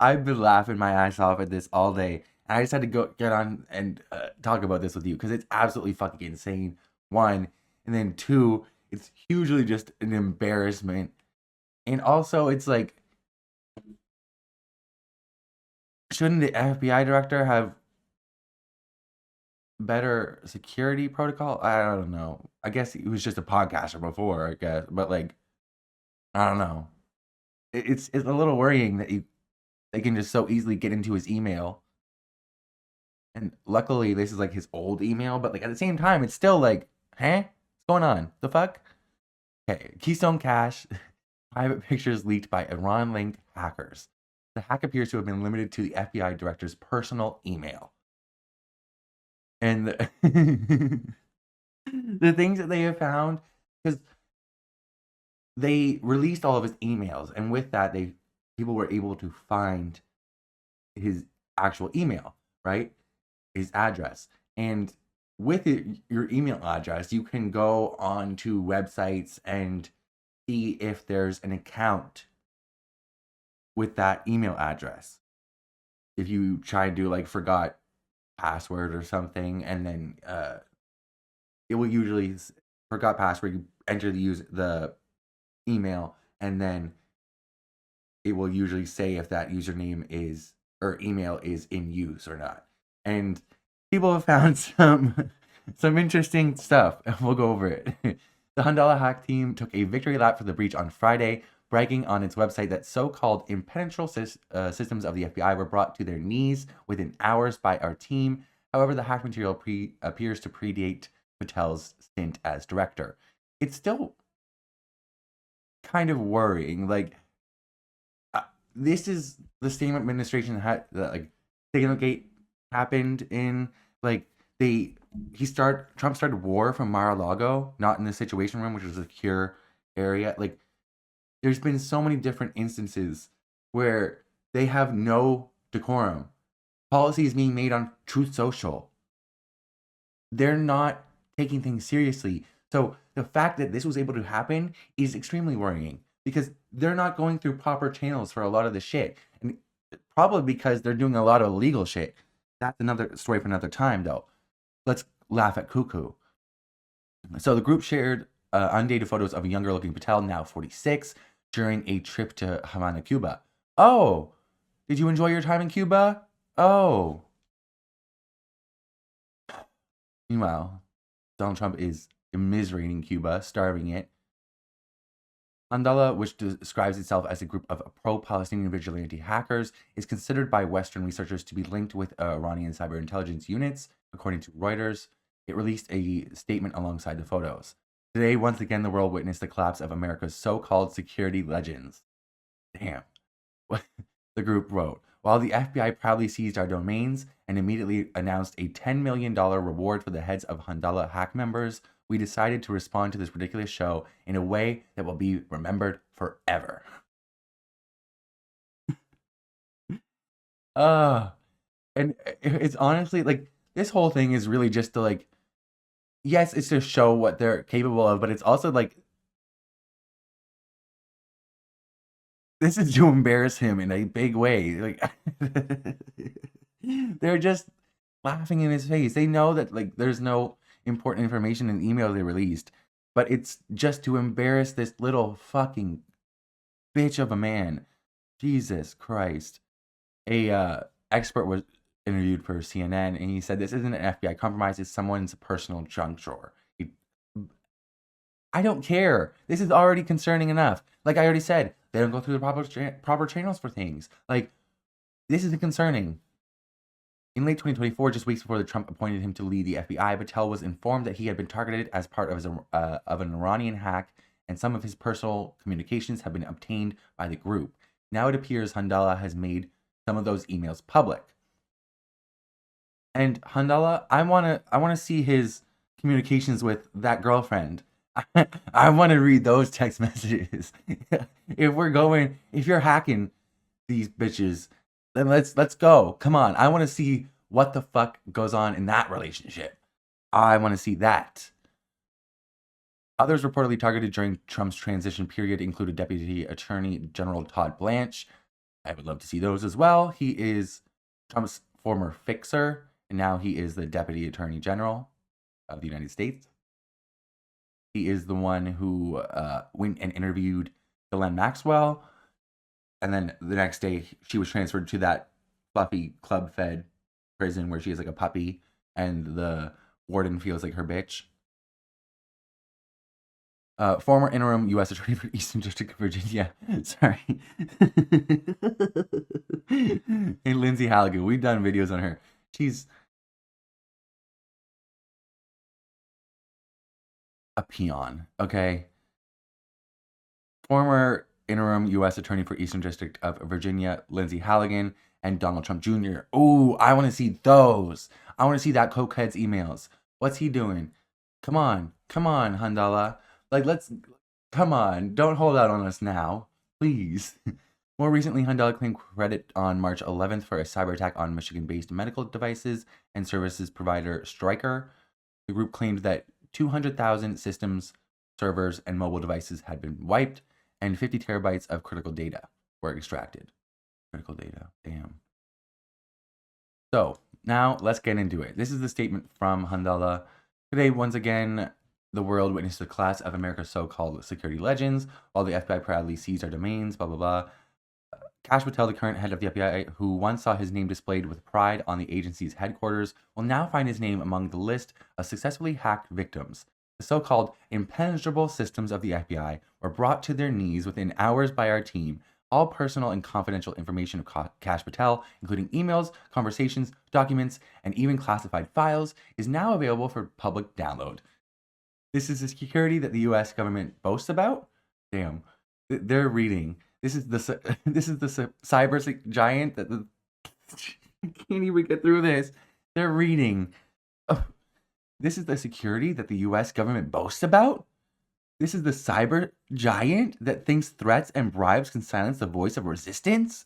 I've been laughing my ass off at this all day. And I just had to get on and talk about this with you because it's absolutely fucking insane. One, and then two, it's hugely just an embarrassment. And also, it's like, shouldn't the FBI director have better security protocol? I don't know. I guess he was just a podcaster before, I guess. But like, I don't know. It's a little worrying that they can just so easily get into his email. And luckily, this is like his old email. But like, at the same time, it's still like, huh? What's going on? The fuck? Okay, Keystone Cash private pictures leaked by Iran-linked hackers. The hack appears to have been limited to the FBI director's personal email. And the things that they have found, because they released all of his emails, and with that, people were able to find his actual email, right? His address. And with your email address, you can go on to websites and see if there's an account with that email address. If you try to do like forgot password or something, and then it will usually forgot password, you enter the email, and then it will usually say if that username is or email is in use or not. And people have found some interesting stuff, and we'll go over it. The Handala hack team took a victory lap for the breach on Friday, bragging on its website that so-called impenetrable systems of the FBI were brought to their knees within hours by our team. However, the hack material appears to predate Patel's stint as director. It's still kind of worrying. Like, this is the same administration that like Signalgate happened in. Like, Trump started war from Mar-a-Lago, not in the Situation Room, which was a secure area. Like, there's been so many different instances where they have no decorum. Policy is being made on Truth Social. They're not taking things seriously. So the fact that this was able to happen is extremely worrying, because they're not going through proper channels for a lot of the shit. And probably because they're doing a lot of illegal shit. That's another story for another time, though. Let's laugh at cuckoo. So the group shared undated photos of a younger looking Patel, now 46, during a trip to Havana, Cuba. Oh, did you enjoy your time in Cuba? Oh. Meanwhile, Donald Trump is immiserating Cuba, starving it. Handala, which describes itself as a group of pro-Palestinian vigilante hackers, is considered by Western researchers to be linked with Iranian cyber intelligence units, according to Reuters. It released a statement alongside the photos. Today, once again, the world witnessed the collapse of America's so-called security legends. Damn. The group wrote. While the FBI proudly seized our domains and immediately announced a $10 million reward for the heads of Handala hack members, we decided to respond to this ridiculous show in a way that will be remembered forever. And it's honestly, like, this whole thing is really just to, like, yes, it's to show what they're capable of, but it's also, like, this is to embarrass him in a big way. Like, they're just laughing in his face. They know that, like, there's no important information in the email they released, but it's just to embarrass this little fucking bitch of a man. Jesus Christ. A expert was interviewed for CNN, and he said this isn't an FBI compromise, it's someone's personal junk drawer. I don't care. This is already concerning enough. Like I already said, they don't go through the proper channels for things. Like, this is concerning. In late 2024, just weeks before Trump appointed him to lead the FBI, Patel was informed that he had been targeted as part of an Iranian hack, and some of his personal communications have been obtained by the group. Now it appears Handala has made some of those emails public. And Handala, I wanna see his communications with that girlfriend. I want to read those text messages. If you're hacking these bitches, then let's go. Come on. I want to see what the fuck goes on in that relationship. I want to see that. Others reportedly targeted during Trump's transition period included Deputy Attorney General Todd Blanche. I would love to see those as well. He is Trump's former fixer, and now he is the Deputy Attorney General of the United States. He is the one who went and interviewed Ghislaine Maxwell, and then the next day she was transferred to that fluffy club-fed prison where she is like a puppy, and the warden feels like her bitch. Former interim U.S. Attorney for Eastern District of Virginia. Sorry. Hey, Lindsay Halligan. We've done videos on her. She's a peon, okay? Former interim U.S. Attorney for Eastern District of Virginia, Lindsay Halligan, and Donald Trump Jr. Ooh, I want to see those. I want to see that cokehead's emails. What's he doing? Come on, Handala. Like, come on. Don't hold out on us now, please. More recently, Handala claimed credit on March 11th for a cyber attack on Michigan-based medical devices and services provider Stryker. The group claimed that 200,000 systems, servers, and mobile devices had been wiped, and 50 terabytes of critical data were extracted. Critical data, damn. So, now let's get into it. This is the statement from Handala. Today, once again, the world witnessed a class of America's so-called security legends, while the FBI proudly seized our domains, blah, blah, blah. Kash Patel, the current head of the FBI, who once saw his name displayed with pride on the agency's headquarters, will now find his name among the list of successfully hacked victims. The so-called impenetrable systems of the FBI were brought to their knees within hours by our team. All personal and confidential information of Kash Patel, including emails, conversations, documents, and even classified files, is now available for public download. This is the security that the U.S. government boasts about? Damn. They're reading. This is the cyber giant that can't even get through this. They're reading. Oh, this is the security that the U.S. government boasts about? This is the cyber giant that thinks threats and bribes can silence the voice of resistance?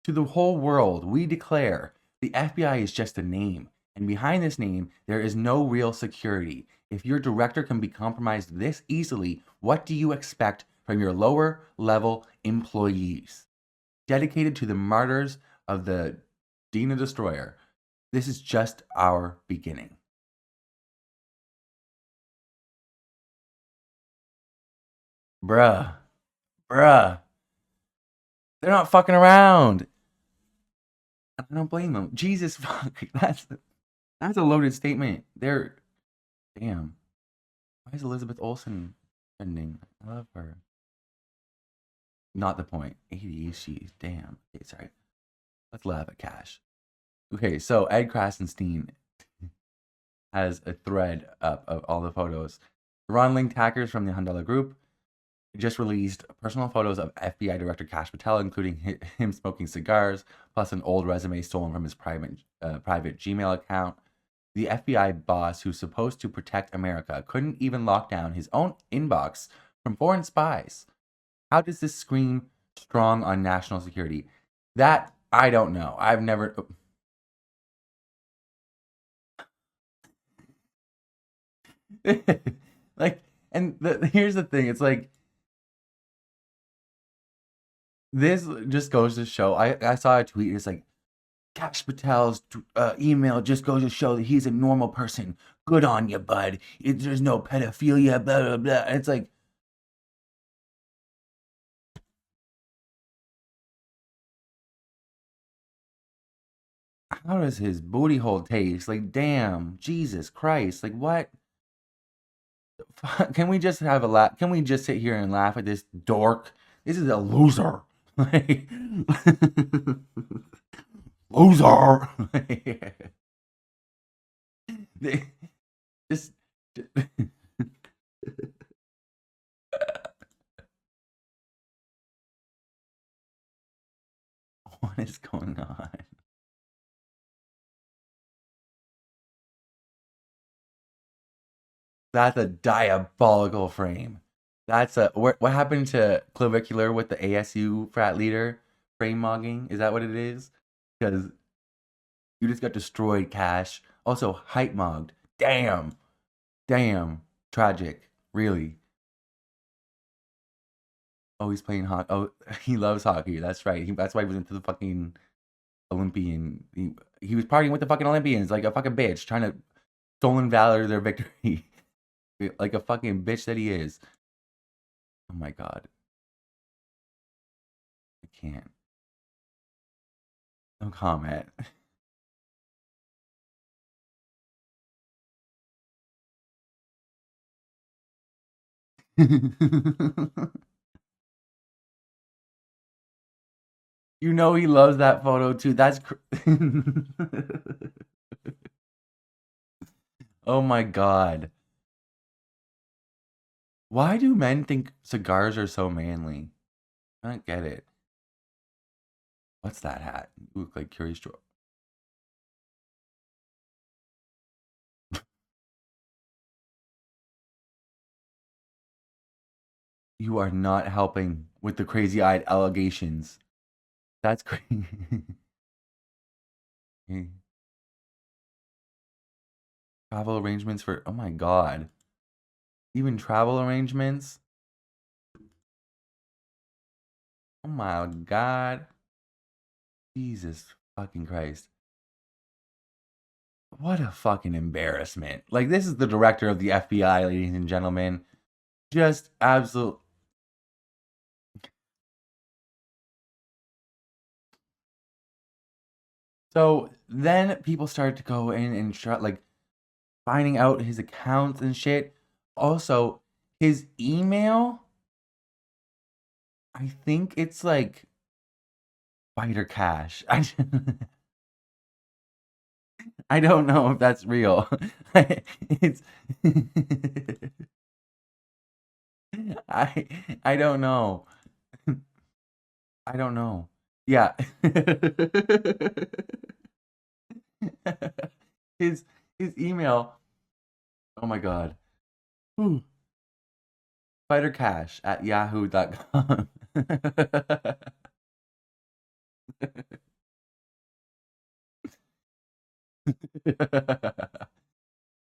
To the whole world, we declare the FBI is just a name, and behind this name, there is no real security. If your director can be compromised this easily, what do you expect from your lower level employees? Dedicated to the martyrs of the Dina Destroyer, this is just our beginning. Bruh. They're not fucking around. I don't blame them. Jesus fuck. That's a loaded statement. Damn. Why is Elizabeth Olsen trending? I love her. Not the point. 80, she's damn. Okay, sorry. Let's laugh at Kash. Okay, so Ed Krasenstein has a thread up of all the photos. Ron linked hackers from the Handala group just released personal photos of FBI Director Kash Patel, including him smoking cigars, plus an old resume stolen from his private Gmail account. The FBI boss, who's supposed to protect America, couldn't even lock down his own inbox from foreign spies. How does this scream strong on national security? That, I don't know. I've never... here's the thing. It's like, this just goes to show, I saw a tweet, it's like, Kash Patel's email just goes to show that he's a normal person. Good on you, bud. There's no pedophilia, blah, blah, blah. And it's like, how does his booty hole taste? Like, damn, Jesus Christ. Like, what? Can we just have a laugh? Can we just sit here and laugh at this dork? This is a loser. Like, loser. just what is going on? That's a diabolical frame. That's what happened to Clavicular with the ASU frat leader frame mogging? Is that what it is? Because you just got destroyed, Kash. Also, hype mogged. Damn. Tragic. Really. Oh, he's playing hockey. Oh, he loves hockey. That's right. That's why he was into the fucking Olympian. He was partying with the fucking Olympians like a fucking bitch, trying to stolen valor their victory. Like a fucking bitch that he is. Oh my god. I can't. No comment. You know he loves that photo too. That's oh my god. Why do men think cigars are so manly? I don't get it. What's that hat? You look like Curious George. You are not helping with the crazy-eyed allegations. That's crazy. Travel arrangements for... Oh my god. Even travel arrangements? Oh my god. Jesus fucking Christ. What a fucking embarrassment. Like, this is the director of the FBI, ladies and gentlemen. Just absolute... So then people started to go in and like finding out his accounts and shit. Also, his email, I think it's like Fighter Cash. I don't know if that's real. It's I don't know. I don't know. Yeah. his his email. Oh my god. Ooh. fightercash@yahoo.com.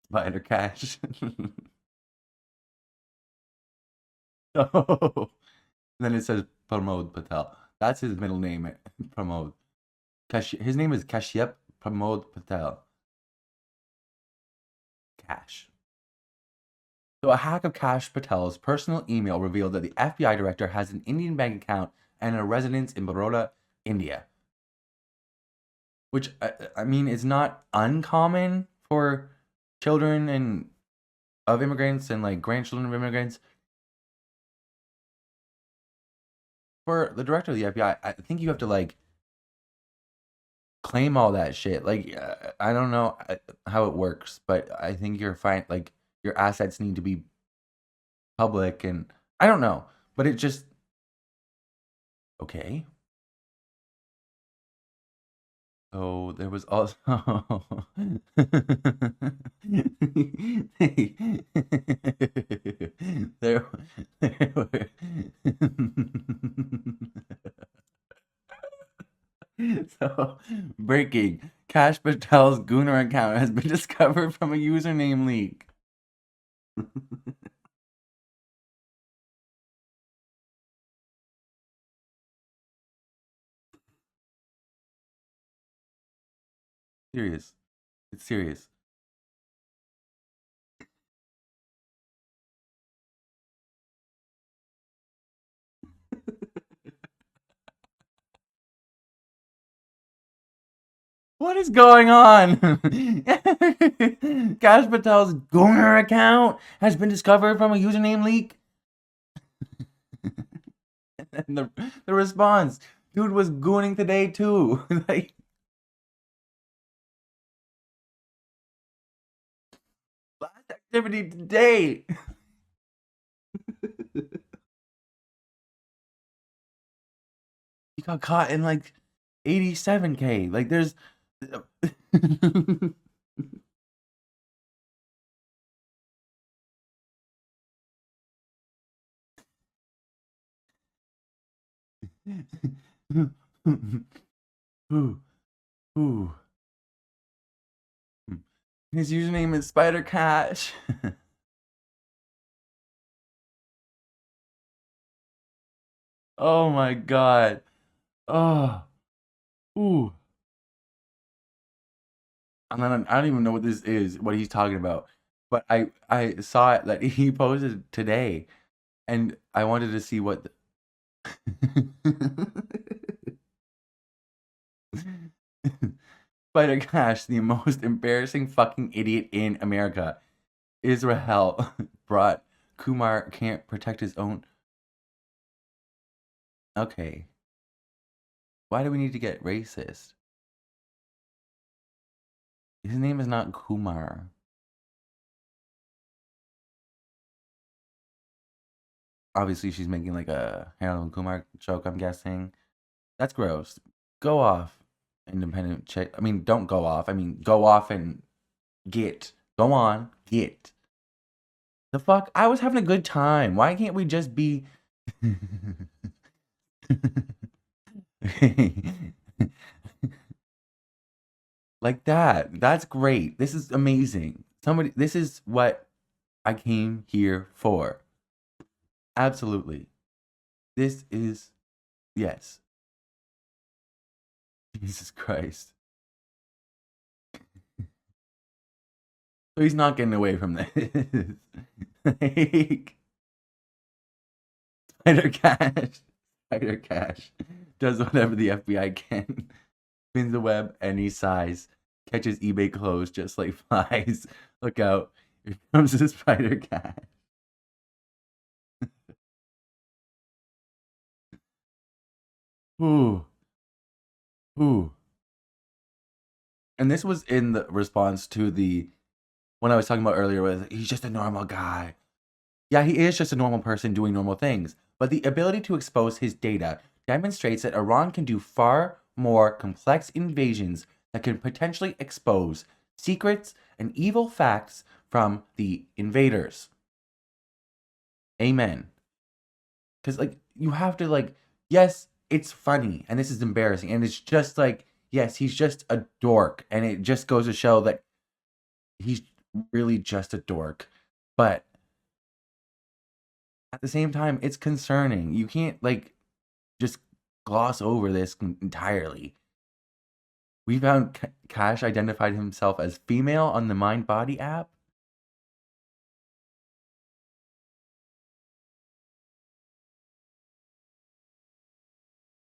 Spider Cash. Oh. Then it says Pramod Patel. That's his middle name, Pramod. His name is Kashyap Pramod Patel. Cash. So a hack of Kash Patel's personal email revealed that the FBI director has an Indian bank account and a residence in Baroda, India. Which, I mean, is not uncommon for children and of immigrants and like grandchildren of immigrants. For the director of the FBI, I think you have to like claim all that shit. Like, I don't know how it works, but I think you're fine. Like, your assets need to be public, and I don't know, but it just okay. So there was also there were so breaking. Kash Patel's Gooner account has been discovered from a username leak. Serious. It's serious. What is going on? Kash Patel's Gooner account has been discovered from a username leak. And the response, dude was gooning today too. Like, last activity today. He got caught in like 87K. Like, there's ooh, ooh. His username is Spider Cash. Oh my god. Oh. Ooh. And then I don't even know what this is, what he's talking about. But I saw it that he posted today, and I wanted to see what Spider Cash, the most embarrassing fucking idiot in America. Israel brought Kumar can't protect his own. Okay. Why do we need to get racist? His name is not Kumar. obviously she's making like a Harold and Kumar joke, I'm guessing. That's gross. Go off, independent chick. I mean, don't go off. I mean, go off and get. Go on, get. The fuck? I was having a good time. Why can't we just be like that? That's great. This is amazing. This is what I came here for. Absolutely. This is, yes. Jesus Christ. So he's not getting away from this. Like, Spider Cash does whatever the FBI can. Spins the web any size. Catches eBay clothes just like flies. Look out. Here comes the Spider Cash. Ooh. Ooh. And this was in the response to the when I was talking about earlier with he's just a normal guy. Yeah, he is just a normal person doing normal things. But the ability to expose his data demonstrates that Iran can do far more complex invasions that can potentially expose secrets and evil facts from the invaders. Amen. Because, like, you have to, like, yes, it's funny and this is embarrassing. And it's just like, yes, he's just a dork. And it just goes to show that he's really just a dork. But at the same time, it's concerning. You can't, like, just gloss over this entirely. We found Cash identified himself as female on the Mind Body app.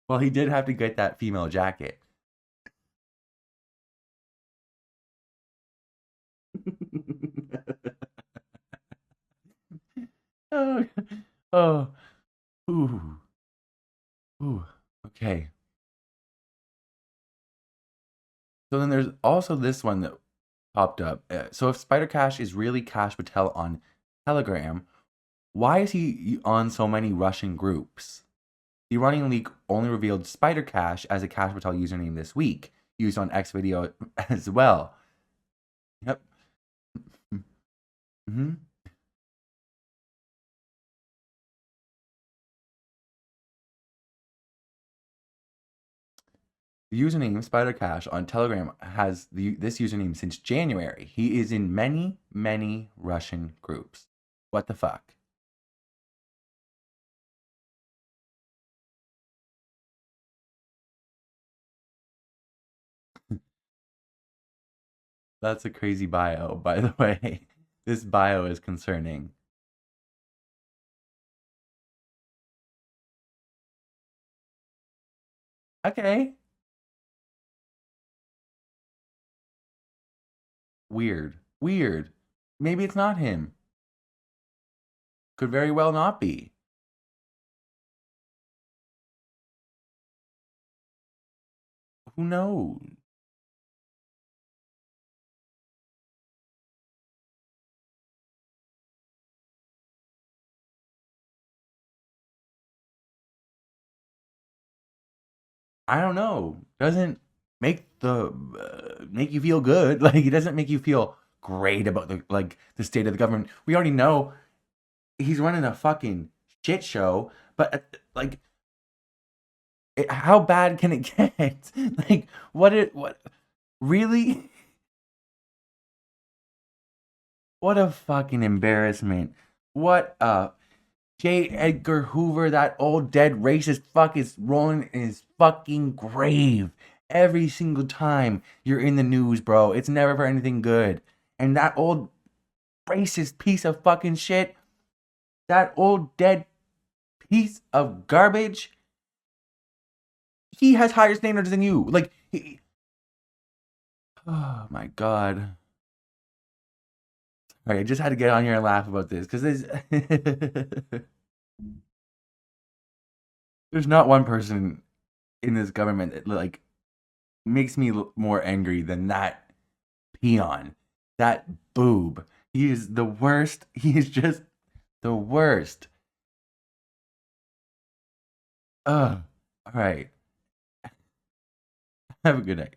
Well, he did have to get that female jacket. Oh, oh, ooh, ooh, okay. So then there's also this one that popped up. So if Spider Cash is really Kash Patel on Telegram, why is he on so many Russian groups? The Iranian leak only revealed Spider Cash as a Kash Patel username this week, used on X video as well. Yep. Mm-hmm. The username Spider Cash on Telegram has this username since January. He is in many, many Russian groups. What the fuck? That's a crazy bio, by the way. This bio is concerning. Okay. Weird. Weird. Maybe it's not him. Could very well not be. Who knows? I don't know. Doesn't make make you feel good. Like it doesn't make you feel great about the state of the government. We already know he's running a fucking shit show, but like how bad can it get? Like what really? What a fucking embarrassment. What a J. Edgar Hoover, that old dead racist fuck, is rolling in his fucking grave every single time you're in the news, bro. It's never for anything good. And that old racist piece of fucking shit, that old dead piece of garbage, he has higher standards than you. Like, oh my god. All right, I just had to get on here and laugh about this because there's not one person in this government that like makes me more angry than that peon, that boob. He is the worst. He is just the worst. All right. Have a good night.